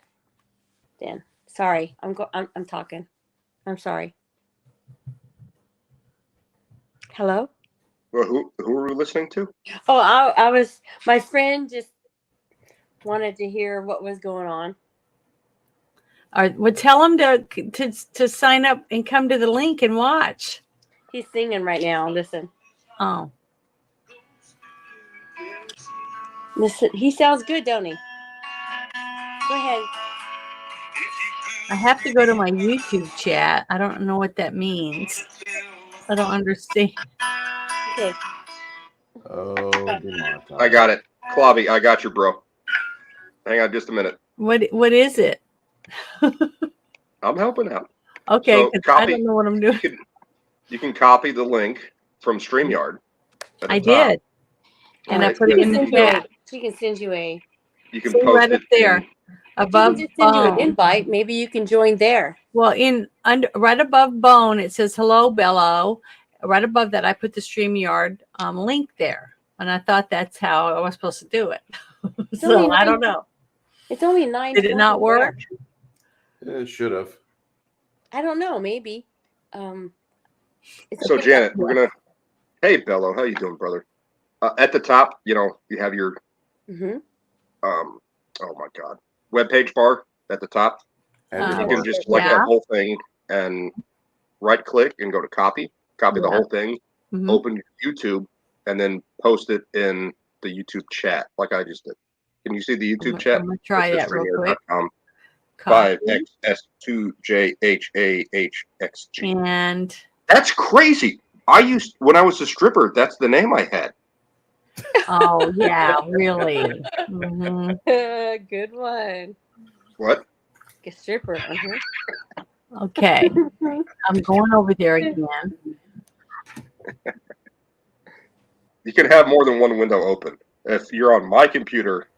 Dan, sorry, I'm talking. I'm sorry. Hello. Well, who are we listening to? Oh, I was. My friend just wanted to hear what was going on. Well, tell him to sign up and come to the link and watch. He's singing right now. Listen. Oh, Listen. He sounds good, don't he? Go ahead. I have to go to my YouTube chat. I don't know what that means. I don't understand. Okay. oh, demonetized. I got it, Clobby. I got you, bro. Hang on, just a minute. What is it? I'm helping out. Okay, So, 'cause I copy. don't know what I'm doing. You can copy the link from StreamYard. at the I top. did, and I Alright, put it in the chat. She can send you a. You can See, post right it up there. in- Above She can just send you an Bone. invite. Maybe you can join there. Well, right above Bone, it says "Hello, Bello." Right above that, I put the StreamYard link there, and I thought that's how I was supposed to do it. So only I don't know. It's only 9. Did it not work? It should have. I don't know. Maybe. It's So okay. Janet, we're gonna. Hey, Bello, how you doing, brother? At the top, you have your Mhm. oh my God, webpage bar at the top. And Oh. You it can worked. just select Yeah. that whole thing and right click and go to copy the Yeah. whole thing, Mhm. open YouTube, and then post it in the YouTube chat like I just did. Can you see the YouTube chat? I'm gonna try that real quick. Five Copy. XS2JHAHXG. And That's crazy. When I was a stripper, that's the name I had. oh yeah, really. Mhm. Good one. What? A stripper. Uh-huh. Okay, I'm going over there again. You can have more than one window open. If you're on my computer,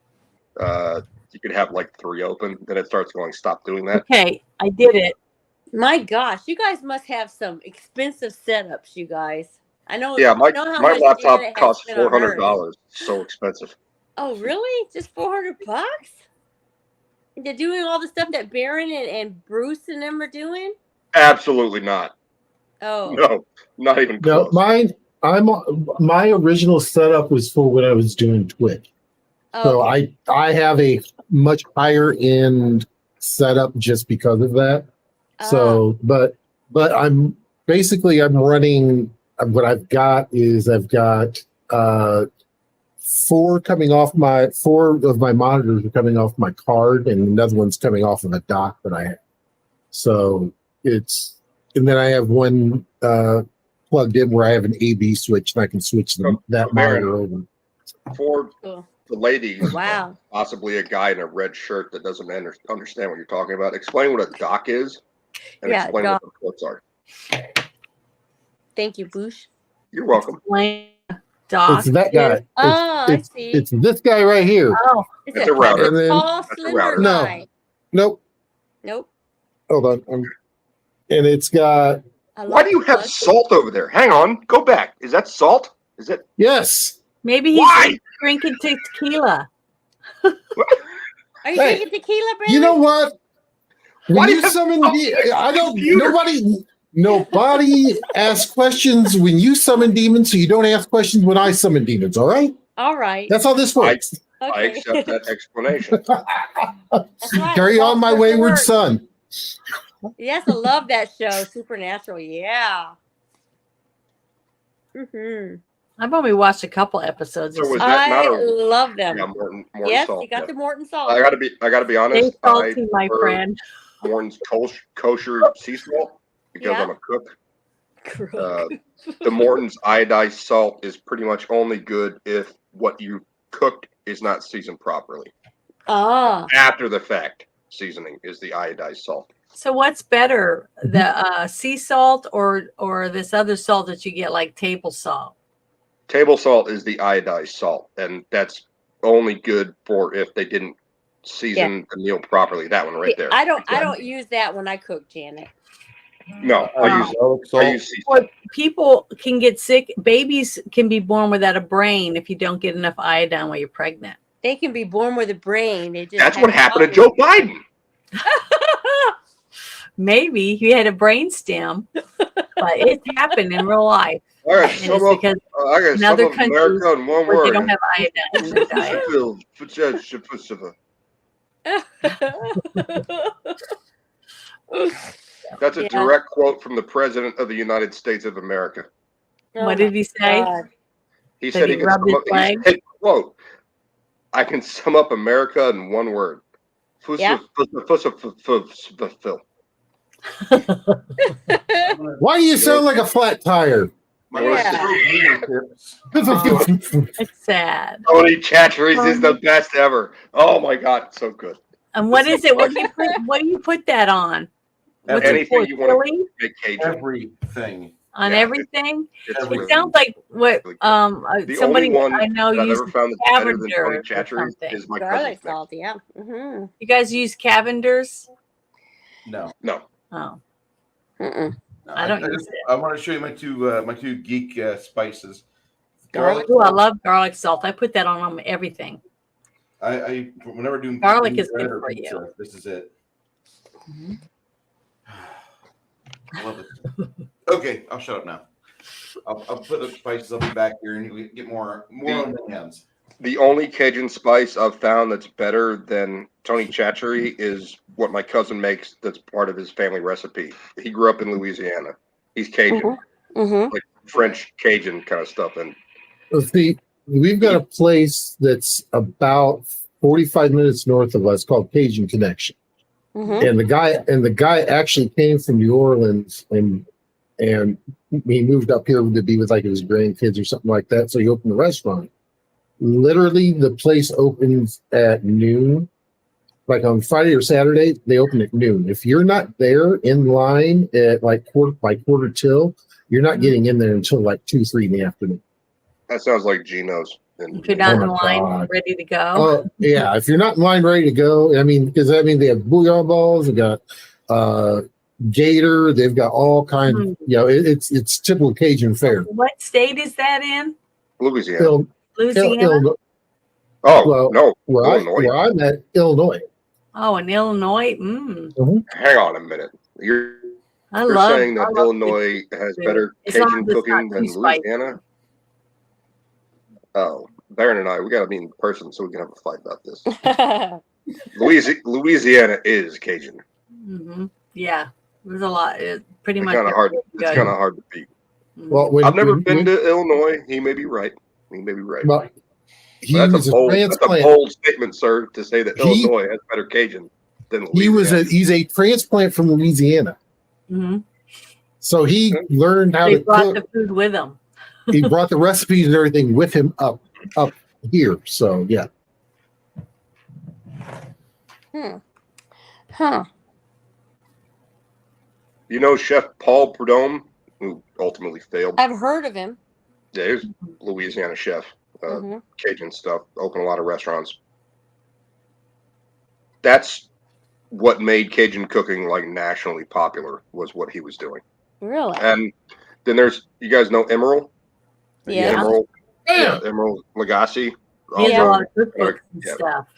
you can have like 3 open. Then it starts going, stop doing that. Okay, I did it. My gosh, you guys must have some expensive setups, you guys. I know. Yeah, I know how my much laptop Janet has costs spent on hers. $400. So expensive. Oh, really? Just $400? They're doing all the stuff that Baron and Bruce and them are doing? Absolutely not. Oh. No, not even No, close. my original setup was for when I was doing Twitch. So Okay. I have a much higher end setup just because of that. So, but I'm running. What I've got is I've got 4 of my monitors are coming off my card, and another one's coming off of a dock that I have. So it's and then I have one plugged in where I have an AB switch and I can switch that monitor over. For Cool. the ladies, Wow. possibly a guy in a red shirt that doesn't understand what you're talking about, explain what a dock is and Yeah, explain dock. what the ports are. Thank you, Boosh. You're welcome. Explain, Doc. It's that guy. Oh, It's, I see. it's this guy right here. Oh, Is That's it a router. And then- tall, That's a slender router. No. guy? Nope. Nope. Hold on. And it's got I Why love do you the have plug. salt over there? Hang on. Go back. Is that salt? Is it? yes. maybe he's Why? drinking tequila. Are you Hey, drinking tequila, Brandon? You know what? Why When do you you have summon salt I don't. computer? Nobody asks questions when you summon demons, so you don't ask questions when I summon demons. All right. All right. That's how this works. I Okay. accept that explanation. That's right. Carry on, my Salt wayward works. son. Yes, I love that show, Supernatural. Yeah. Mm-hmm. I've only watched a couple episodes. So was that I not a love them. yeah, Morton Yes, salt? you got Yeah. the Morton salt. I gotta be honest. Stay salty, my prefer friend. Morton's kosher sea salt because Yeah. I'm a cook. Crook. The Morton's iodized salt is pretty much only good if what you cooked is not seasoned properly. Ah, After the fact, seasoning is the iodized salt. So what's better, the sea salt or this other salt that you get like table salt? Table salt is the iodized salt, and that's only good for if they didn't season the meal properly. That one right there. I don't use that when I cook, Janet. No, I use sea salt. Or people can get sick. Babies can be born without a brain if you don't get enough iodine while you're pregnant. They can be born with a brain. They just That's have what happened to Joe Biden. Maybe he had a brain stem, but it's happened in real life. All right, And sum it's up. because I got in sum other up America in one where they word. don't have iodine in their diet. That's a Yeah. direct quote from the President of the United States of America. Oh What my did he say? God. He Did said he he could rub sum his up, leg? he said, quote, I can sum up America in one word. Yeah. Why do you sound like a flat tire? It's sad. Tony Chachery's is the best ever. Oh my God, it's so good. And what is it? What do you put that on? What's it Anything for? you want Chili? to make Cajun. Everything. On Yeah, everything? It's It really sounds like what really the somebody only one I know that I've used ever found that's better than Tony Cavender or Chachery's something. is my Garlic cousin's mix. salt, yeah. Mm-hmm. You guys use Cavenders? No. No, Oh, Mm-mm. No, I don't use it. I want to show you my two geek spices. Garlic. Ooh, I love garlic salt. I put that on everything. I whenever doing Garlic doing is good bread or for pizza, you. This is it. Mhm. I love it. Okay, I'll shut up now. I'll put the spices up back here, and you get more on the hands. the only Cajun spice I've found that's better than Tony Chachery is what my cousin makes. That's part of his family recipe. He grew up in Louisiana. He's Cajun, Mm-hmm. like French Cajun kind of stuff, and See, we've got a place that's about 45 minutes north of us called Cajun Connection. Mm-hmm. And the guy actually came from New Orleans and he moved up here to be with like his grandkids or something like that. So he opened a restaurant. Literally, the place opens at noon. Like on Friday or Saturday, they open at noon. If you're not there in line at like quarter till, you're not getting in there until like 2-3 in the afternoon. that sounds like Geno's. And If you're not Oh in my line, God. ready to go. Oh yeah, if you're not in line ready to go, I mean, because they have bouillon balls, they got gator, they've got all kinds. Mm. It's typical Cajun fare. What state is that in? Louisiana. Louisiana? Illinois, Oh well, no, where Illinois. I'm at, Illinois. Oh, in Illinois? Hang on a minute. You're I love saying that I love Illinois has food. better As long Cajun as it's cooking not than too spicy. Louisiana? Oh, Baron and I, we got to meet in person so we can have a fight about this. Louisiana is Cajun. Mhm. Yeah, there's a lot. Pretty It's much. kind of hard. It's good. kind of hard to beat. Mhm. Well, I've never been to Illinois. He may be right. Well, he But was that's a a transplant. bold statement, sir, to say that He- Illinois has better Cajun than Louisiana. He's a transplant from Louisiana. Mhm. So he learned how They to brought cook. the food with them. He brought the recipes and everything with him up here. So yeah. Huh. You know Chef Paul Prudhomme, who ultimately failed. I've heard of him. Yeah, he was Louisiana chef, Mhm. Cajun stuff, opened a lot of restaurants. That's what made Cajun cooking like nationally popular, was what he was doing. Really? And then there's, you guys know Emerald? Yeah. Emerald, yeah, Emerald Lagasse. He has a Yeah. lot of cookbooks and Yeah. stuff.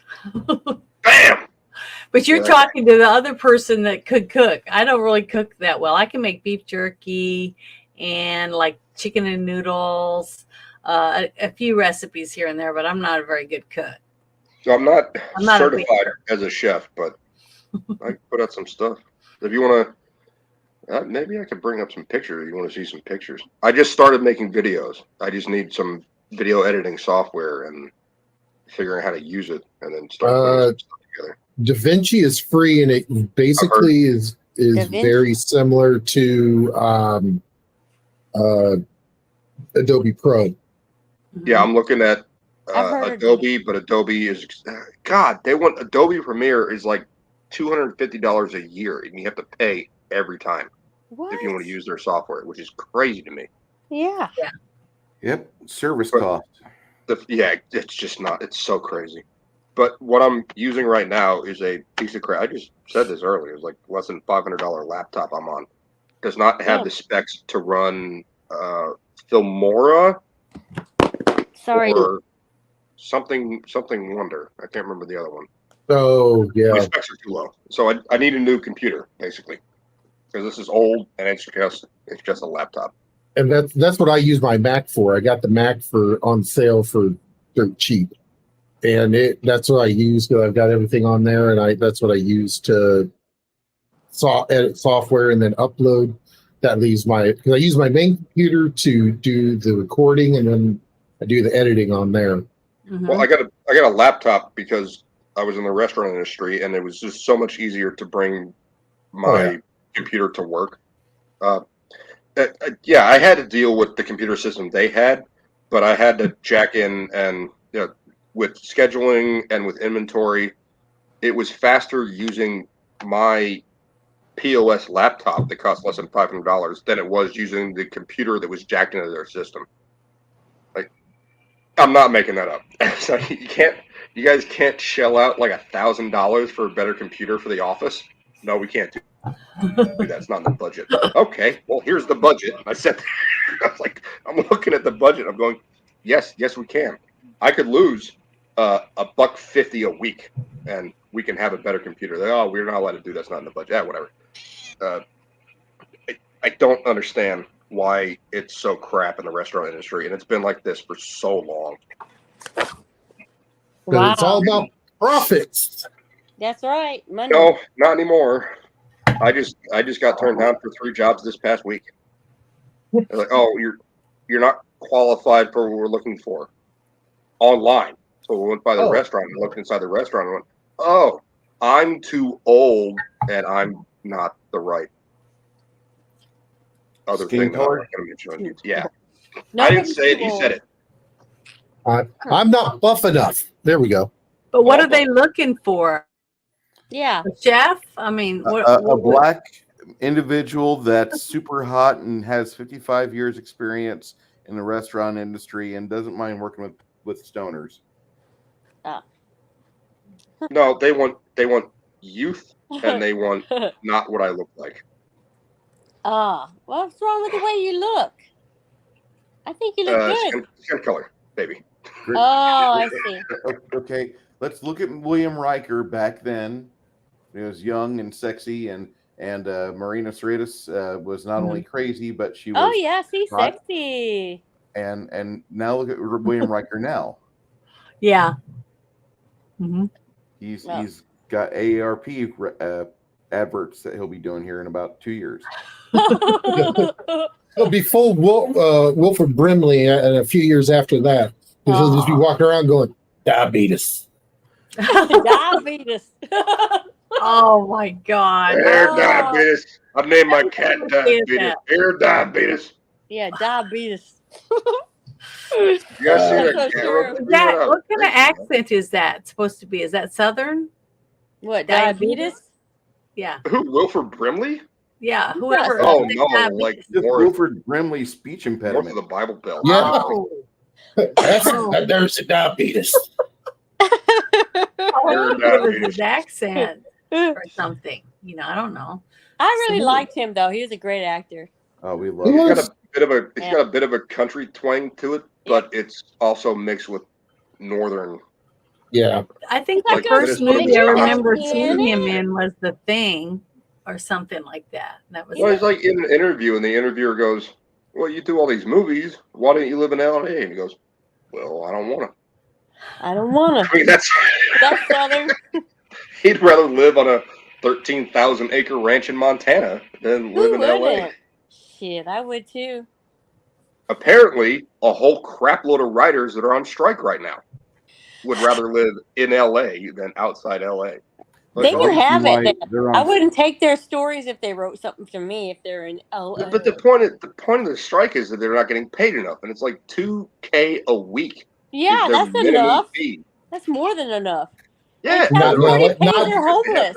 Bam! But you're Yeah. talking to the other person that could cook. I don't really cook that well. I can make beef jerky and like chicken and noodles, a few recipes here and there, but I'm not a very good cook. So I'm not I'm not a certified as a chef, but I can put out some stuff. If you want to, maybe I could bring up some pictures. You want to see some pictures? I just started making videos. I just need some video editing software and figuring out how to use it, and then start putting some stuff together. DaVinci is free, and it basically is DaVinci. very similar to Adobe Pro. Yeah, I'm looking at I've heard of Adobe, but Adobe is God. They want Adobe Premiere is like $250 a year, and you have to pay every time What? if you want to use their software, which is crazy to me. Yeah. Yep, service But- cost. Yeah, it's just not. It's so crazy. But what I'm using right now is a piece of crap. I just said this earlier. It's like less than $500 laptop I'm on. Does not have Yeah. the specs to run Filmora Sorry. or something Wonder. I can't remember the other one. Oh My yeah, specs are too low, so I need a new computer basically, because this is old and it's just a laptop. and that's what I use my Mac for. I got the Mac on sale for dirt cheap, and that's what I use because I've got everything on there, and that's what I use to edit software and then upload. That leaves because I use my main computer to do the recording, and then I do the editing on there. Mhm. Well, I got a laptop because I was in the restaurant industry, and it was just so much easier to bring my computer to work. Yeah, I had to deal with the computer system they had, but I had to jack in and with scheduling and with inventory, it was faster using my POS laptop that cost less than $500 than it was using the computer that was jacked into their system. Like, I'm not making that up. So you guys can't shell out like $1,000 for a better computer for the office. No, we can't do that's not in the budget. Okay, well, here's the budget. I said, I was like, I'm looking at the budget. I'm going, yes, we can. I could lose $150 a week, and we can have a better computer. Oh, we're not allowed to do that's not in the budget. Yeah, whatever. I don't understand why it's so crap in the restaurant industry, and it's been like this for so long. Because it's all about profits. That's right. Money. No, not anymore. I just got turned down for 3 jobs this past week. They're like, oh, you're not qualified for what we're looking for online. So we went by the restaurant and looked inside the restaurant and went, oh, I'm too old and I'm not the right other Skin thing that I'm color? not going to mention on YouTube. Yeah, I Nobody's didn't say it. too You old. said it. I'm not buff enough. There we go. But what are they looking for? Yeah. A chef? I mean, A black individual that's super hot and has 55 years experience in the restaurant industry and doesn't mind working with stoners. No, they want youth and they want not what I look like. What's wrong with the way you look? I think you look good. Skin color, baby. Great. Oh, I see. Okay, let's look at William Riker back then. He was young and sexy, and Marina Sirtis was not only crazy, but she was. Oh yeah, see, hot. sexy. And now look at William Riker now. Yeah. Mm-hmm. He's Yeah. got AARP adverts that he'll be doing here in about 2 years. He'll be full Wilford Brimley and a few years after that. He'll just be walking around going, diabetes. Diabetes. Oh my God. Air Oh. diabetes. I named my cat Look at diabetes. that. Air diabetes. Yeah, diabetes. You guys see That's that so cat true. run through That, that? what kind of Crazy, man. accent is that supposed to be? Is that Southern? What, Diabetes? diabetes? Yeah. Who? Wilford Brimley? Yeah. Who's Whoever. that? Oh who's no, diabetes. like Just north, Wilford Brimley's speech north of impediment. the Bible Belt. Yeah. Oh. There's a diabetes. I wonder if it was diabetes. his accent or something. You know, I don't know. I really Sweet. liked him though. He was a great actor. Oh, we He love He's it. got was- a bit of a Yeah. got a bit of a country twang to it, but it's also mixed with northern. Yeah. I think Like the a first Minnesota movie I Did you remember have seeing him Janet? in was The Thing or something like that. That was Well, he's like in an interview, and the interviewer goes, "Well, you do all these movies. Why don't you live in LA?" And he goes, "Well, I don't want to." I don't wanna. I mean, that's Southern. he'd rather live on a 13,000-acre ranch in Montana than live Who in LA. wouldn't? Shit, I would too. Apparently, a whole crap load of writers that are on strike right now would rather live in LA than outside LA. They can have it Right, then. they're I on- wouldn't take their stories if they wrote something for me if they're in LA. But the point of the strike is that they're not getting paid enough, and it's like $2K a week. Yeah, is their that's minimum enough. fee. That's more than enough. Yeah, Not they're in California LA. pays Not- their homeless.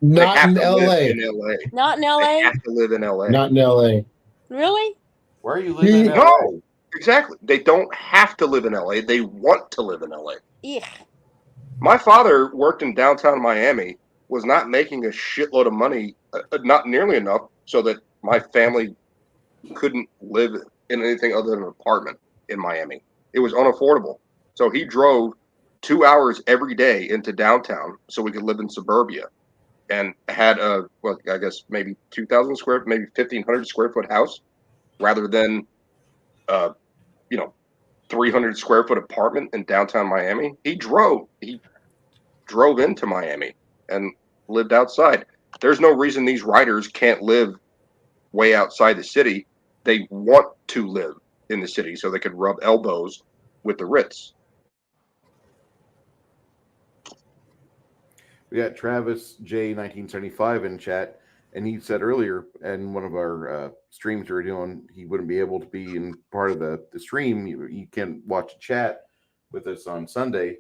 They Not have in to live LA. in LA. Not in They LA. have to live in LA. Not in LA. Really? Where are you living in No. LA? Exactly. They don't have to live in LA. They want to live in LA. Ugh. My father worked in downtown Miami, was not making a shitload of money, not nearly enough, so that my family couldn't live in anything other than an apartment in Miami. It was unaffordable. So he drove 2 hours every day into downtown so we could live in suburbia, and had a, well, I guess maybe 2,000 square, maybe 1,500 square foot house, rather than, 300 square foot apartment in downtown Miami. He drove into Miami and lived outside. There's no reason these writers can't live way outside the city. They want to live in the city so they could rub elbows with the Ritz. We got Travis J 1975 in chat, and he said earlier in one of our streams we were doing, he wouldn't be able to be in part of the stream. You can watch a chat with us on Sunday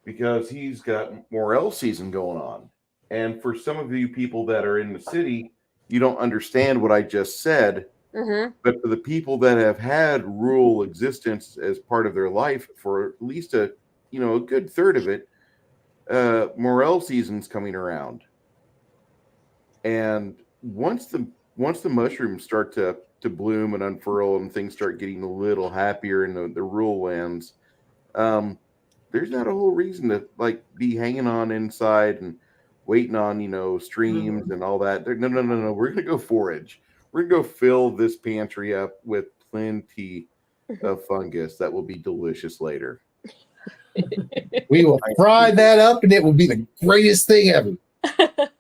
because he's got Morel season going on. And for some of you people that are in the city, you don't understand what I just said. Mm-hmm. But for the people that have had rural existence as part of their life for at least a good third of it, Morel season's coming around, and once the mushrooms start to bloom and unfurl and things start getting a little happier in the rural lands, there's not a whole reason to be hanging on inside and waiting on streams and all that. No, we're gonna go forage. We're gonna go fill this pantry up with plenty of fungus that will be delicious later. We will fry that up, and it will be the greatest thing ever.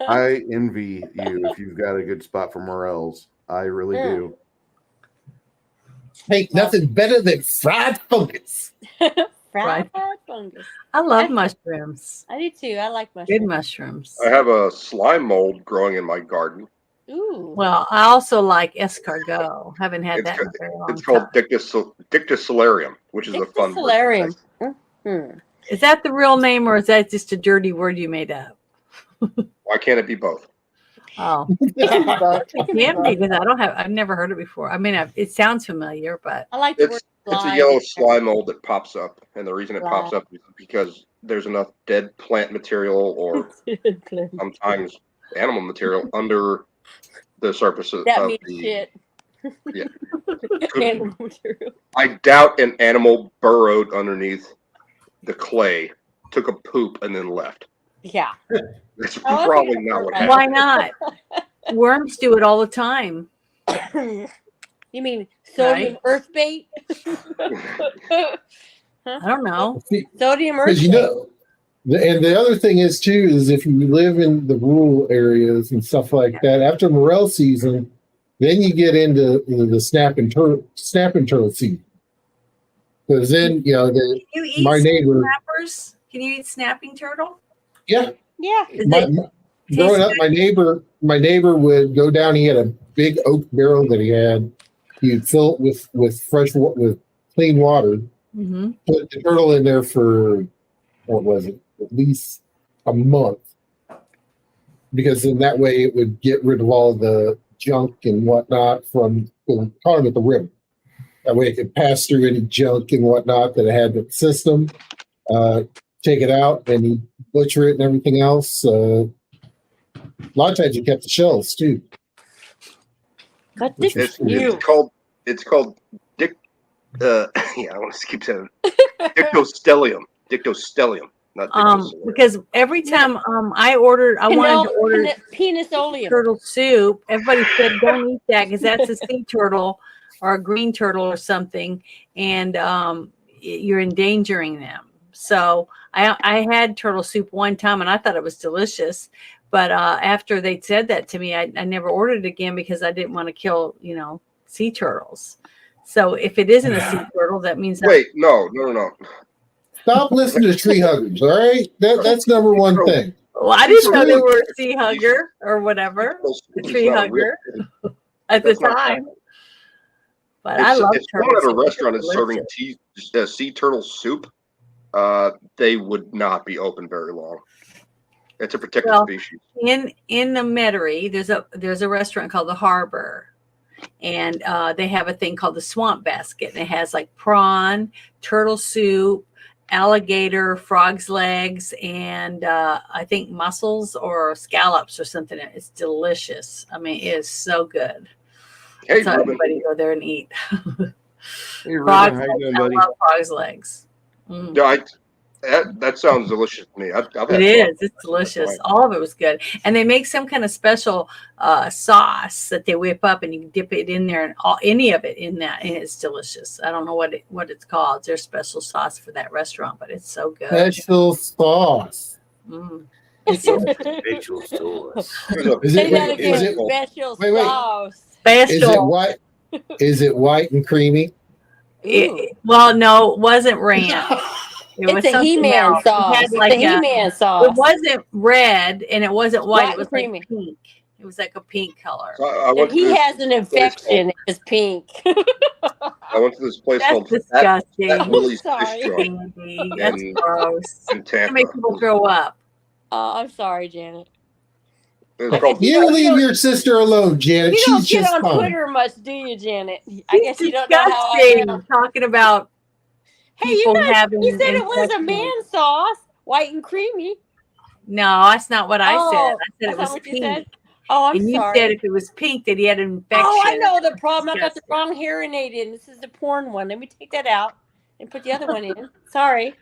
I envy you if you've got a good spot for morels. I really do. Ain't nothing better than fried fungus. Fried fungus. I love mushrooms. I do too. I like Good mushrooms. mushrooms. I have a slime mold growing in my garden. Ooh. Well, I also like escargot. Haven't had that in a very long It's called time. Dictysolarium, which is a fun word. Solarium. Hmm. Is that the real name, or is that just a dirty word you made up? Why can't it be both? Oh, It can be both. It can be yeah, both. because I've never heard it before. I mean, it sounds familiar, but I like the word It's a slime. yellow slime mold that pops up, and the reason it pops Slime. up is because there's enough dead plant material or sometimes animal material under the surface of That means the. shit. Yeah. Animal material. I doubt an animal burrowed underneath the clay, took a poop, and then left. Yeah. That's Oh, probably okay. not what why happened. not? Worms do it all the time. You mean sodium earth bait? I don't know. Sodium earth Because bait. and the other thing is too is if you live in the rural areas and stuff like that, after morel season, then you get into the snapping turtle season. Because then Can you eat my neighbor, snappers? Can you eat snapping turtle? yeah, Yeah. Does My, it my- taste growing up, good? my neighbor would go down. He had a big oak barrel that he had. He'd fill it with with clean water. Mhm. Put the turtle in there for what was it? At least a month, because in that way it would get rid of all the junk and whatnot from caught him at the river. That way it could pass through any junk and whatnot that it had in the system. Take it out and you butcher it and everything else. A lot of times you kept the shells too. But this is It's you. called Dick. Yeah, I want to keep saying Dictostellium. Dictostellium, not Dictostellium. Because every time I wanted to order Penisolium. turtle soup, everybody said don't eat that because that's a sea turtle or a green turtle or something, and you're endangering them. So I had turtle soup one time and I thought it was delicious, but after they said that to me, I never ordered it again because I didn't want to kill sea turtles. So if it isn't a sea turtle, that means Wait, no. Stop listening to tree huggers, all right? That's number one thing. Well, I didn't know they were a sea hugger or whatever, a It's tree not a real hugger thing. at the That's not time. But I love if turtle someone at a soup. restaurant It's is serving delicious. sea turtle soup, they would not be open very long. It's a protected Well, species. In the Metairie, there's a restaurant called the Harbor, and they have a thing called the Swamp Basket, and it has like prawn, turtle soup, alligator, frog's legs, and I think mussels or scallops or something. It's delicious. I mean, it is so good. Hey, So Ruben. everybody go there and eat. Hey, Ruben, Frog's how you legs. doing, I buddy? love frog's legs. Mm. Yeah, that sounds delicious to me. I've had It is. It's delicious. Right. All of it was good. And they make some kind of special sauce that they whip up, and you can dip it in there, and any of it in that, and it's delicious. I don't know what it's called. It's their special sauce for that restaurant, but it's so good. Special sauce. Mm. Special sauce. Is Say it, that wait, is again. it, Special wait, wait. sauce. is it Special. white? Is it white and creamy? Well, no, it wasn't ranch. It was It's a something He-Man else. It sauce. had It's like a He-Man sauce. It wasn't red and it wasn't white. White It was and like creamy. pink. It was like a pink color. I If went to he this has an place infection, it's pink. I went to this place That's called disgusting. Fat Willie's Sorry. Fish Joint Andy, that's in- gross. in It Tampa. makes people throw up. Oh, I'm sorry, Janet. It was called You leave your sister alone, Janet. You don't She's get just on fine. Twitter much, do you, Janet? I guess you don't know how I Disgusting. am. Talking about Hey, you people guys, having you said it was a infections. man sauce, white and creamy. No, that's not what I said. I said that's it not was what you pink. said? Oh, I'm And you sorry. said if it was pink, that he had an infection. Oh, I know the problem. I got the Disgusting. wrong hearing aid in. This is the porn one. Let me take that out and put the other one in. Sorry.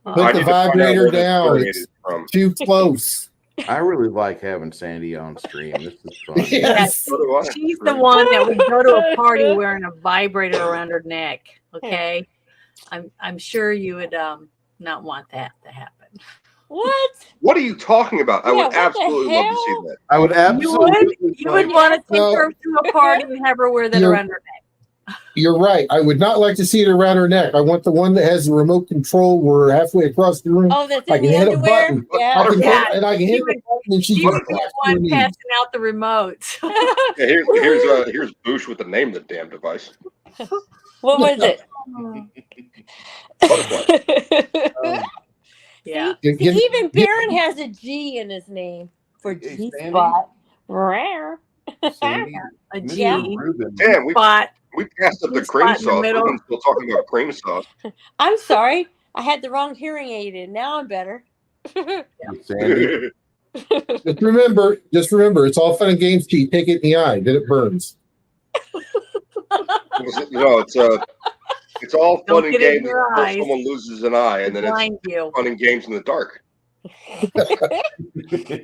Put I the need to find out vibrator where this down. hearing aid It's is from. too close. I really like having Sandy on stream. This is fun. Yes. So do I. She's the one that would go to a party wearing a vibrator around her neck. Okay, I'm sure you would not want that to happen. What? What are you talking about? I Yeah, would what the absolutely love to see hell? that. I would You absolutely. would want to take No. her to a party and have her wear that You're- around her neck. You're right. I would not like to see it around her neck. I want the one that has the remote control where halfway across the room. Oh, that's I in can the hit a underwear? button. Yeah. I can Yeah. hit, and I can She hit the would- button and she She just would be the drops to her one knees. passing out the remotes. Yeah, here's Boosh with the name of the damn device. What was it? Butterfly. Yeah. Give- See, give- even Baron has a G in his name for Hey, G Sandy? spot. Rare. Sandy, A Mr. G Rubin. Damn, spot. we passed up the Spot cream in the sauce. middle. We're still talking about cream sauce. I'm sorry. I had the wrong hearing aid in. Now I'm better. Sandy. Just remember, it's all fun and games till you take it in the eye, then it burns. No, it's all Don't fun and get it in games your until eyes. someone loses an eye, and then it's Blind you. fun and games in the dark.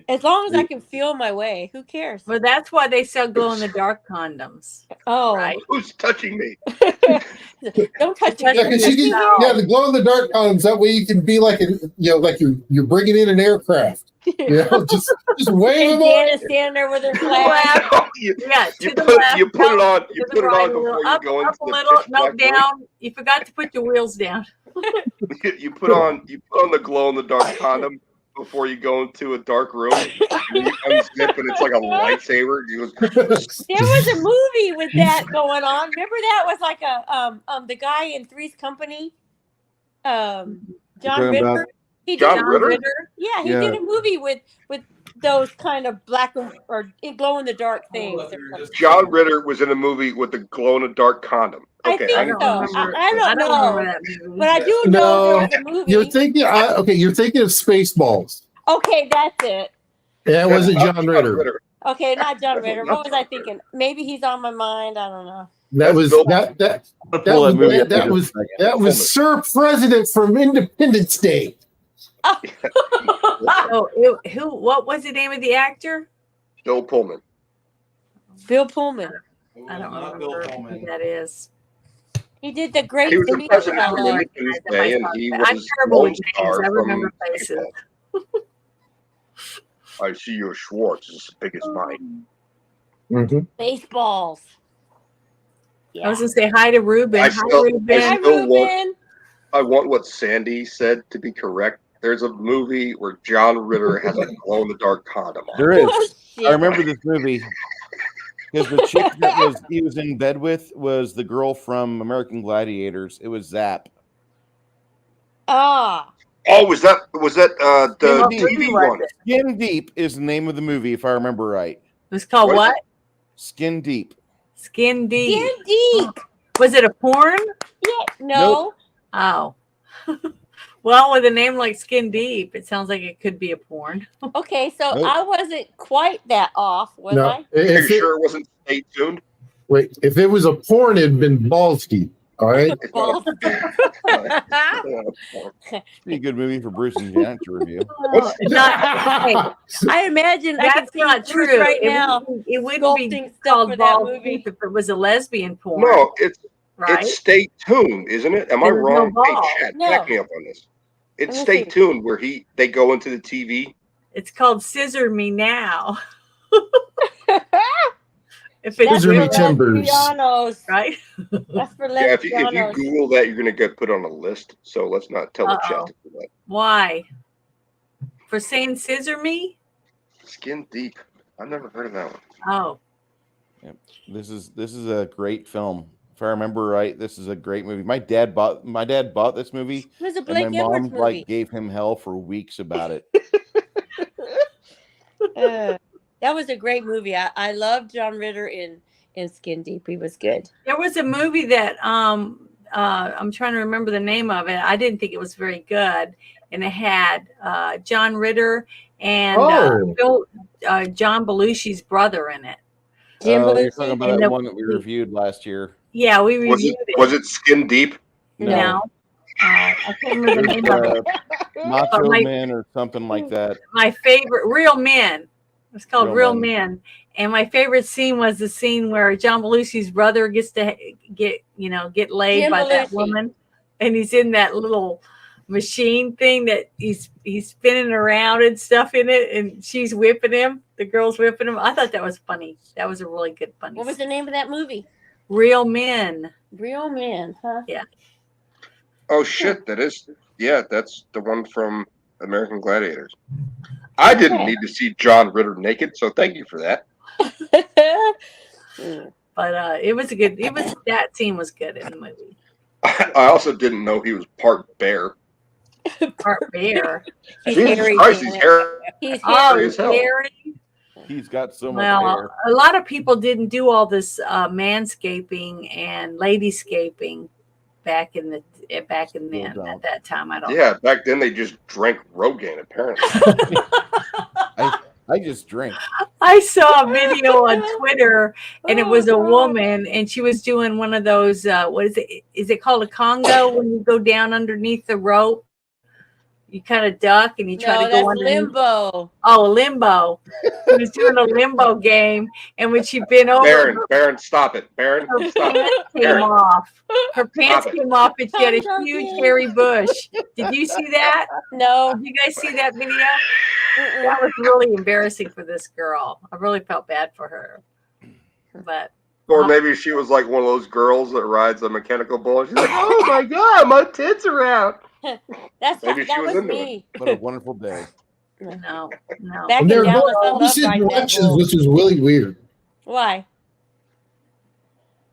As long as I can feel my way, who cares? Well, that's why they sell glow in the dark condoms. Oh, Right. Who's touching me? don't touch Yeah, Yeah, me. 'cause you can, yeah, the glow in the dark columns. That way you can be like like you're bringing in an aircraft. You know, just wave And them on. Janice standing there with her flag. you Yeah, to you the put left, you put it no, on to you the put it right on a little, before you up, go into up a the little, pitch no, black void. down. You forgot to put your wheels down. You put on the glow in the dark condom before you go into a dark room. And you unzip and it's like a lightsaber. You go, There was a movie with that going on. Remember that was like a the guy in Three's Company, John talking Ritter. about He did John a- Ritter? Yeah, he Yeah. did a movie with those kind of black or glow in the dark things. John Ritter was in a movie with the glow in the dark condom. I Okay, think I don't so. remember. I don't remember know, that movie. but I do know there was a You're movie. thinking, you're thinking of Spaceballs. Okay, that's it. That wasn't That's John Ritter. Okay, not John Definitely Ritter. not What was I John Ritter. thinking? Maybe he's on my mind. I don't know. That was Bill- that I'm gonna pull was- that movie up that in just a was- second. that was Sir President from Independence Day. Oh, what was the name of the actor? Bill Pullman. Bill Pullman. I don't remember who that is. He did the great He was the movie. president from Independence Day, and he I'm was terrible Lone with names. Star I remember from faces. I see your Schwartz is as big as mine. Mhm. Baseballs. I was gonna say hi to Ruben. I Hi, still- Ruben. Hi, still want- Ruben. I want what Sandy said to be correct. There's a movie where John Ritter has a glow in the dark condom on. There is. Shit. I remember this movie because the chick that he was in bed with was the girl from American Gladiators. It was Zap. Ah, Oh, was that the What TV movie was one? it? Skin Deep is the name of the movie, if I remember right. It was called What is what? Skin Deep. Skin Deep. Skin Deep. Was it a porn? Yeah. No. Oh. Well, with a name like Skin Deep, it sounds like it could be a porn. Okay, so Nope. I wasn't quite that off, was No, I? Are you if it, sure it wasn't Stay Tuned? wait, if it was a porn, it'd been balls deep. All right. It's not- Pretty good movie for Bruce and Janet to review. What's- Not, hey, I imagine I can that's see not Bruce true. right now. It wouldn't be sculpting stuff called for that Balls movie. Deep if it was a lesbian porn. No, it's right? Stay Tuned, isn't it? Am I There was no wrong? Hey, ball. Chad, No. back me up on this. It's Let me Stay see. Tuned where they go into the TV. It's called Scissor Me Now. If it's Scissor Me women, Timbers. Lesbianos. right? That's for Yeah, if you lesbianos. Google that, you're gonna get put on a list. So let's not tell the chat Uh-oh. to do that. Why? For saying Scissor Me? Skin Deep. I've never heard of that one. Oh, This is a great film. If I remember right, this is a great movie. My dad bought this movie, It was a and Blake my Edwards mom movie. like gave him hell for weeks about it. That was a great movie. I loved John Ritter in Skin Deep. He was good. there was a movie that I'm trying to remember the name of it. I didn't think it was very good, and it had John Ritter and Oh. John Belushi's brother in it. Jim You're Belushi? talking about And that the- one that we reviewed last year. Yeah, we Was reviewed it was it Skin Deep? No, I can't remember the name of it. Macho my- Man or something like that. My favorite, Real Men. It's called Real Real Men. Men. And my favorite scene was the scene where John Belushi's brother gets to get laid Jim by that Belushi. woman, and he's in that little machine thing that he's spinning around and stuff in it, and she's whipping him. The girl's whipping him. I thought that was funny. That was a really good funny. What was the name of that movie? Real Men? Real Men, huh? Oh shit, that is that's the one from American Gladiators. I didn't need to see John Ritter naked, so thank you for that. But it was a good. It was that scene was good in the movie. I also didn't know he was part bear. Part bear. He's Jesus hairy. Christ, he's Janet. hair. He's Oh, hairy. as hell. Harry. He's got so much Well, hair. a lot of people didn't do all this manscaping and ladyscaping back in then don't. at that time. I don't. Yeah, back then they just drank Rogaine, apparently. I just drink. I saw a video on Twitter, and it was a woman, and she was doing one of those. What is it? Is it called a Congo when you go down underneath the rope? You kind of duck and you try No, to that's go underneath. limbo. Oh, limbo. She was doing a limbo game, and when she bent over, Baron, stop it. Baron, her stop it. pants came Aaron. off. Her pants Stop it. came off, and she had I'm a huge joking. hairy bush. Did you see that? No. Did you guys see that video? Mm-mm. That was really embarrassing for this girl. I really felt bad for her. But Or maybe she was like one of those girls that rides a mechanical bull. She's like, "Oh my god, my tits are out." Maybe she that was was into it. me. What a wonderful day. No. Back And in they're going Dallas, I loved opposite riding that directions, bull. which is really weird. Why?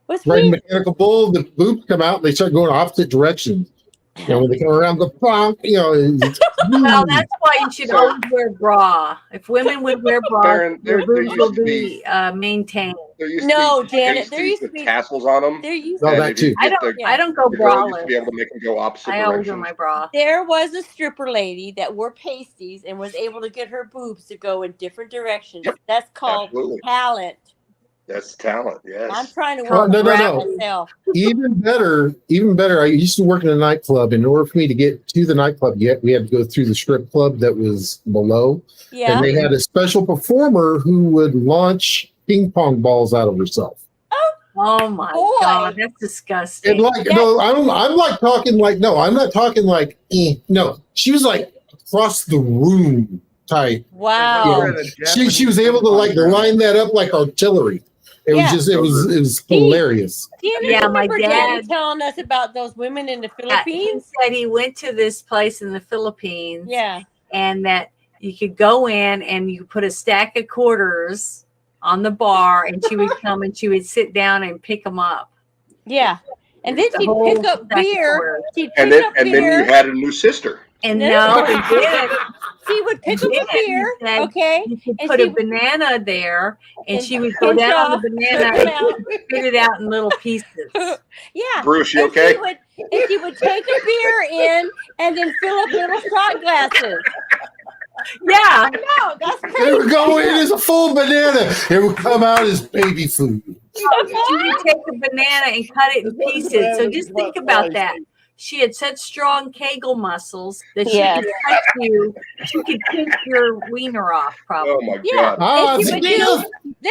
What's Riding weird? mechanical bull, the boobs come out and they start going opposite directions. You know, when they come around the plonk, you know, Well, that's why you should So- always wear a bra. If women would wear bras, Darren, their there boobs will used to be maintained. There used No, to be Janet, there pasties used to with be- tassels on them. There used No, and that if you too. I get don't. the- I don't go the girl used to be braless. able to make them go opposite I always wear directions. my bra. There was a stripper lady that wore pasties and was able to get her boobs to go in different directions. Yep, That's called absolutely. talent. That's talent. Yes. I'm trying to Oh, work no, no, on no. that myself. Even better. I used to work in a nightclub. In order for me to get to the nightclub, we had to go through the strip club that was below. Yeah. And they had a special performer who would launch ping pong balls out of herself. Oh my Boy. god, that's disgusting. And like, no, I'm like talking like, no, I'm not talking like, no. She was like across the room type. Wow. Yeah. She was able to like line that up like artillery. It Yeah. was hilarious. Do you Yeah, my remember dad- Daddy telling us about those women in the He Philippines? said he went to this place in the Philippines. Yeah. And that you could go in and you put a stack of quarters on the bar, and she would come and she would sit down and pick them up. Yeah. And then The she'd whole pick up stack of beer. quarters. She'd And pick then up and then beer. you had a new sister. And No. no, he did. She would pick up Yeah, a beer. he said- Okay. You could And put she a would- banana there, and and she would go pinch down on off, the banana pinch and out. spit it out in little pieces. Yeah. Bruce, you And okay? she would take a beer in and then fill up little shot glasses. Yeah, No, that's It crazy. would go in as a full banana. It would come out as baby food. she would take a banana and cut it in pieces. So just think about that. She had such strong Kegel muscles that she Yes. could touch you. She could pinch your wiener off, Oh probably. my Yeah. god. Ah, And she the would do- Kegels.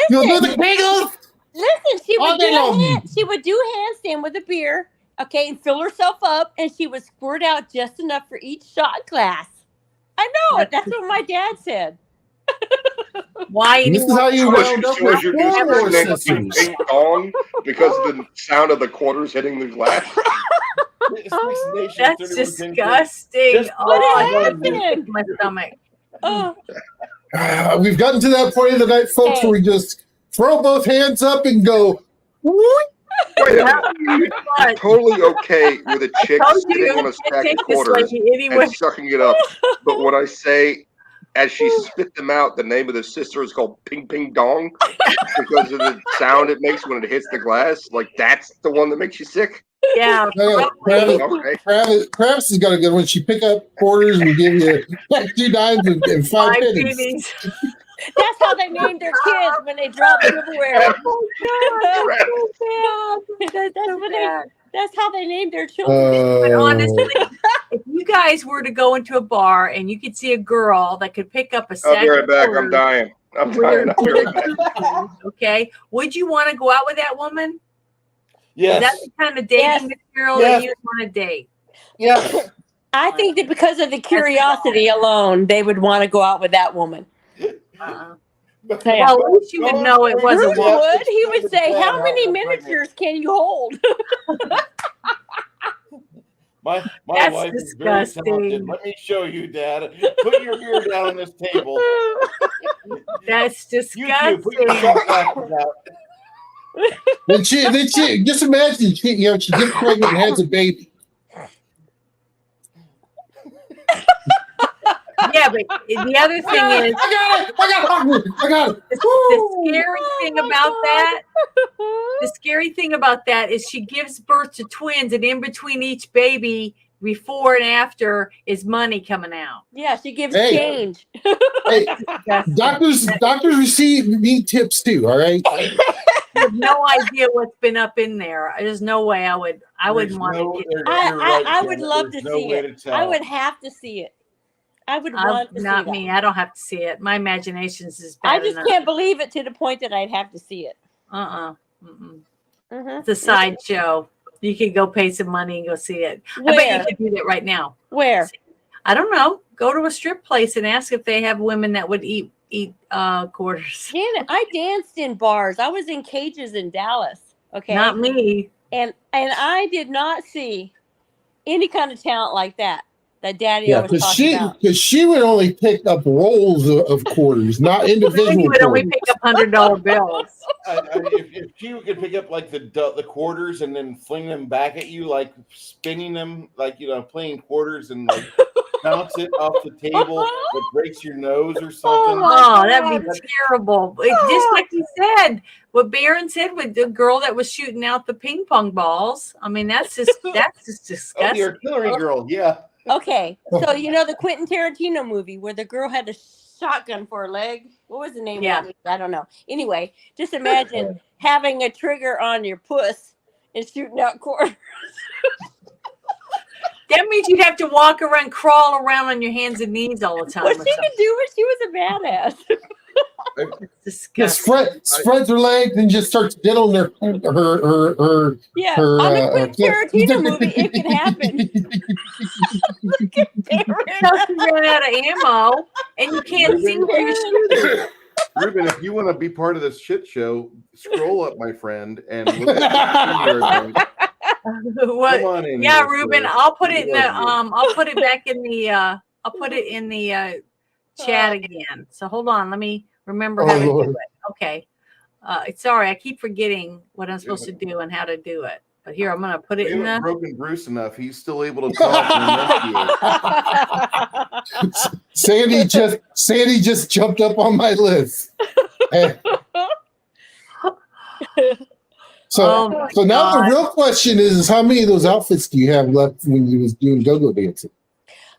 You'll do Listen, the Kegels. listen, she All would day long. she would do handstand with a beer, okay, and fill herself up, and she would squirt out just enough for each shot glass. I know it. That's what my dad said. Why? And this is how you Was wound up she, was with your new four sister named sisters. Ding Dong because of the sound of the quarters hitting the glass? That's disgusting. What Oh, happened? my stomach. Oh, We've gotten to that point of the night, folks, Hey. where we just throw both hands up and go, "Whoop." Wait a minute. You're totally okay with a chick Told sitting you, on a you stack take of this quarters lady anyway. and sucking it up. But when I say, as she spit them out, the name of the sister is called Ping Ping Dong because of the sound it makes when it hits the glass. Like, that's the one that makes you sick? Yeah. No, Travis, Okay. Travis has got a good one. She pick up quarters and give you like 2 dimes and 5 Five pennies. pennies. that's how they named their kids when they dropped silverware. That's so what bad. That's how they named their children. But Oh. honestly, if you guys were to go into a bar and you could see a girl that could pick up a I'll stack be right of back. I'm quarters dying. I'm with dying. her- I'll be with right her back. toothbrush, okay, would you want to go out with that woman? Is Yes. that the kind of dating Yes. material Yes. that you want to date? Yes. I think that because of the curiosity alone, they would want to go out with that woman. Uh-uh. Yeah. Well, at least you would know it was a Bruce woman. would. He would say, "How many miniatures can you hold?" My That's wife is very disgusting. talented. Let me show you, Dad. Put your ear down on this table. That's You too. Put your disgusting. shot glasses out. Then she just imagine she gets pregnant and has a baby. Yeah, but the other thing is, I got it. the scary thing about that, the scary thing about that is she gives birth to twins, and in between each baby, before and after, is money coming out. Yeah, she gives Hey. change. Hey, That's- doctors need tips too. All right. I have no idea what's been up in there. There's no way I wouldn't want to get. I would love to see it. I would have to see it. I would want to see Not that. me. I don't have to see it. My imagination's is I bad just enough. can't believe it to the point that I'd have to see it. Mm-mm. Mhm. It's a sideshow. You could go pay some money and go see it. I bet Where? you could do that right now. Where? I don't know. Go to a strip place and ask if they have women that would eat eat quarters. Janet, I danced in bars. I was in cages in Dallas. Okay. Not me. And I did not see any kind of talent like that Daddy Yeah, was talking about. because she would only pick up rolls of quarters, not Then individual you would only quarters. pick up $100 bills. If she could pick up like the quarters and then fling them back at you, like spinning them, like playing quarters and like bounce it off the table that breaks your nose or something. Oh, that'd be terrible. Just like you said, what Baron said with the girl that was shooting out the ping pong balls. I mean, that's just Oh, disgusting. the artillery girl, yeah. Okay, so you know the Quentin Tarantino movie where the girl had a shotgun for her leg? What was the name Yeah. of it? I don't know. Anyway, just imagine having a trigger on your puss and shooting out quarters. That means you'd have to walk around, crawl around on your hands and knees all the time. Well, or she could do it. She was a badass. It's Just disgusting. spreads her legs and just starts diddling her Yeah, her on the Quentin Tarantino movie, it can happen. Because you ran out of ammo and you can't see where you're shooting. Ruben, if you want to be part of this shit show, scroll up, my friend, and look at the What? Come on in Yeah, here, Ruben, sir. I'll put it in the Love you. I'll put it back in the I'll put it in the chat again. So hold on, let me remember how to do Lord. it. Okay. Sorry, I keep forgetting what I'm supposed to do and how to do it. But here, I'm gonna put it We in haven't the broken Bruce enough. He's still able to talk and enunciate. Sandy just jumped up on my list. So my so now God. the real question is how many of those outfits do you have left when you was doing go-go dancing?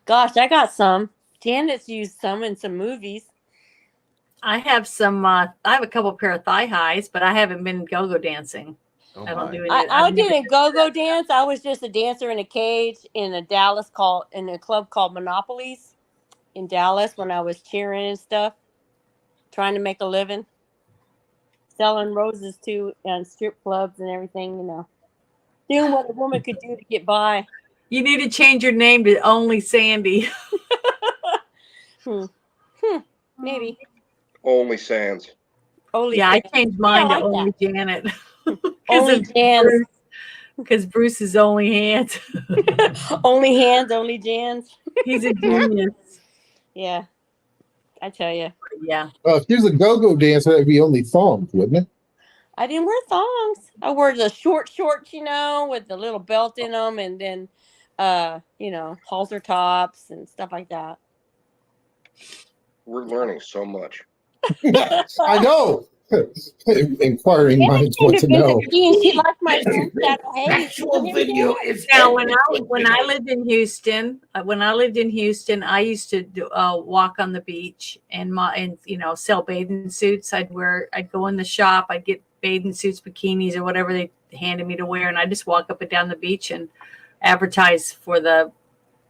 Gosh, I got some. Janet's used some in some movies. I have some I have a couple pair of thigh highs, but I haven't been go-go dancing. Oh I don't my. do it. I didn't go dance. I was just a dancer in a cage in a club called Monopolies in Dallas when I was cheering and stuff, trying to make a living, selling roses too, and strip clubs and everything. Doing what a woman could do to get by. You need to change your name to Only Sandy. Maybe. Only Sands. Only Yeah, I Jan. changed mine Yeah, I to like Only Janet. Only Jans. Because Bruce is only hands. Only hands, only Jans. He's a genius. Yeah, I tell you. Yeah. If there's a go-go dancer, that'd be only thongs, wouldn't it? I didn't wear thongs. I wore the shorts, with the little belt in them, and then, halter tops and stuff like that. We're learning so much. I know. Inquiring minds want to know. She liked my Actual video is Now, when I lived in Houston, I used to walk on the beach and sell bathing suits. I'd go in the shop, I'd get bathing suits, bikinis, or whatever they handed me to wear, and I just walk up and down the beach and advertise for the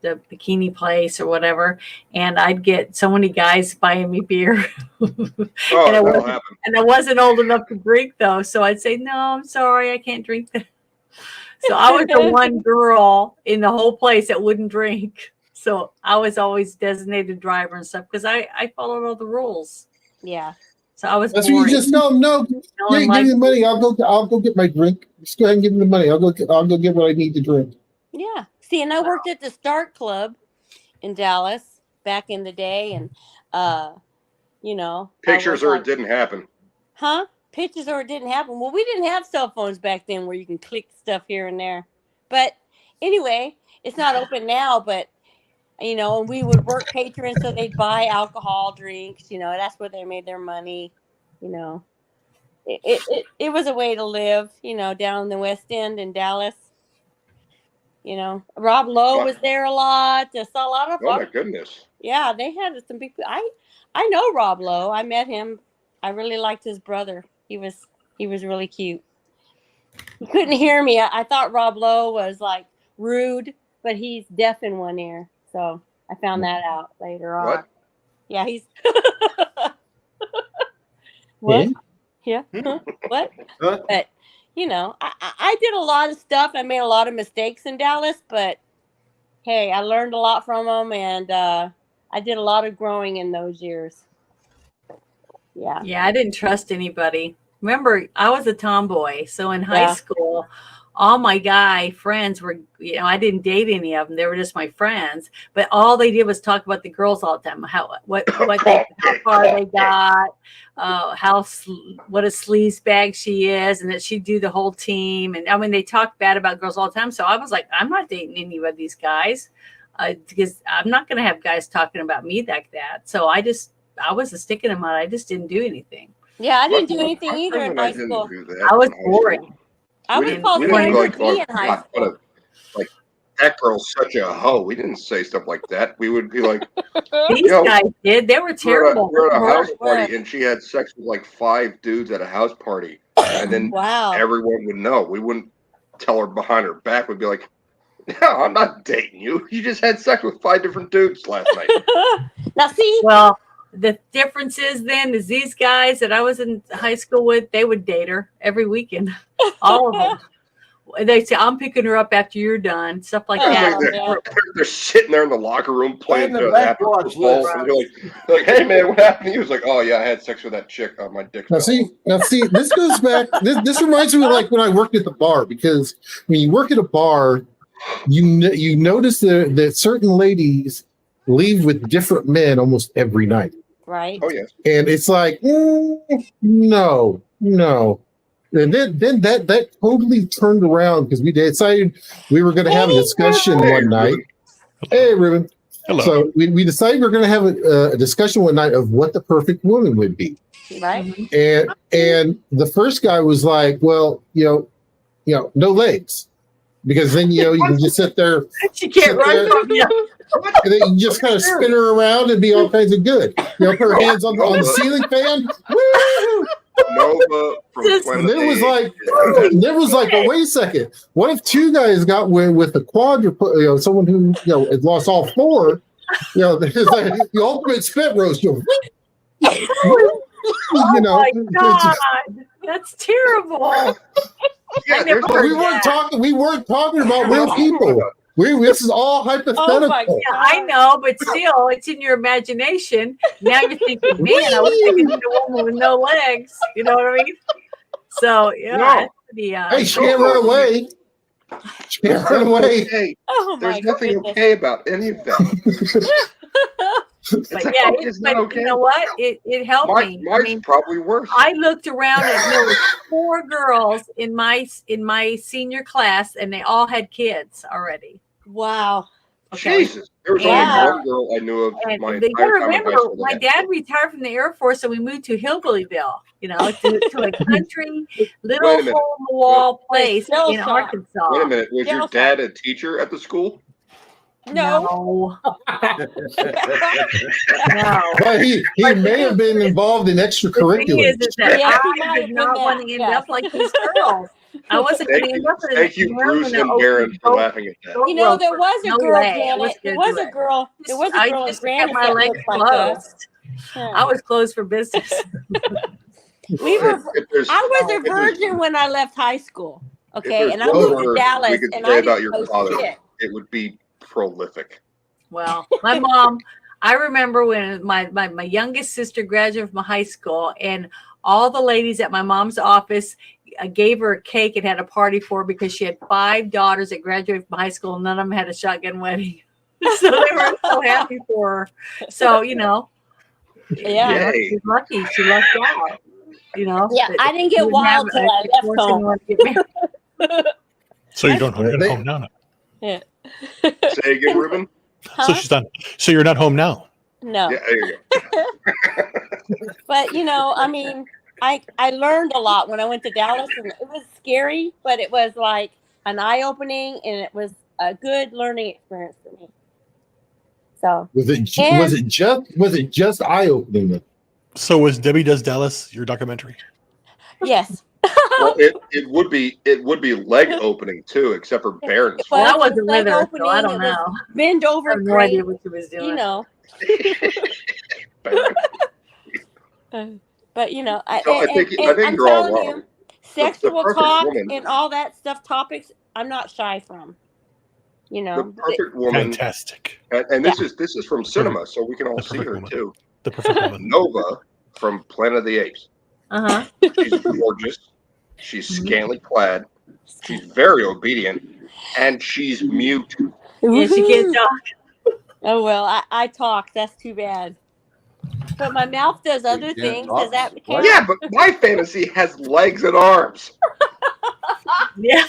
bikini place or whatever, and I'd get so many guys buying me beer. Oh, and that'll happen. I wasn't old enough to drink though, so I'd say, no, I'm sorry, I can't drink that. So I was the one girl in the whole place that wouldn't drink. So I was always designated driver and stuff because I followed all the rules. Yeah. So I was That's when you just tell them, no, one give me the money. I'll go get my drink. Just go ahead and give me the money. I'll go get what I need to drink. Yeah. See, and I worked at the Start Club in Dallas back in the day, and Pictures or it didn't happen. Huh? Pictures or it didn't happen. Well, we didn't have cell phones back then where you can click stuff here and there. But anyway, it's not open now, but and we would work patrons so they'd buy alcohol drinks, that's where they made their money. It was a way to live, down in the West End in Dallas. Rob Lowe was there a lot. I saw a lot of. Oh my goodness. Yeah, they had some big. I know Rob Lowe. I met him. I really liked his brother. He was really cute. He couldn't hear me. I thought Rob Lowe was like rude, but he's deaf in one ear. So I found that out later on. What? Yeah, he's. What? Yeah. What? Huh? But I did a lot of stuff. I made a lot of mistakes in Dallas, but hey, I learned a lot from them, and I did a lot of growing in those years. Yeah. Yeah, I didn't trust anybody. Remember, I was a tomboy. So in high Yeah. school, all my guy friends were, I didn't date any of them. They were just my friends. But all they did was talk about the girls all the time. How far they got, what a sleaze bag she is, and that she'd do the whole team. And I mean, they talk bad about girls all the time. So I was like, I'm not dating any of these guys because I'm not going to have guys talking about me like that. So I was a stick in the mud. I just didn't do anything. Yeah, I didn't do anything either in high didn't school. do that I was in high boring. school. I We was didn't- called we didn't Sandra like, G in high school. like that girl's such a hoe. We didn't say stuff like that. We would be like, These Yo, guys did. They were terrible. we're at a house Were. party, and she had sex with like 5 dudes at a house party, and then Wow. everyone would know. We wouldn't tell her behind her back. We'd be like, no, I'm not dating you. You just had sex with 5 different dudes last night. Now see, Well, the difference is these guys that I was in high school with, they would date her every weekend. All of them. They say, I'm picking her up after you're done. Stuff like Yeah. that. They're sitting there in the locker room playing Playing the the after backwash football. list. And they're like, hey man, what happened? He was like, oh yeah, I had sex with that chick on my dick. Now see, this goes back. This reminds me of like when I worked at the bar, because when you work at a bar, you notice that certain ladies leave with different men almost every night, right? Oh yes. and it's like no. And then that totally turned around because we decided we were going to have a discussion Hey, one night. Ruben. Hey, Ruben. Hello. So we decided we are going to have a discussion one night of what the perfect woman would be. Right? And the first guy was like, well, no legs, because then you can just sit there She can't run from you. and then you just kind of spin her around and be all kinds of good. Put her hands on the ceiling fan. Woo! Nova from And there was Clemente. like, oh, wait a second. What if 2 guys got with a quadruped, someone who had lost all 4? There's like the ultimate spit roast. Oh my God. That's terrible. Yeah, I never there's heard like- We weren't talking about real people. This is all hypothetical. Oh my God. Yeah, I know, but still, it's in your imagination. Now you're thinking, man, I was thinking of a woman with no legs. You know what I mean? So, yeah. No. That's pretty, Hey, she can't run away. She can't run away. Hey, Oh my there's nothing goodness. okay about any of that. but yeah, It's not but okay. you know what? It helped me. I Mine's mean, probably worse. I looked around and there were 4 girls in my senior class, and they all had kids already. Wow. Okay. Jesus, there was Yeah. only one girl I knew of And my they gotta entire time in high remember, school. my dad retired from the Air Force, and we moved to Hillbillyville, to a country little Wait a minute. hole in the wall place Still in shot. Arkansas. Wait a minute, was your Delta. dad a teacher at the school? No. No. But he may have been involved in The thing is extracurriculum. that Yes, he I might did have not been want that, to end yes. up like these girls. I wasn't going to end up in Thank you, Bruce and Baron, for laughing at that. You know, there was a No girl, way. I Janet. was There gonna was do a it. girl. There was a I girl in just kept Granite my that legs looked like us. closed. Yeah. I was closed for business. We were. If there's- I was a if there's- virgin when I left high school. if Okay, there's and I one moved word to Dallas, we could and say I about didn't your know father, shit. it would be prolific. Well, my mom, I remember when my youngest sister graduated from high school, and all the ladies at my mom's office gave her a cake and had a party for her because she had 5 daughters that graduated from high school, and none of them had a shotgun wedding. So they were so happy for her. So, Yeah. Yay. she's lucky. She lucked out. Yeah, I didn't get wild till I left home. So you don't you're not They- home now. Yeah. Say again, Ruben? So Huh? she's done. So you're not home now. No. Yeah, there you go. But I mean, I learned a lot when I went to Dallas, and it was scary, but it was like an eye opening, and it was a good learning experience for me. So Was it just eye opening? So was Debbie Does Dallas your documentary? yes, Well, it would be leg opening too, except for Baron's. Well, Well, I it wasn't was with leg her, so I opening, don't it was know. bend I over have no idea crane, what she was doing. Baron. But I think and you're I'm all telling wrong. you, sexual perfect talk woman. and all that stuff, topics, I'm not shy from. The perfect woman, Fantastic. and this is from cinema, so we can all The see perfect her woman. too. The perfect woman. Nova from Planet of the Apes. Uh-huh. She's gorgeous. She's scantily clad. She's very obedient, and she's mute. Yeah, she can't talk. Oh well, I talk. That's too bad. But my mouth does other can't things. talk? Does that What? count? Yeah, but my fantasy has legs and arms. Yeah.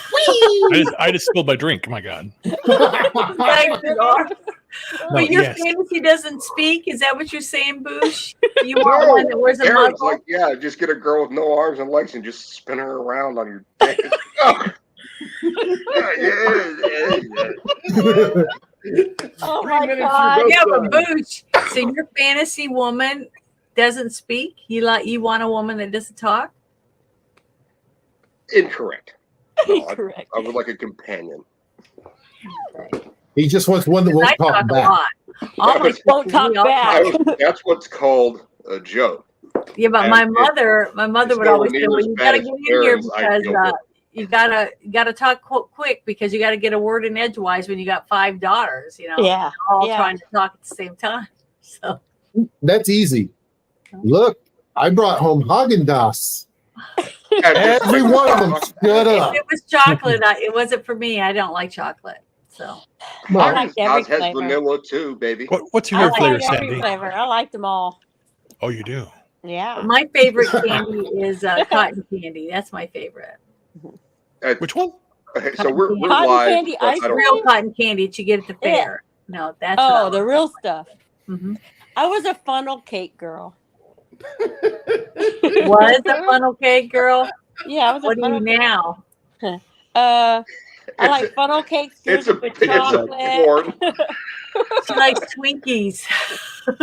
I just spilled my drink. My God. Legs and arms. No, But your yes. fantasy doesn't speak? Is that what you're saying, Boosh? You want one that wears a Aaron's muzzle? like, yeah, just get a girl with no arms and legs and just spin her around on your dick. Oh. Oh 3 my minutes, God. you're Yeah, both but done. Boosh, so your fantasy woman doesn't speak? You want a woman that doesn't talk? Incorrect. No, Correct. I would like a companion. He just wants one that won't I talk talk a back. lot. All my That's- Won't talk we all back. That's what's called a joke. Yeah, but And my it- mother it's would nowhere always say, near "Well, as you bad got to as get in here Aaron's because ideal book. you gotta talk quick because you got to get a word in edgewise when you got 5 daughters. You know, Yeah. all yeah. trying to talk at the same time. So That's easy. Look, I brought home Haagen-Dazs. Every one of them stood up. if it was chocolate, it wasn't for me. I don't like chocolate. So I Well, like every Oz has flavor. vanilla too, baby. What's your I favorite flavor, like every Sandy? flavor. I like them all. Oh, you do. Yeah. my favorite candy is cotton candy. That's my favorite. Which one? Okay, so we're Cotton live. candy but ice I don't- Real cotton candy that you get at the Yeah. fair. No, that's Oh, the real stuff. Mhm. I was a funnel cake girl. Was a funnel cake girl. Yeah, I was a What are you funnel cake. now? I like funnel cakes It's a with it's a chocolate. porn. She likes Twinkies.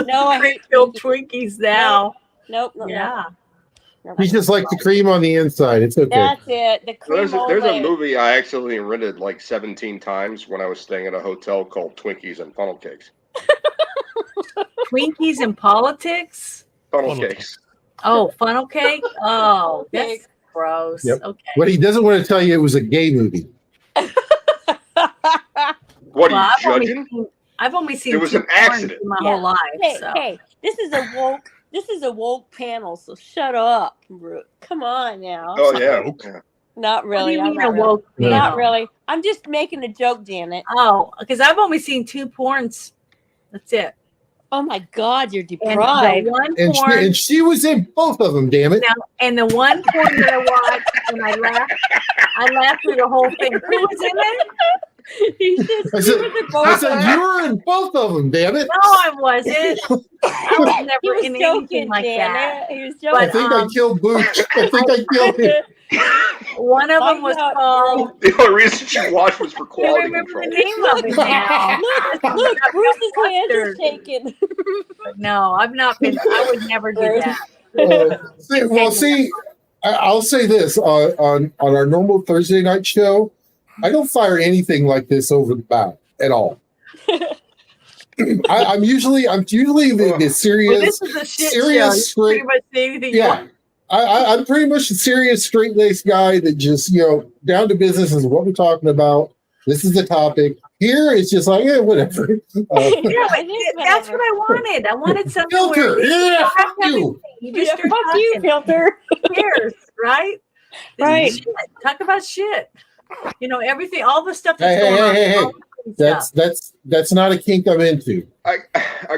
No, I hate Filled Twinkies. Twinkies now. Nope. No, Yeah. no. he's just like the cream on the inside. It's okay. That's it. The cream There's a ole. movie I accidentally rented like 17 times when I was staying at a hotel called Twinkies and Funnel Cakes. Twinkies and politics. Funnel Funnel cakes. Oh, funnel cake. Oh, that's Cake. gross. Yep. Okay. What he doesn't want to tell you, it was a gay movie. What Well, are you judging? I've only seen It was two an porns accident. in my Yeah. whole life. Hey, So. hey, this is a woke panel, so shut up, Brooke. Come on now. Oh yeah. Woke. Yeah. Not What do really. you I'm mean not a really. woke Yeah. Not panel? really. I'm just making a joke, Janet. Oh, because I've only seen 2 porns. That's it. Oh my God, you're And the deprived. one And porn, she was in both of them, damn it. and the one porn that I watched, and I laughed through the whole thing. Who was in it? He said, I "You said- were the I both said, of you them." were in both of them, damn it. No, I wasn't. I was He never was in anything joking, like that. Janet. He was I But, joking. think I killed Booch. I think I killed him. One of them Find was out, called. The only reason she watched was for I quality remember control. the name of it now. Look, Bruce's hands are Mustard. shaking. No, I've not been. I would never do that. See, I'll say this on our normal Thursday night show, I don't fire anything like this over the bow at all. I'm usually the Well, serious. this is a shit serious show. You can straight- pretty much say anything you Yeah, want. I'm pretty much a serious, straight laced guy that just down to business is what we're talking about. This is the topic. Here it's just like whatever. Yeah, but It is that's whatever. what I wanted. I wanted something Filter, where yeah, don't have fuck to have you. anything. You just Yeah, start fuck you, talking. filter. Who cares, right? This is Right. shit. Talk about shit. Everything, all the stuff that's Hey, going on. hey. all the stuff. That's not a kink I'm into. I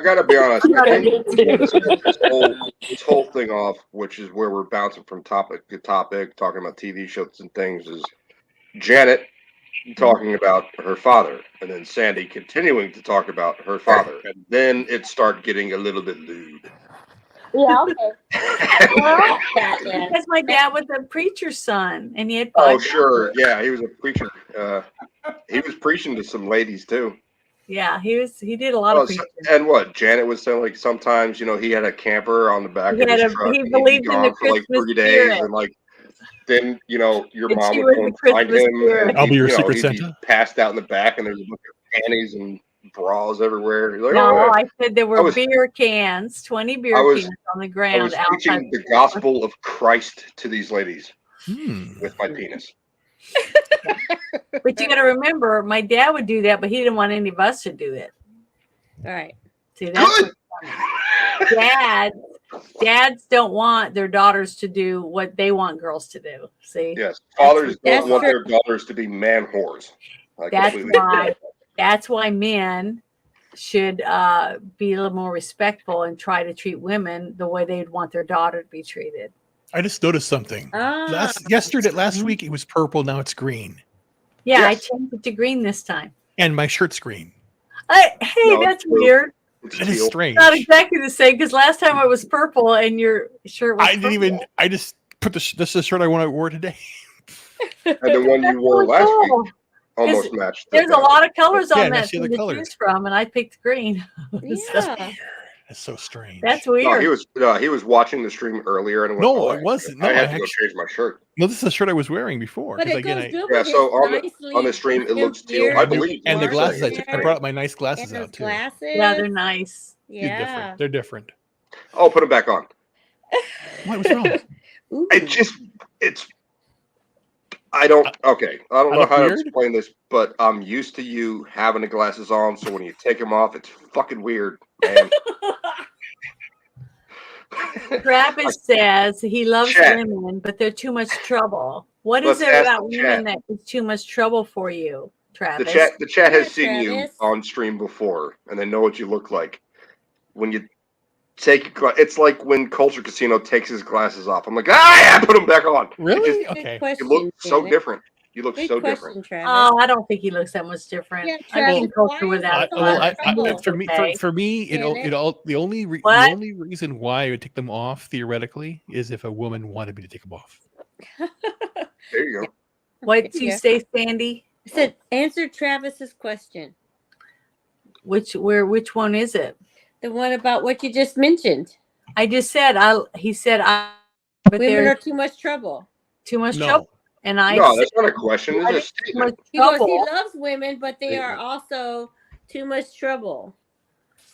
gotta be honest. I'm not I think into this whole thing off, which is where we're bouncing from topic to topic, talking about TV shows and things, is Janet talking about her father, and then Sandy continuing to talk about her father, and then it start getting a little bit lewd. Yeah, okay. Well, Because my dad was a preacher's son, and he had Oh, 5 sure. daughters. Yeah, he was a preacher. He was preaching to some ladies too. Yeah, he did a lot Oh, of preaching. and what Janet was saying, like sometimes he had a camper on the back He of had his a- truck. he and he'd believed be in the gone for like Christmas 3 days, spirit. and like then your And mom she would was go the and find Christmas him. spirit. And I'll be your he'd, secret he'd be Santa. passed out in the back, and there's a bunch of panties and bras everywhere. He's like, No, "Oh, I said there were I was- beer cans, 20 beer I was- cans on the I ground was outside. preaching the gospel of Christ to these ladies Hmm. with my penis." But you got to remember, my dad would do that, but he didn't want any of us to do it. All right. See, that's Good. what dad. dads don't want their daughters to do what they want girls to do. See, Yes, fathers That's don't want true. their daughters to be man whores. I that's completely why. agree. That's why men should be a little more respectful and try to treat women the way they'd want their daughter to be treated. I just noticed something. Ah, Last week it was purple. Now it's green, Yeah, I Yes. changed it to green this time. and my shirt's green. Hey, No, that's it's blue. weird. It's That is teal. strange. Not exactly the same because last time it was purple and your shirt was. I didn't even. purple. I just put this is the shirt I wore today. And the one you wore Really last cool. week almost matched. There's a lot of colors Yeah, on I that see thing the to colors. choose from, and I picked green. yeah. That's so strange. That's No, weird. he was watching the stream earlier and went, No, "Oh, it wasn't. I No, had I to go actually- change my shirt." No, this is the shirt I was wearing before. But 'cause it again, goes I- good Yeah, with so his on the stream it looks teal. beard I and, believe and the you. glasses. I Marshmallow. brought my nice glasses and out those too. glasses. Yeah, they're nice. They're Yeah. different. They're different. Oh, put them back on. What was wrong? Ooh. I don't know I look how to weird? explain this, but I'm used to you having the glasses on, so when you take them off, it's fucking weird, man. Travis says he loves Chat. women, but they're too much trouble. What is Let's it ask about the women chat. that is too much trouble for you, The Travis? chat has Yeah, seen you Travis. on stream before, and they know what you look like. When you take, it's like when Culture Casino takes his glasses off. I'm like, yeah, put them back on. Really? Good Okay. question. You look so Janet. different. You look Good so question, different. Travis. Oh, I don't think he looks that much different. Yeah, I've seen Travis, culture why is without it so Well, much trouble? for me, Okay. for me, it Janet? all the only the What? only reason why I would take them off theoretically is if a woman wanted me to take them off. There you go. What There you you go. say, Sandy? I said, answer Travis's question. Which one is it? The one about what you just mentioned. I just said he said but Women are there's too much trouble. too much No. trouble. And I No, said that's not a question. What It's a is too statement. much He goes, he trouble. loves women, but they are also too much trouble.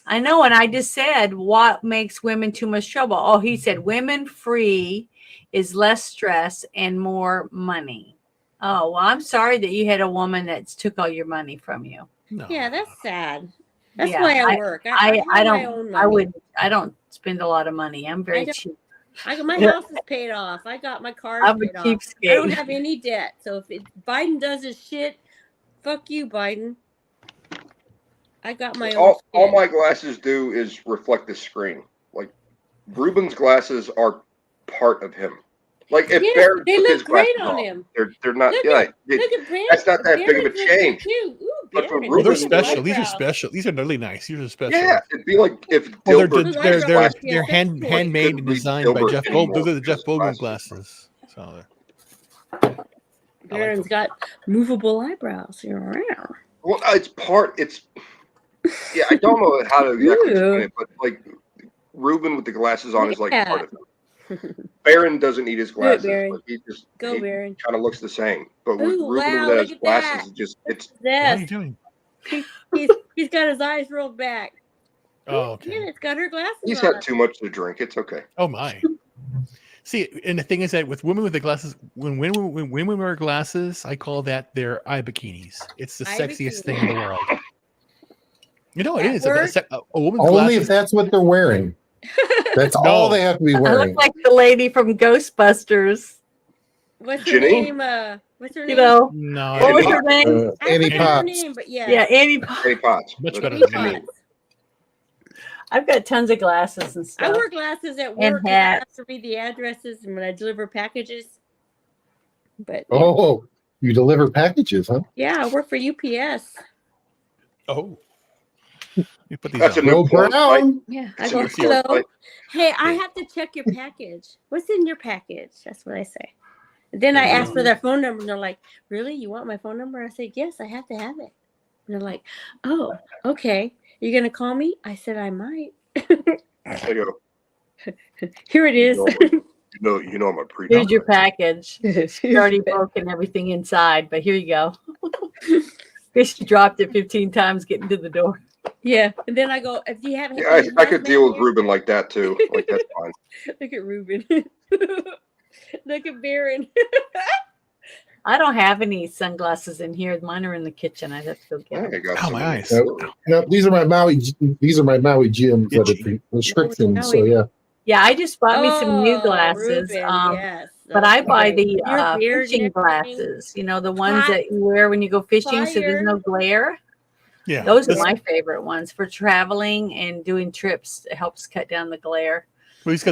I know, and I just said what makes women too much trouble. Oh, he said women free is less stress and more money. Oh, well, I'm sorry that you had a woman that took all your money from you. No. Yeah, that's sad. That's Yeah, why I work. I have my don't own I money. don't spend a lot of money. I'm I very don't- cheap. My house is paid off. I got my car I'm a paid off. I don't cheapskate. have any debt. So if Biden does his shit, fuck you, Biden. I got my own All shit. my glasses do is reflect the screen. Like Ruben's glasses are part of him. Like if Yes, Barrett they took his look great glasses on off, him. they're not. Look Yeah, at Brandon. that's not that big of a Barron's look good change. too. Ooh, But for Barron. Well, they're Ruben, special. These are Eyebrows. special. These are really nice. These are special. Yeah, it'd be like if Well, they're Dilbert they're Dilbert they're, glasses. they're hand That's handmade and couldn't read designed by Dilbert Jeff Gold. Those anymore are the Jeff because Goldblum glasses. glasses. So Barron's got movable eyebrows. Well, it's part. It's yeah. I don't know how to exactly explain it, but like Ruben with the glasses on is like Yeah. part of him. Baron doesn't need his glasses. Baron. Like, he just Go, Barron. kind of looks the same. But with Ooh, Ruben wow, without look his at glasses, that. it just it's what are you Yes, doing? he's got his eyes rolled back. Oh, okay. Yeah, it's got her glasses he's on. had too much to drink. It's okay. Oh my. See, and the thing is that with women with the glasses, when women wear glasses, I call that their eye bikinis. It's the Eye sexiest bikini. thing in the world. You know, it That is. works? A woman's Only glasses. if that's what they're wearing. That's all they have to be I wearing. look like the lady from Ghostbusters. What's her Jenny? name? What's her You name? know, No, what was Annie her name? Annie I forgot her Potts. name, but yeah. Yeah, Annie. Potts. Hey, Potts. Much But better Annie than Janine. Potts. I've got tons of glasses and I stuff. wear glasses at And work because I have hats. to read the addresses and when I deliver packages. But Oh, you deliver packages, huh? yeah, I work for UPS. Oh. You put these That's a on. new Go point. Like, Brown. Yeah, I it's a go, new hello. point. Hey, I have to check your package. What's in your package? That's what I say. And then I ask for their phone number, and they're like, "Really? You want my phone number?" I say, "Yes, I have to have it." And they're like, "Oh, okay. You're gonna call me?" I said, "I might." There you go. Here it is. You know I'm a pre. Here's your package. You already broken everything inside, but here you go. Fish dropped it 15 times getting to the door. Yeah, and then I go, "If you have," Yeah, I could deal with Ruben like that too. Like that's fine. Look at Ruben. Look at Baron. I don't have any sunglasses in here. Mine are in the kitchen. I have to go get Yeah, them. I got Oh, some. my eyes. No, these are my Maui. These are my Maui gems that are prescription. So yeah. Yeah, I just bought me some new Oh, glasses. Ruben, yes. But I buy Okay. the Your beard fishing and everything. glasses, you know, the ones Hot that you wear when you go fishing so there's fire. no glare. Yeah. Those are This- my favorite ones for traveling and doing trips. It helps cut down the glare. these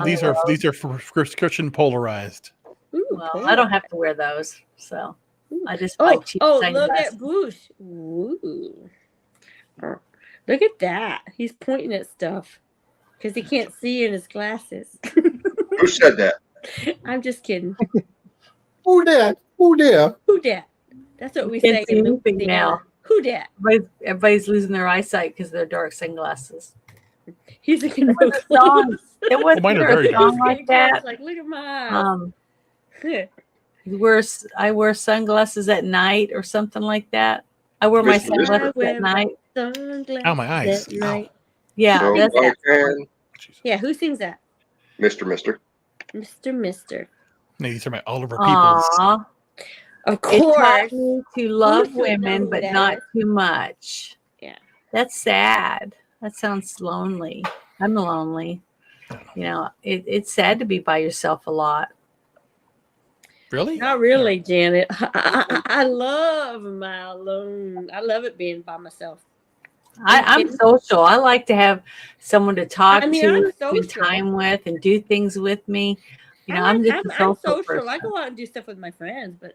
are for prescription polarized. Ooh, Well, I don't have to wear those, so Ooh. I just buy Oh, cheap look sunglasses. at Bush. Ooh. Look at that. He's pointing at stuff because he can't see in his glasses. Who said that? I'm just kidding. Who that? Who there? Who dat? That's what we Can't say see in anything Louisiana. now. Who dat? Everybody's losing their eyesight because of their dark sunglasses. He's looking There was a song. There was Mine are there very a song like that. Like, look at my eyes. I wear sunglasses at night or something like that. I wear my Mr. sunglasses Mister. at night. Sunglasses Ow, my eyes. at night. Yeah, So that's I that. can, Yeah, who sings that? Mister. Mister. No, these are my Oliver Peoples. Aw. Of It course. taught me to love should know women, who but that not is. too much. Yeah. That's sad. That sounds lonely. I'm lonely. You know, it's sad to be by yourself a lot. Really? Not really, Janet. I love my alone. I love it being by myself. I'm social. I like to have someone to talk I mean, to, I'm spend social. time with, and do things with me. You know, I'm just a I'm social social. person. I go out and do stuff with my friends, but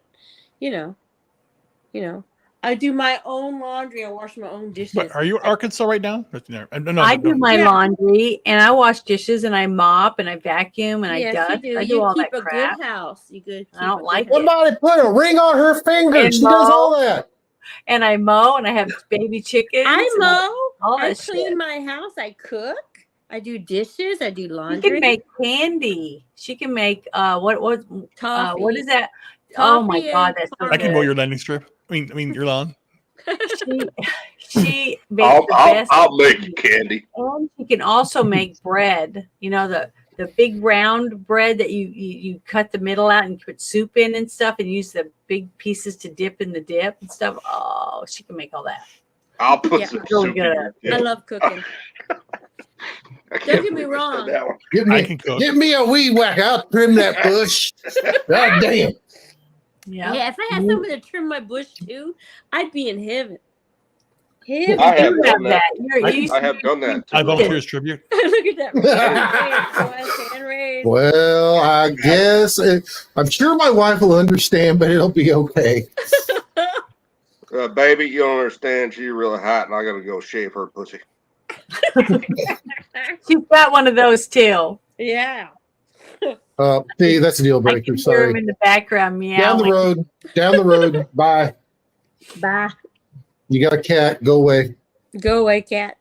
you know, I do my own laundry. I wash my own dishes. But are you in Arkansas right now? No, I do my Yeah. laundry and I wash dishes and I mop and I vacuum and I Yes, dust. you do. I do You all keep that a crap. good house. You good. I don't like it. Somebody put a ring on her finger. And She does all mow. that. And I mow and I have baby chickens. I and mow. all I that clean shit. my house. I cook. I do dishes. I do She laundry. can make candy. She can make what Toffee. is that? Oh my Toffee god, and that's so I can mow good. your landing strip. I mean your lawn. She makes the best. I'll make you candy. And she can also make bread. You know, the big round bread that you cut the middle out and put soup in and stuff and use the big pieces to dip in the dip and stuff. Oh, she can make all that. I'll put Yeah. some Really soup good in at your it. I cake. love cooking. I can't Don't get me believe I said wrong. that one. Give I me, can cook. give me a weed whack. I'll trim that bush. God damn. Yeah. Yeah, if I had someone to trim my bush too, I'd be in heaven. You I have do done that. You I have done that. I too. volunteer as tribute. Look at that. Hand raised. Well, I guess I'm sure my wife will understand, but it'll be okay. Baby, you don't understand. She's really hot, and I gotta go shave her pussy. She's got one of those too. Yeah. See, that's a deal I breaker. can hear him Sorry. in the background Down the meowing. road. Down the road. Bye. Bye. You got a cat. Go away. Go away, cat.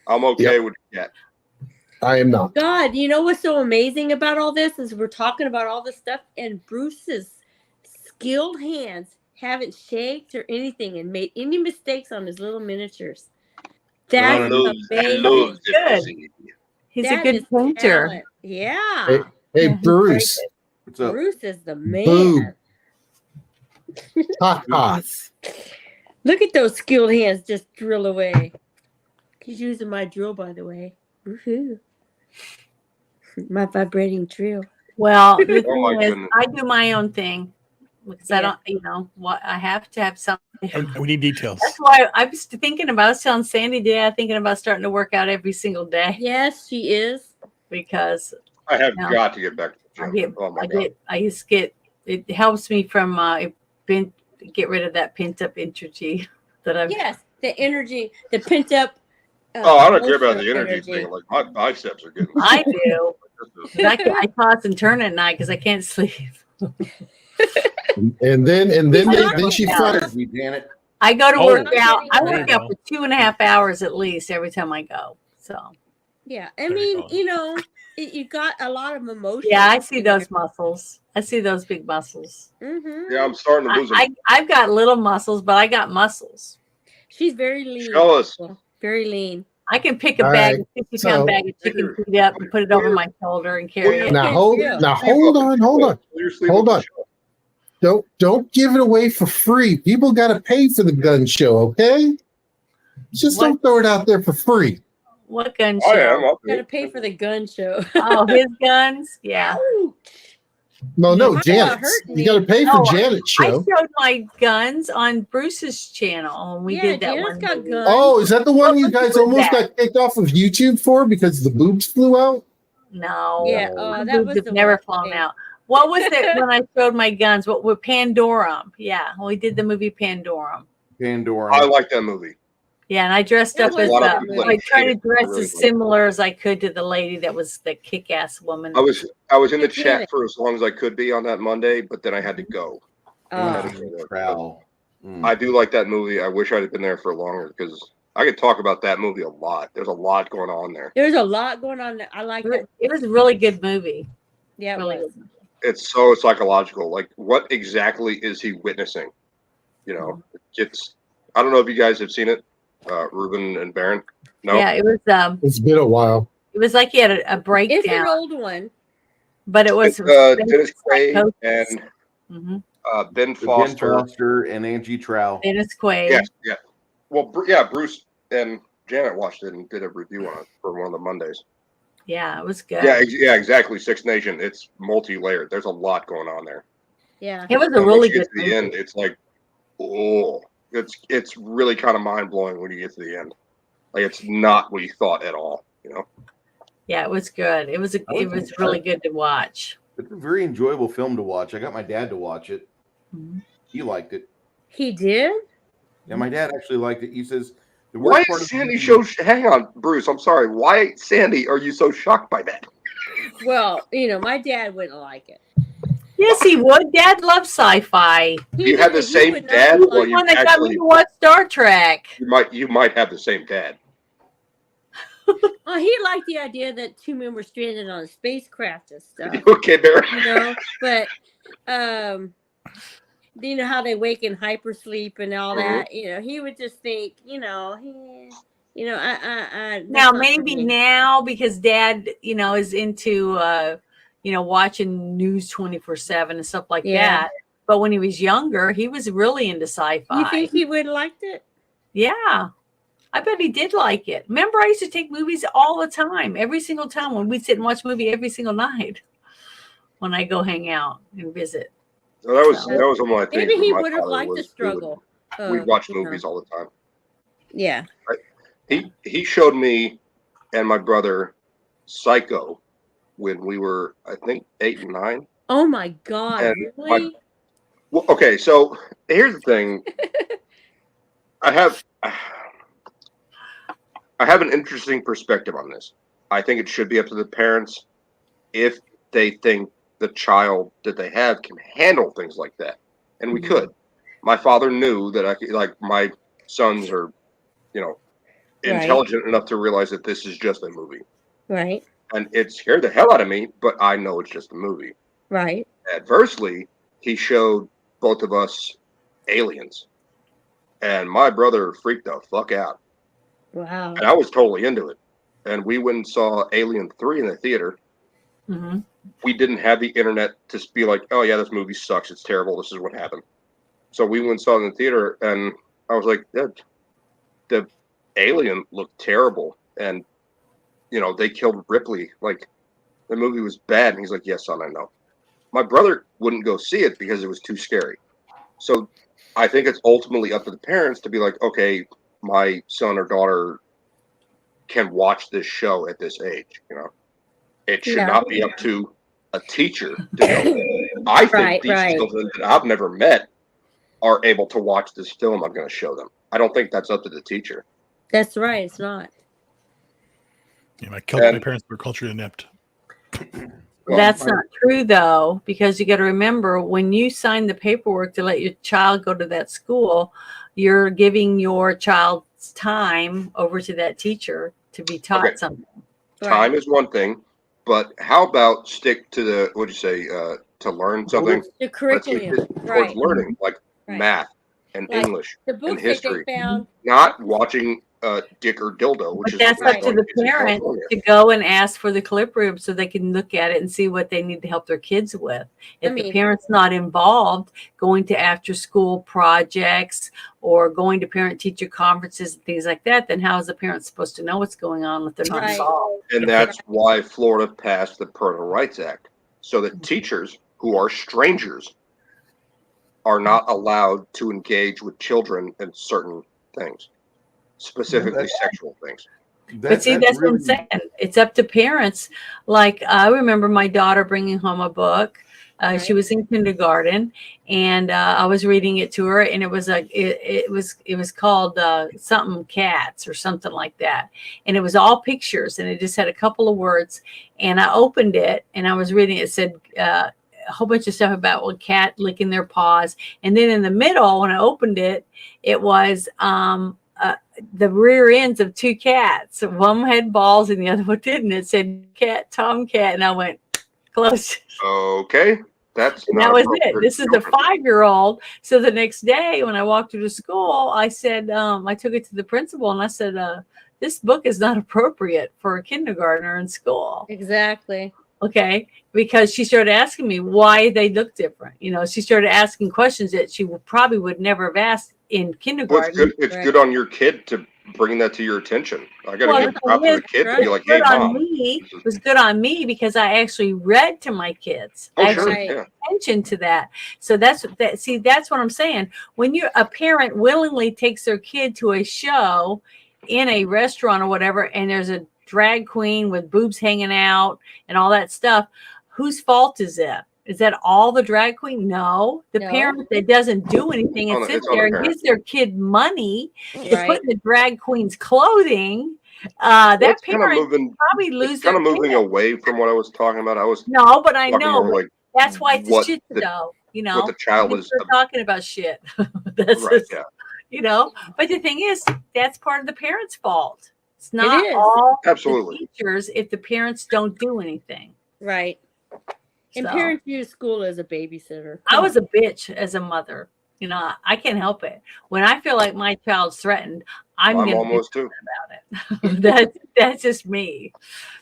I'm okay with that. I am not. God, you know what's so amazing about all this is we're talking about all this stuff, and Bruce's skilled hands haven't shaked or anything and made any mistakes on his little miniatures. That's I love amazing. the Good. pussy. He's That a good is painter. talent. Yeah. Hey, Yeah, he's Bruce. What's up? Bruce is the man. Boom. Ha ha. Look at those skilled hands just drill away. He's using my drill, by the way. Woohoo. My vibrating drill. Well, the Oh, my thing is, goodness. I do my own thing because I Yeah. don't, what I have to have something. We need details. That's why I was thinking about. I was telling Sandy today. I'm thinking about starting to work out every single day Yes, she is. because I have No. got to get back to the I gym. get, Oh my god. I just get. It helps me from get rid of that pent up energy that I've. Yes, the energy, the pent up. Oh, I don't care about the emotional energy thing. Like my biceps are getting. I do. 'Cause I toss and turn at night because I can't sleep. And then she Yeah. flies. Me, Janet. I go to Oh. work out. I There you work out go. for 2.5 hours at least every time I go. So Yeah, I There you mean, go. you know, you got a lot of emotion. yeah, I see those muscles. I see those big muscles. Mm-hmm. Yeah, I'm starting to lose them. I've got little muscles, but I got muscles. She's very lean. Show us. Very lean. I can pick a All bag, right, 50-pound so- bag of chicken feet up and put it over my shoulder and carry it. Now Okay, hold yeah. hold on. Your sleeve Hold up on. the show. Don't give it away for free. People got to pay for the gun show, okay? Just don't throw it out there for free. What gun I am. show? I'll Got to do it. pay for the gun show. Oh, his guns. Yeah. No, Mine Janet's. hurt You got to me. pay for Oh, Janet's I show. showed my guns on Bruce's channel when we Yeah, did that Janet's one. got movie. guns. Oh, is that the one What you movie guys was almost that? got kicked off of YouTube for because the boobs flew out? No. Yeah, My that boobs was have the never one flown thing. out. What was it when I showed my guns? What with Pandorum? Yeah, we did the movie Pandorum. Pandora. I like that movie. Yeah, and I dressed That up was as A lot of that people movie. I tried to hate it. I dress really as like it. similar as I could to the lady that was the kick-ass woman. I was in the Hey, chat Janet. for as long as I could be on that Monday, but then I had to go. I had to Oh, go there. Trowel. I do like that movie. I wish I'd have been there for longer because I could talk about that movie a lot. There's a lot going on there. there's a lot going on there. I like that. It was a really good movie. Yeah, it Really was. good. It's so psychological. Like, what exactly is he witnessing? You know, it's. I don't know if you guys have seen it, Ruben and Baron. No, Yeah, it was. It's been a while. It was like he had a It's an breakdown, old one. but it was. it's Dennis Quaid psychosis. and Mhm. Ben Ben Foster. Foster and Angie Trow. Dennis Quaid. Yes, yeah. Well, yeah, Bruce and Janet watched it and did a review on it for one of the Mondays. Yeah, it was good. Yeah, yeah, exactly. Six Nation. It's multi-layered. There's a lot going on there. Yeah. It was a And really once you good get to the movie. end, it's like, oh, it's really kind of mind blowing when you get to the end. Like, it's not what you thought at all. You know. Yeah, it was good. It was really good to watch. It's a very enjoyable film to watch. I got my dad to watch it. Mhm. He liked it. He did? Yeah, my dad actually liked it. He says the Why worst part is of the Sandy movie- so? Hang on, Bruce. I'm sorry. Why, Sandy, are you so shocked by that? Well, my dad wouldn't like it. Yes, he would. Dad loves sci-fi. You have the he same would not dad? like Well, The you one that got me actually- to watch Star Trek. You might have the same dad. Well, he liked the idea that two men were stranded on a spacecraft and stuff. Okay, Barry. But how they wake in hypersleep and all that. He would just think, Now that's not for maybe me. now because Dad, is into watching News 24/7 and stuff like Yeah. that. But when he was younger, he was really into sci-fi. You think he would have liked it? Yeah. I bet he did like it. Remember, I used to take movies all the time, every single time when we'd sit and watch a movie every single night when I go hang out and visit. So that was one of my things. Maybe with he my would have father liked the was struggle. We'd watch movies all the time. Yeah. He showed me and my brother Psycho when we were, I think, 8 and 9. Oh my God! And Really? Well, okay, so here's the thing. I have an interesting perspective on this. I think it should be up to the parents if they think the child that they have can handle things like that. And we could. My father knew that I could, like, my sons are, intelligent enough to realize that this is just a movie. Right. And it scared the hell out of me, but I know it's just a movie. Right. Adversely, he showed both of us Aliens. And my brother freaked the fuck out. Wow. And I was totally into it. And we went and saw Alien 3 in the theater. Mm-hmm. We didn't have the internet to be like, oh, yeah, this movie sucks. It's terrible. This is what happened. So we went and saw it in the theater, and I was like, the alien looked terrible. And, they killed Ripley. Like, the movie was bad. And he's like, yes, son, I know. My brother wouldn't go see it because it was too scary. So I think it's ultimately up to the parents to be like, okay, my son or daughter can watch this show at this age. It should not be up to a teacher to go. I think these children that I've never met are able to watch this film I'm going to show them. I don't think that's up to the teacher. That's right. It's not. Yeah, my parents were culturally inept. Well, That's not true, though, because you got to remember when you sign the paperwork to let your child go to that school, you're giving your child's time over to that teacher to be taught something. Time is one thing, but how about stick to the, what'd you say, to learn something? The Let's curriculum. get towards Right. learning, like Right. math and Like English The and books that history. they found. Not watching dick or dildo, which But is that's what up to they the call kids in parent California. to go and ask for the clip room so they can look at it and see what they need to help their kids with. If the mean- parent's not involved, going to after school projects or going to parent teacher conferences and things like that, then how is the parent supposed to know what's going on if they're not Right. involved? And that's why Florida passed the Parental Rights Act, so that teachers who are strangers are not allowed to engage with children in certain things, specifically sexual things. But see, that's what I'm saying. It's up to parents. Like I remember my daughter bringing home a book. She was in kindergarten, and I was reading it to her, and it was it was called something cats or something like that, and it was all pictures, and it just had a couple of words. And I opened it, and I was reading. It said a whole bunch of stuff about one cat licking their paws, and then in the middle, when I opened it, it was the rear ends of two cats. One had balls and the other one didn't. It said cat, tomcat, and I went close. Okay, that's And not that was it. appropriate This for is a children. 5-year-old. So the next day when I walked her to school, I said, I took it to the principal and I said, this book is not appropriate for a kindergartner in school. Exactly. Okay. Because she started asking me why they look different. You know, she started asking questions that she probably would never have asked in Well, kindergarten. it's good on your kid to bring that to your attention. I got to give props to the kid to be like, hey, good on mom. me. It was good on me because I actually read to my kids. Oh, I sure, actually yeah. paid attention to that. So that's that. See, that's what I'm saying. When a parent willingly takes their kid to a show in a restaurant or whatever, and there's a drag queen with boobs hanging out and all that stuff, whose fault is it? Is that all the drag queen? No, the No. parent that doesn't do anything and It's sits on the there and parent. gives their kid money to Right. put in the drag queen's clothing. That It's kind of parent moving. probably lose It's kind their of moving kid. away from what I was talking about. I was No, but I talking know. more like That's why it's a what shit the- show. You know, what the child We is start talking about shit. That's right. just, Yeah, you know. But the thing is, that's part of the parents' fault. It's not is. all absolutely. the teachers if the parents don't do anything. Right. And So, parents use school as a babysitter. I was a bitch as a mother. You know, I can't help it. When I feel like my child's threatened, I'm I'm going to almost too. about it. That's just me,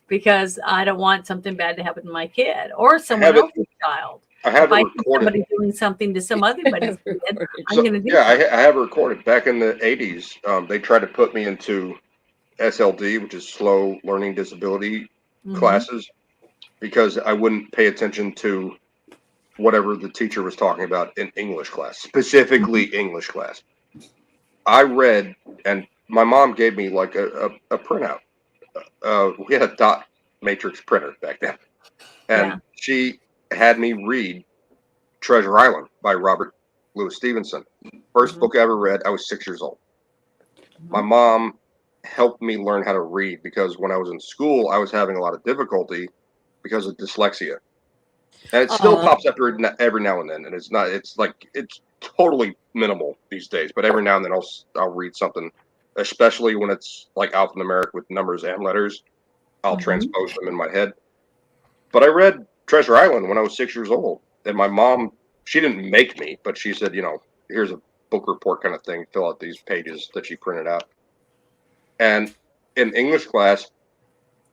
because I don't want something bad to happen to my kid or someone have it- else's child. I have If it I see recorded. somebody doing something to some other buddy's kid, I'm So, going to do yeah, that. I have it recorded. Back in the 80s, they tried to put me into SLD, which is slow learning disability Mhm. classes, because I wouldn't pay attention to whatever the teacher was talking about in English class, specifically English class. I read, and my mom gave me like a printout. We had a dot matrix printer back then, and Yeah. she had me read Treasure Island by Robert Louis Stevenson. First Mhm. book I ever read. I was 6 years old. My mom helped me learn how to read because when I was in school, I was having a lot of difficulty because of dyslexia. And it still Aw. pops up every now and then, and it's totally minimal these days. But every now and then I'll read something, especially when it's like alphanumeric with numbers and letters. I'll Mhm. transpose them in my head. But I read Treasure Island when I was 6 years old, and my mom, she didn't make me, but she said, here's a book report kind of thing. Fill out these pages that she printed out. And in English class,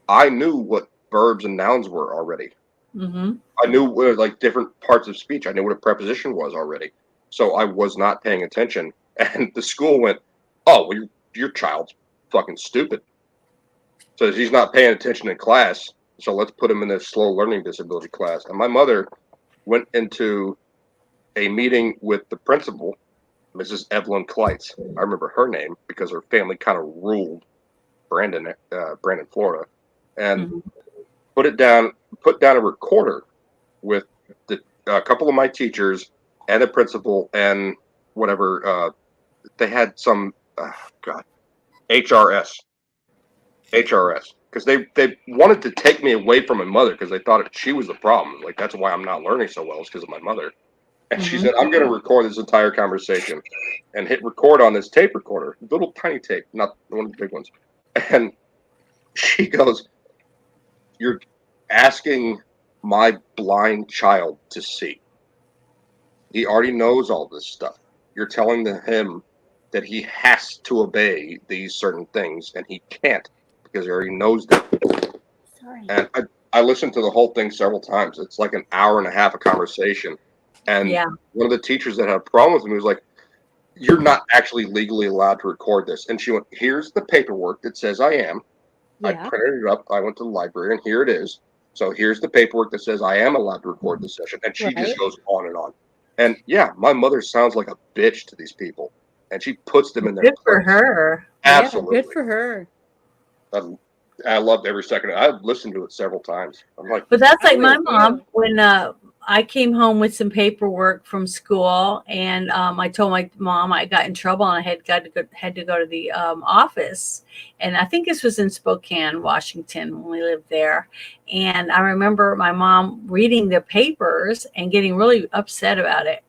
I knew what verbs and nouns were already. Mhm. I knew like different parts of speech. I knew what a preposition was already. So I was not paying attention. And the school went, oh, well, your child's fucking stupid. So he's not paying attention in class. So let's put him in this slow learning disability class. And my mother went into a meeting with the principal, Mrs. Evelyn Kleitz. I remember her name because her family kind of ruled Brandon, Florida, and Mhm. put down a recorder with a couple of my teachers and the principal and whatever. They had some HRS, because they wanted to take me away from my mother because they thought she was the problem. Like that's why I'm not learning so well is because of my mother. And she Mhm. said, I'm going to record this entire conversation and hit record on this tape recorder, little tiny tape, not one of the big ones. And she goes, you're asking my blind child to see. He already knows all this stuff. You're telling him that he has to obey these certain things, and he can't because he already knows them. Sorry. And I listened to the whole thing several times. It's like an hour and a half of conversation. And Yeah. one of the teachers that had a problem with me was like, "You're not actually legally allowed to record this." And she went, "Here's the paperwork that says I am. I Yeah. printed it up. I went to the library, and here it is. So here's the paperwork that says I am allowed to record this session." And she Right. just goes on and on. And yeah, my mother sounds like a bitch to these people, and she puts them in their Good for place. her. Absolutely. Yeah, good for her. I loved every second. I listened to it several times. I'm like, But that's I like my would mom too. when I came home with some paperwork from school, and I told my mom I got in trouble and I had to go to the office, and I think this was in Spokane, Washington, when we lived there. And I remember my mom reading the papers and getting really upset about it.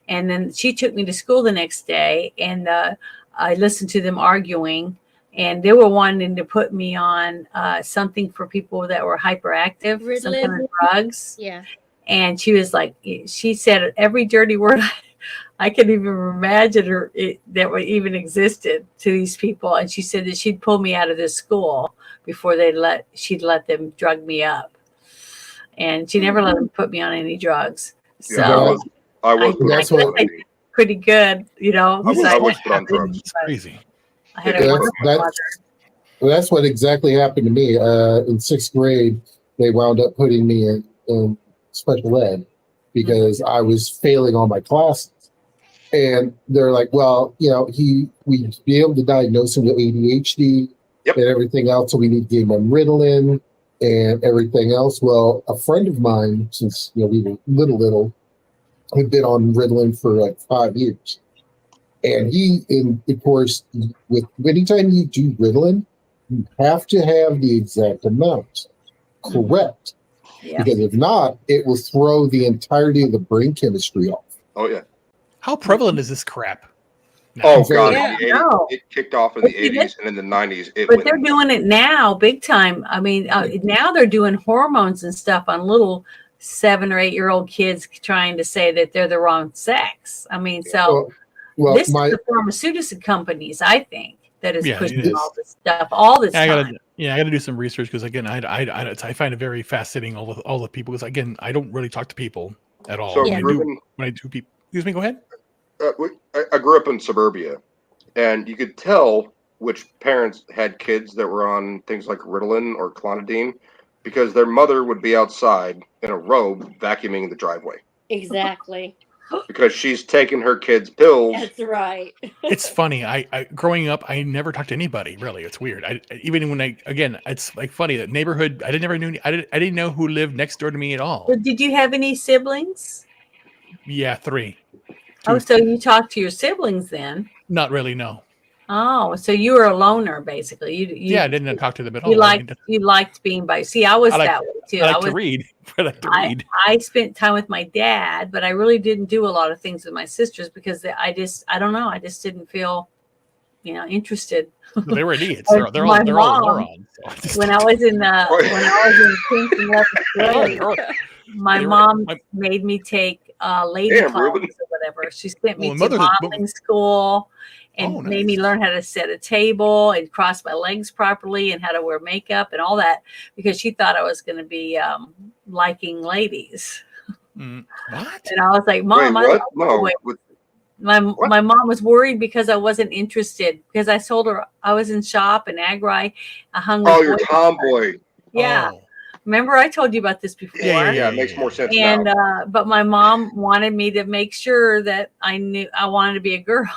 And then she took me to school the next day, and I listened to them arguing. And they were wanting to put me on something for people that were hyperactive, some kind of drugs. Yeah. And she was like, she said every dirty word I could even imagine that would even existed to these people. And she said that she'd pull me out of this school before she'd let them drug me up. And she never let them put me on any drugs. So yeah, I was That's what- pretty good, you know. I was besides put on having- drugs. It's crazy. I had Yeah, a That's, wonderful mother. that's what exactly happened to me. In 6th grade, they wound up putting me in special ed because I was failing all my classes. And they're like, well, you know, we'd be able to diagnose him with ADHD Yep. and everything else. So we need to give him Ritalin and everything else. Well, a friend of mine, since we were little, had been on Ritalin for like 5 years. And of course, with anytime you do Ritalin, you have to have the exact amount correct. Yeah. Because if not, it will throw the entirety of the brain chemistry off. Oh yeah. How prevalent is this crap? now? Oh Very- god, Yeah. in the 80s, No. it kicked off in But the see, 80s, and in the 90s, it But went. they're doing it now, big time. I mean, now they're doing hormones and stuff on little 7 or 8-year-old kids, trying to say that they're the wrong sex. I mean, so Well, this my is the pharmaceutical companies, I think, that is Yeah, pushing it is. all this stuff all this I time. gotta do some research because again, I find it very fascinating all the people because again, I don't really talk to people at all. So when, I do, Ruben, when I do people, excuse me, go ahead. I grew up in suburbia, and you could tell which parents had kids that were on things like Ritalin or Clonidine because their mother would be outside in a robe vacuuming the driveway Exactly. because she's taking her kids' pills. That's right. It's funny. I growing up, I never talked to anybody. Really, it's weird. Even when it's like funny that neighborhood. I didn't know who lived next door to me at all. But did you have any siblings? Yeah, 3. Oh, so you talked to your siblings then? Not really. No. Oh, so you were a loner basically. You Yeah, I didn't talk to them at all. you I mean, liked being by. See, I was I like- that way too. I like was to read. I like to read. I spent time with my dad, but I really didn't do a lot of things with my sisters because I don't know. I just didn't feel, interested. They were idiots. Like They're my all mom, morons. So I just- When I was in 10th and 11th grade, my They were- mom my- made me take lady Damn, classes Ruben. or whatever. She sent me Well, to mother- modeling school and Oh, made me nice. learn how to set a table and cross my legs properly and how to wear makeup and all that because she thought I was going to be liking ladies. What? And I was like, Wait, Mom, I what? like No. boys. With- My What? my mom was worried because I wasn't interested because I told her I was in shop and Agri. I hung with Oh, you're boys. tomboy. Yeah. Oh. Remember I told you about this before? Yeah, it makes more sense And now. but my mom wanted me to make sure that I knew I wanted to be a girl.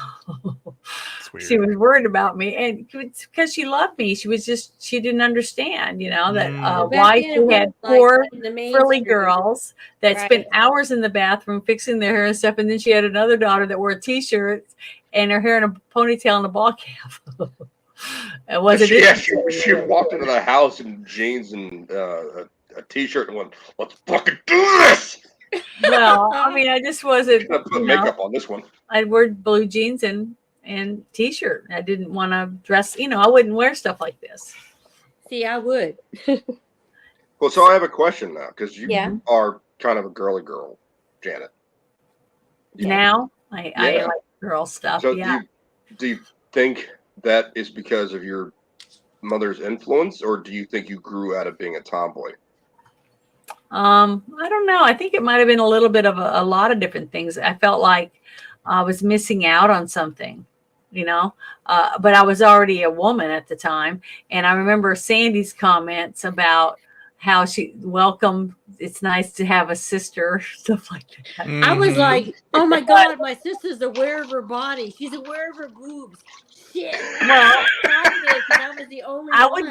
It's weird. She was worried about me, and because she loved me, she didn't understand, that Mm. Back why then, it she had was like four in the frilly mainstream. girls that Right. spent hours in the bathroom fixing their hair and stuff, and then she had another daughter that wore t-shirts and her hair in a ponytail and a ball cap. It wasn't. She walked into the house in jeans and a t-shirt and went, "Let's fucking do this." Well, I mean, I just wasn't. I'm gonna put makeup on this one. I wore blue jeans and t-shirt. I didn't want to dress. I wouldn't wear stuff like this. See, I would. Well, so I have a question now because you Yeah. are kind of a girly girl, Janet. Now I Yeah. like girl stuff. So Yeah. Do you think that is because of your mother's influence, or do you think you grew out of being a tomboy? I don't know. I think it might have been a little bit of a lot of different things. I felt like I was missing out on something, but I was already a woman at the time. And I remember Sandy's comments about how she welcomed, it's nice to have a sister, stuff like that. I was Mhm. like, oh my God, my sister's aware of her body. She's aware of her boobs. Shit. Well, I was the only I one.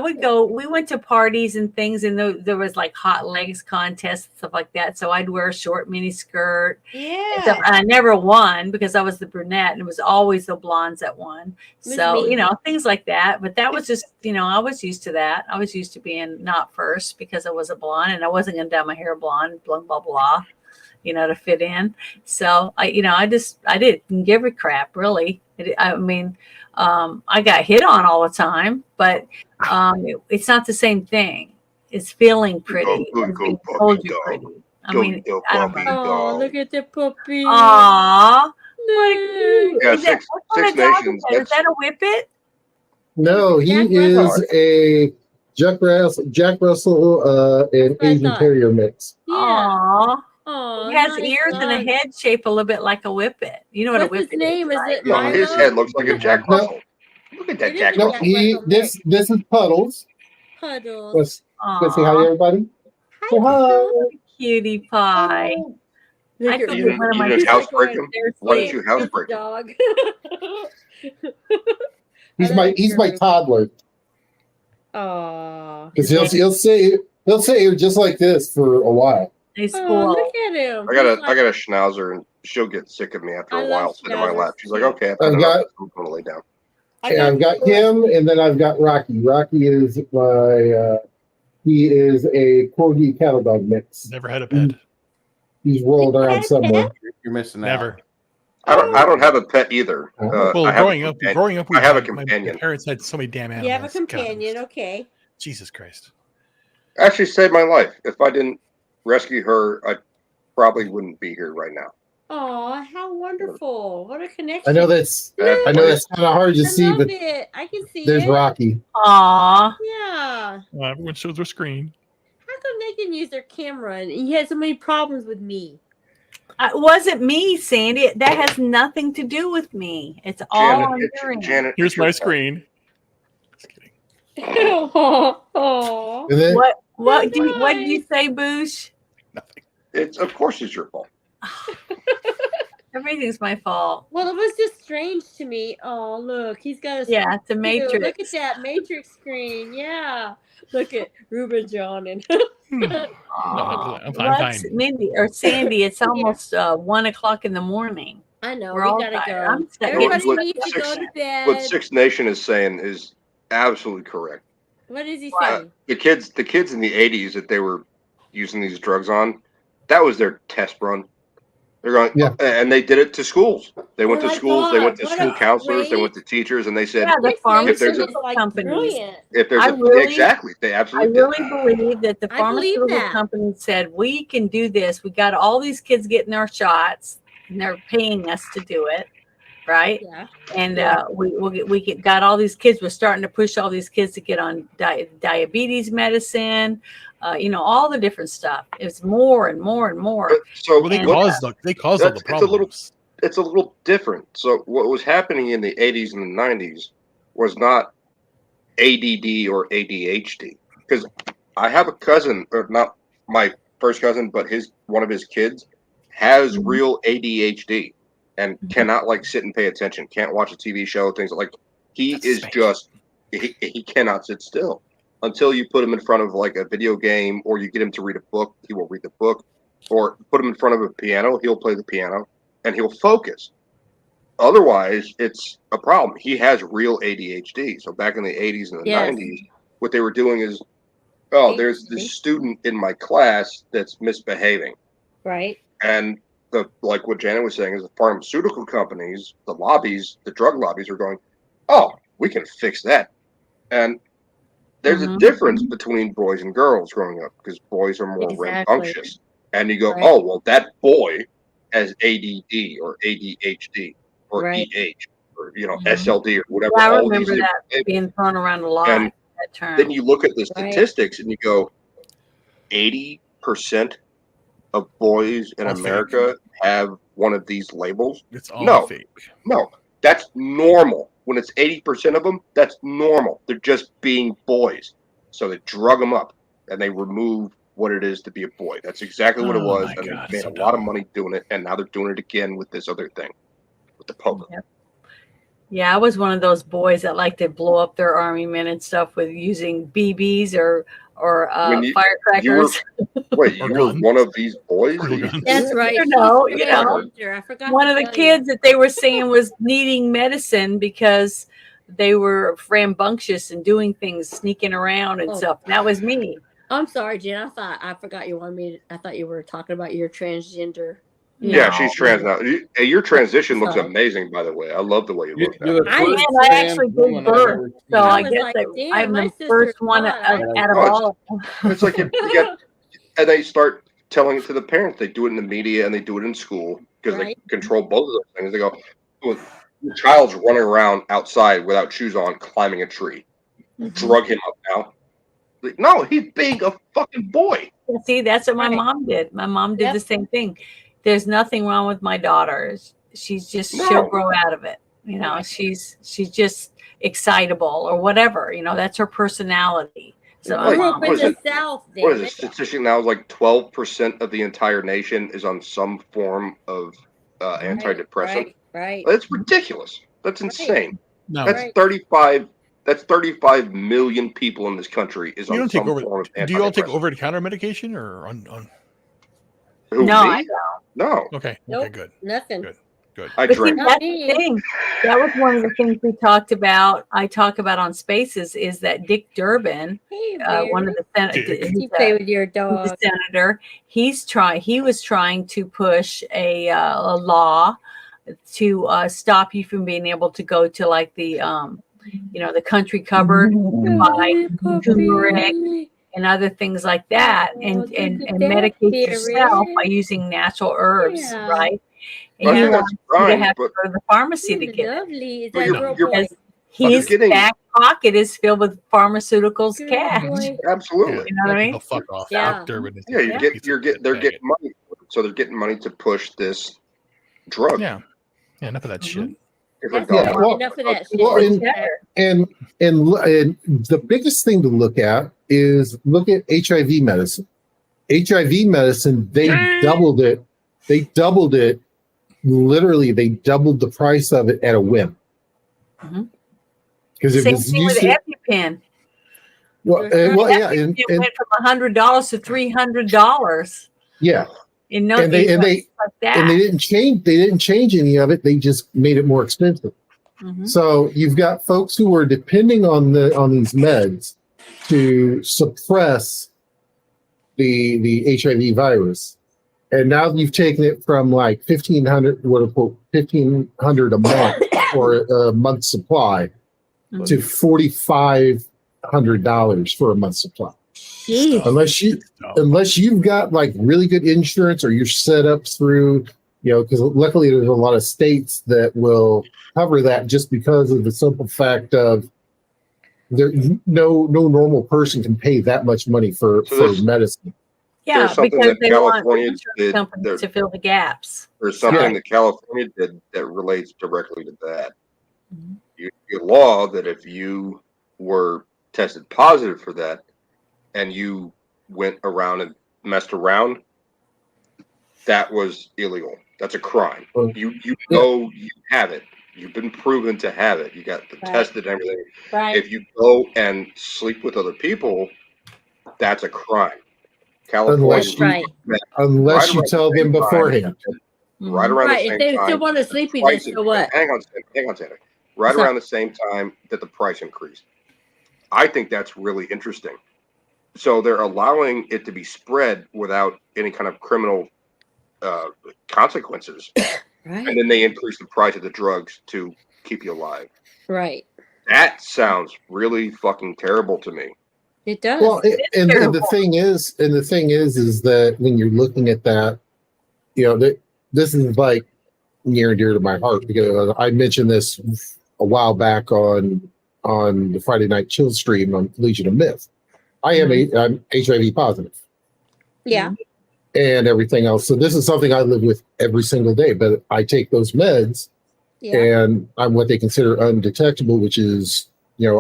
would go, we went to parties and things, and there was like hot legs contests, stuff like that. So I'd wear a short mini skirt. And stuff. Yeah. And I never won because I was the brunette, and it was always the blondes that won. was So, me. things like that. But that was just, I was used to that. I was used to being not first because I was a blonde, and I wasn't going to dye my hair blonde, blah, blah, blah, to fit in. So I didn't give a crap really. I got hit on all the time, but it's not the same thing. It's feeling pretty. Go, and go, being puppy told you're dog. pretty. I Go, mean, go, I don't puppy know. Oh, dog. look at the puppy. Aw. What Look. Yeah, is that? Six What kind of dog Nations, is that? Is that a whippet? No, he Jack is Russell. a Jack Russell, an That's what I Asian thought. Terrier mix. Yeah. Aw. Oh, He has nice ears and a dog. head shaped a little bit like a whippet. You know what a What's his whippet name? is, Is right? it No, his Milo? head looks like a Jack No. Russell. Look at that It is Jack a No, Russell. Jack Russell this is Puddles. Puddles. Let's say hi to Aw, everybody. Hi, Say hi. Puddles. cutie pie. Look I at could me. get Even- one of my even kids housebreak right him? there Why don't asleep. you housebreak It's a him? dog. He's my toddler Aw. because he'll say it just like this for a while. They Oh, spoil. look at him. I got He's a schnauzer, and she'll get sick of me after I a love while sitting in my schnauzers lap. She's like, too. "Okay, I've had I've enough. got I'm going to lay down." I've got him, and then I've got Rocky. Rocky is my he is a corgi cattle dog mix. Never had a pet. He's rolled You had around a somewhere. You're missing Never. out. I don't have a pet either. Well, I have growing a up, companion. we I have a had- my companion. parents had so many damn animals. You have a God, companion, okay. Jesus Christ. Actually saved my life. If I didn't rescue her, I probably wouldn't be here right now. Aw, how wonderful. What a connection. I know that's Bad I know place. that's kind of hard to I see, love but it. I can see there's it. Rocky. Aw. Yeah. Everyone shows their screen. How come they can use their camera and you had so many problems with me? It wasn't me, Sandy. That has nothing to do with me. It's all on your end. Janet, Here's it's your my fault. screen. Just kidding. Aw. And then What did you say, Boosh? Nothing. It's of course it's your fault. Everything's my fault. Well, it was just strange to me. Oh, look, he's got a Yeah, it's a screen too. matrix. Look at that matrix screen. Yeah. Look at Ruben John and Aw. I'm Well, fine. it's Mindy or Sandy, it's almost 1:00 in the morning. I know We're we all gotta tired. go. I'm sick. Everybody What- needs to six- go to bed. What Six Nation is saying is absolutely correct. What is he What? saying? The kids in the 80s that they were using these drugs on, that was their test run. They're going, Yeah. and they did it to schools. They went Oh to my schools, they went God, to what school a counselors, they went to great- teachers, and they said, Yeah, the Six if there's Nations a- is like companies. brilliant. if there's I a really- exactly, they I absolutely did. really believe that the I believe pharmaceutical that. companies said, we can do this. We got all these kids getting their shots and they're paying us to do it. Right. Yeah. And got all these kids. We're starting to push all these kids to get on diabetes medicine, all the different stuff. It's more and more and more. But, so Well, they And- caused all the It's a little- problems. it's a little different. So what was happening in the 80s and the 90s was not ADD or ADHD. Because I have a cousin, or not my first cousin, but one of his kids has Mhm. real ADHD and Mhm. cannot like sit and pay attention, can't watch a TV show, things like he That's is space. just he cannot sit still until you put him in front of like a video game or you get him to read a book. He will read the book, or put him in front of a piano. He'll play the piano and he'll focus. Otherwise, it's a problem. He has real ADHD. So back in the 80s and the Yes. 90s, what they were doing is, oh, there's ADHD. this student in my class that's misbehaving. Right. And like what Janet was saying is the pharmaceutical companies, the lobbies, the drug lobbies are going, oh, we can fix that. And there's a Mhm. difference between boys and girls growing up because boys are more Exactly. rambunctious. And you go, Right. oh, well, that boy has ADD or ADHD or Right. EH. or, you know, Mhm. SLD or whatever. Yeah, I all remember these that different- being thrown around a lot. And That term. then you look at the Right. statistics and you go, 80% of boys in All fake. America have one of these labels. It's all No. fake. No, that's normal. When it's 80% of them, that's normal. They're just being boys. So they drug them up and they remove what it is to be a boy. That's exactly what it Oh was. my And God, they made so a lot of dumb. money doing it. And now they're doing it again with this other thing, with the poker. Yep. Yeah, I was one of those boys that like to blow up their army men and stuff with using BBs or When you- firecrackers. Wait, Or you were guns. one of these boys? Or that used to guns. do That's that? right. You know, She's you still know. a soldier. I forgot One to of the tell kids you. that they were saying was needing medicine because they were rambunctious and doing things, sneaking around and Oh. stuff. And that was me. I'm sorry, Jen. I forgot you wanted me. I thought you were talking about your transgender. Yeah, No. she's trans now. Hey, your transition looks Sorry. amazing, by the way. I love the way you look You're now. the I first And I trans actually gave woman I've birth, ever so seen. I was guess like, that damn, I'm my the sister's first one hot. I out of know. all of them. It's like you get, and they start telling it to the parents. They do it in the media and they do it in school because Right. they control both of those things. They go, well, your child's running around outside without shoes on, climbing a tree. Drug him up now. Like, no, he's being a fucking boy. See, that's what my Right. mom did. My mom did Yep. the same thing. There's nothing wrong with my daughter. She's just No. she'll grow out of it. You know, Right. she's just excitable or whatever. You know, that's her personality. So I Like, grew up in what is the it? South. What Damn is it? it. Statistic now is like 12% of the entire nation is on some form of antidepressant. Right. That's ridiculous. That's insane. No, That's Right. 35. That's 35 million people in this country is you on don't take some over. form of Do you all take antidepressant. over the counter medication or on? Who, No, me? I No, Okay, Nope. okay, good. Nothing. Good. I But see, drink. that's the thing. That was one of the things we talked about. I talk about on Spaces is that Dick Durbin, Hey, one of the Dick. you play with your he's dog. a senator. He was trying to push a law to stop you from being able to go to like the the country cupboard buy turmeric and other things like that, and medicate yourself by using natural herbs, Yeah. right? But I And he think wants that's you to fine. have to But go to the pharmacy to get it. Lovely. Is But that you're- girl you're- boy? Because his getting- back pocket is filled with pharmaceuticals Good cash. boy. absolutely. You know what I mean? Oh, fuck off. Yeah. Doc Durbin is Yeah, a you piece get of you're shit. get they're Dang getting it. money, so they're getting money to push this drug. Yeah, enough of that shit. Different That's dog. Yeah, well- enough of that shit. well, and- Better. And the biggest thing to look at is look at HIV medicine. HIV medicine, they doubled it. They doubled it. Literally, they doubled the price of it at a whim. Mhm. Because it Same was thing used with to, EpiPen. well, yeah, EpiPen and went from $100 to $300 yeah, in no and they like that. and they didn't change. They didn't change any of it. They just made it more expensive. Mhm. So you've got folks who are depending on these meds to suppress the HIV virus, and now you've taken it from like 1,500 a month for a month's supply Mhm. to $4,500 for a month's supply. Jeez. Unless you've got like really good insurance or you're set up through, because luckily there's a lot of states that will cover that just because of the simple fact of no normal person can pay that much money for medicine. Yeah, There's something because that they want California insurance did companies there- to fill the gaps. There's something Yeah. that California did that relates directly to that. Mhm. You law that if you were tested positive for that and you went around and messed around, that was illegal. That's a crime. Oh. You know you have it. You've been proven to have it. You got the Right. tested and everything. Right. If you go and sleep with other people, that's a crime. California, Unless you- Right. Unless Right you around tell the them same time, beforehand. right Mhm. around Right. the If same they time, still want to sleep with price you, so what? hang on, Santa. Right Sorry. around the same time that the price increased. I think that's really interesting. So they're allowing it to be spread without any kind of criminal consequences, Right. and then they increase the price of the drugs to keep you alive. Right. That sounds really fucking terrible to me. It does. Well, and the terrible. thing is that when you're looking at that, that this is like near and dear to my heart because I mentioned this a while back on the Friday Night Chill stream on Legion of Myth. I'm HIV positive Yeah. and everything else. So this is something I live with every single day, but I take those meds Yeah. and I'm what they consider undetectable, which is,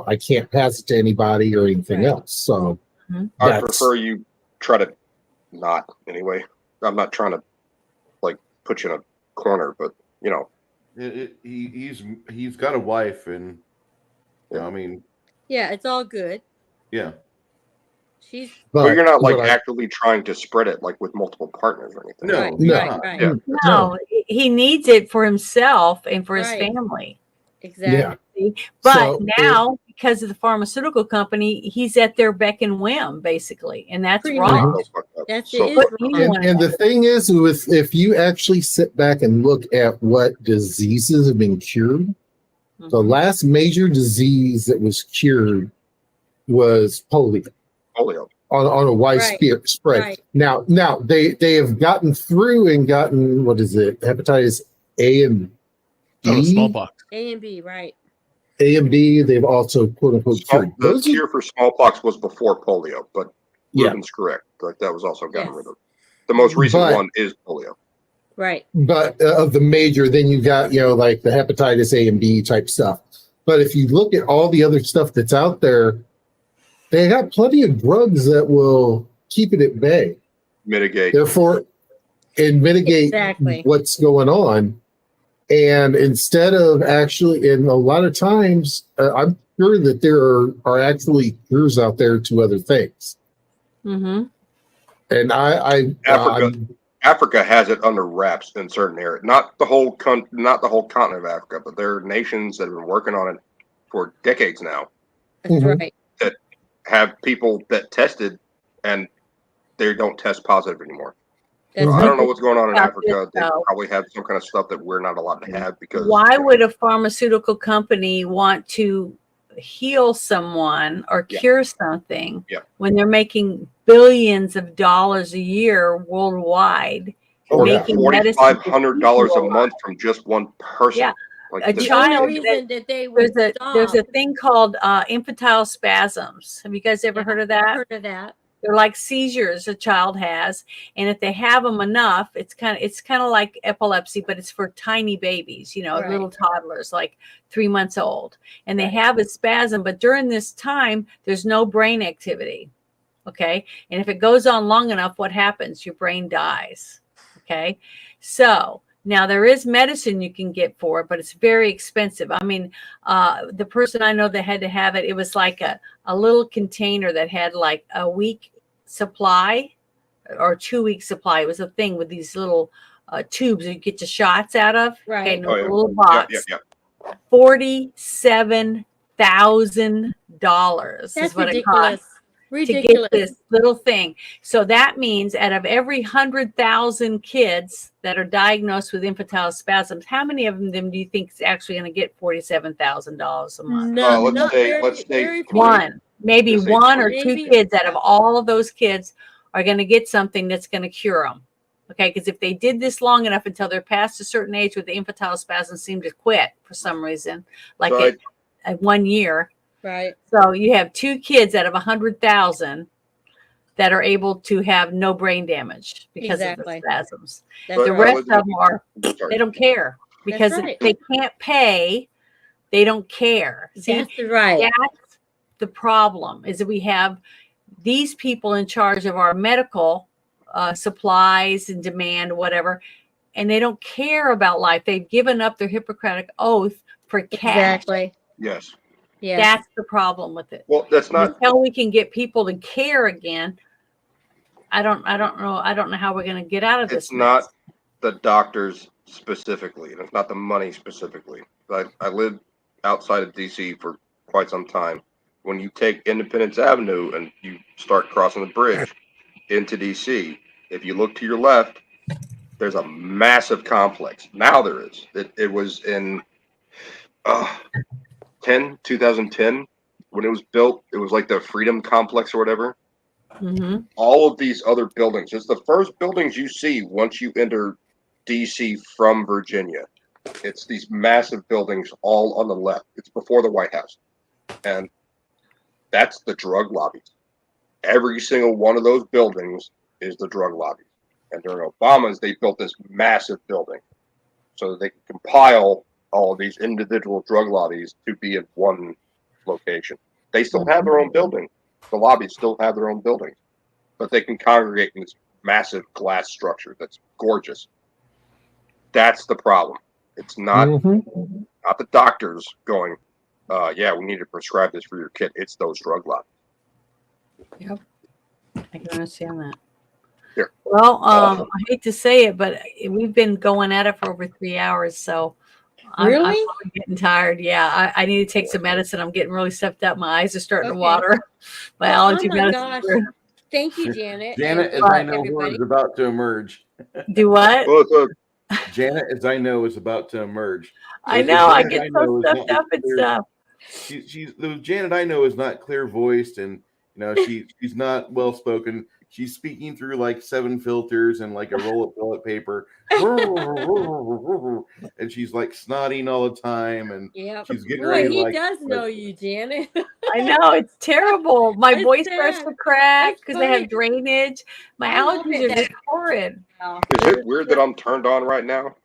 I can't pass it to anybody or anything Right. else. So I that's- prefer you try to not anyway. I'm not trying to like put you in a corner, but He's got a wife, and I mean, Yeah, it's all good. yeah. She's but you're not like what I- actively trying to spread it like with multiple partners or anything. No, right, he's right, not. right. Yeah. No, he needs it for himself and for his Right. family. Exactly. Yeah. But So, now, because of the pharmaceutical company, he's at their beck and whim, basically, and that's Pretty wrong. much. So fucked up. That's So it is fucked What up. do you wrong. want? And the thing is, if you actually sit back and look at what diseases have been cured, the last major disease that was cured was polio Polio. on a wide Right. spread. Right. Now they have gotten through and gotten, what is it, hepatitis A and Oh, B, smallpox. A and B, right. A and B. They've also quote unquote cured. The Those are- cure for smallpox was before polio, but Yeah. Ruben's correct. Like that was also gotten Yes. rid of. The most recent But- one is polio. Right. but of the major, then you got like the hepatitis A and B type stuff. But if you look at all the other stuff that's out there, they got plenty of drugs that will keep it at bay. Mitigate. Therefore, and mitigate Exactly. what's going on. And instead of actually, and a lot of times, I'm sure that there are actually cures out there to other things. Mm-hmm. And Africa has it under wraps in certain areas. Not the whole continent of Africa, but there are nations that have been working on it for decades now. That's Mhm. right. Have people that tested and they don't test positive anymore. That's I right. don't know what's going on in About Africa. They this, though. probably have some kind of stuff that we're not allowed to have because Why would a pharmaceutical company want to heal someone or Yeah. cure something Yeah. when they're making billions of dollars a year worldwide? Oh, yeah. making medicine for $4,500 a people. month from just one person. Yeah. Like A this- The child only reason that they would There's a thing called infantile spasms. Have you guys ever heard of that? heard of that. They're like seizures a child has, and if they have them enough, it's kind of like epilepsy, but it's for tiny babies, Right. little toddlers, like 3 months old, and they Right. have a spasm. But during this time, there's no brain activity. Okay, and if it goes on long enough, what happens? Your brain dies. Okay, so now there is medicine you can get for it, but it's very expensive. I mean, the person I know that had to have it, it was like a little container that had like a week supply or 2 week supply. It was a thing with these little tubes that you get your shots out of. Okay, Right. and Oh, a yeah. little Yeah, box. yeah. $47,000 That's is what it cost ridiculous. to Ridiculous. get this little thing. So that means out of every 100,000 kids that are diagnosed with infantile spasms, how many of them do you think is actually going to get $47,000 a month? No, let's not say- very, let's say very three. One, maybe Let's say one or three. two kids out of all of those kids are going to get something that's going to cure them. Okay, because if they did this long enough until they're past a certain age where the infantile spasms seem to quit for some reason, like So at 1 year. Right. So you have two kids out of 100,000 that are able to have no brain damage because Exactly. of the spasms. That's But The right. rest was- of them are, Sorry. they don't care because right. if they can't pay, they don't care. See, That's right. that's the problem is that we have these people in charge of our medical supplies and demand, whatever, and they don't care about life. They've given up their Hippocratic oath for cash. Exactly. Yes. Yeah. That's the problem with it. Well, that's not. Until we can get people to care again, I don't know. I don't know how we're going to get out of this. It's not mess. the doctors specifically, and it's not the money specifically. I lived outside of DC for quite some time. When you take Independence Avenue and you start crossing the bridge into DC, if you look to your left, there's a massive complex. Now there is. It was in 2010 when it was built. It was like the Freedom Complex or whatever. Mhm. All of these other buildings. It's the first buildings you see once you enter DC from Virginia. It's these massive buildings all on the left. It's before the White House. And that's the drug lobbies. Every single one of those buildings is the drug lobby. And during Obama's, they built this massive building so that they can compile all of these individual drug lobbies to be in one location. They still have their own building. The lobbies still have their own buildings, but they can congregate in this massive glass structure that's gorgeous. That's the problem. It's not not the doctors going, yeah, we need to prescribe this for your kid. It's those drug lobbies. Yep. I can understand that. Here. Well, I hate to say it, but we've been going at it for over 3 hours, so I'm Really? probably getting tired. Yeah, I need to take some medicine. I'm getting really stuffed up. My eyes are starting to Okay. water. My Well, allergy oh my medicine. gosh. Thank you, Janet. Janet, and as I know, everybody. is about to emerge. Do what? Well, it's Janet, as I know, is about to emerge. I know. I get Janet I know so is stuffed not up and clear- stuff. She's the Janet I know is not clear voiced, and she's not well spoken. She's speaking through like 7 filters and like a roll of toilet paper, and she's like snotting all the time, and Yeah. she's getting Boy, ready to he like. does know you, Janet. I know it's terrible. My It's voice sad. starts to crack It's because I have funny. drainage. My I love allergies it are that- just horrid. Is it weird that I'm turned on right now?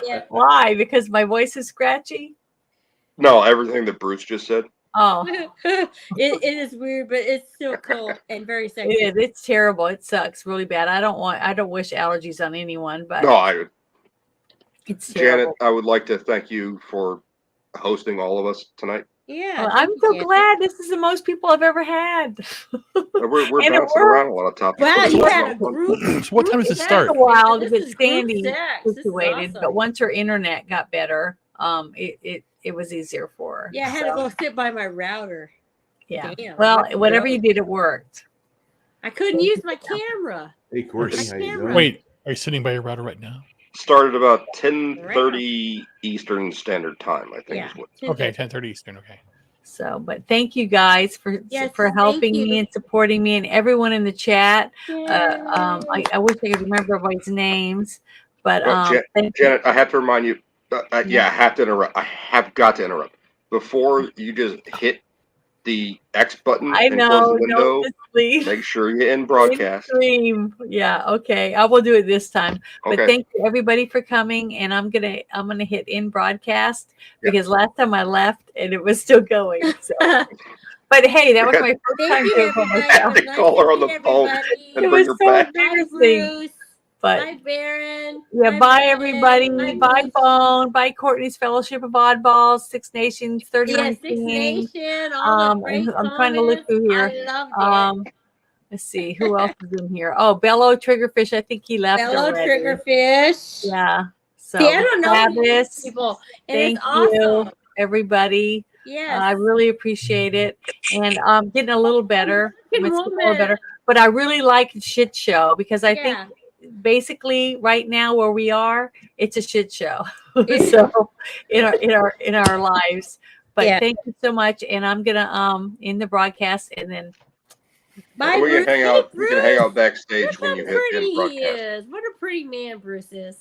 Yeah. Why? Because my voice is scratchy. No, everything that Bruce just said. Oh, it is weird, but it's still cool and very sexy. it is. It's terrible. It sucks really bad. I don't wish allergies on anyone, but No, it's Janet, terrible. I would like to thank you for hosting all of us tonight. Yeah. Well, I'm thank you, so Janet. glad. This is the most people I've ever had. We're And it bouncing around a lot of topics. Wow, but you it's had a fun. group. So what time does it Group start? sex. While This to get is group Sandy sex. This is situated, but awesome. once her internet got better, it was easier for her. Yeah, I had to go sit by my router. Yeah. Damn, Well, lucky whatever girl. you did, it worked. I couldn't use my camera. Hey, Courtney, how you camera. doing? Wait, are you sitting by your router right now? Started about 10:30 Eastern Standard Time, I think Yeah. is what. Okay, 10:30 Eastern. Okay. So, but thank you guys for Yes, for thank helping you. me and supporting me and everyone in the chat. Yay. I wish I could remember everybody's names, but thank you. Janet, I have to remind you. Yeah, I have to interrupt. I have got to interrupt before you just hit the X button I and close know. the window. Don't please. Make sure you end broadcast. Stream. Yeah. Okay. I will do it this time. But Okay. thank you everybody for coming. And I'm gonna hit in broadcast Yep. because last time I left and it was still going. So. But hey, that was my first Thank time you, doing everybody. it. It was nice Call her to on the meet phone everybody. and It bring was her so back. Bye, embarrassing. Bruce. But Bye, Baron. yeah, bye Ryan. everybody. Bye Bruce. phone. Bye Courtney's Fellowship of Oddballs, Six Nations, 31 Yeah, Six Kings. Nation. All the great I'm trying to look comments. through here. I loved it. Let's see who else is in here. Oh, Bello Triggerfish. I think he left Hello, already. Triggerfish. Yeah. So See, I don't know any of these Travis, people, and thank it's awesome. you, everybody. Yes. I really appreciate it, and I'm getting a little better. Good It's getting a little woman. better, but I really like Shit Show because I think Yeah. basically right now where we are, it's a shit show. Yeah. So in our lives. But Yeah. thank you so much, and I'm gonna end the broadcast and then. Bye, We can Bruce. hang Hey, out. We can hang Bruce. out backstage Look when how you hit pretty end he broadcast. is. What a pretty man Bruce is.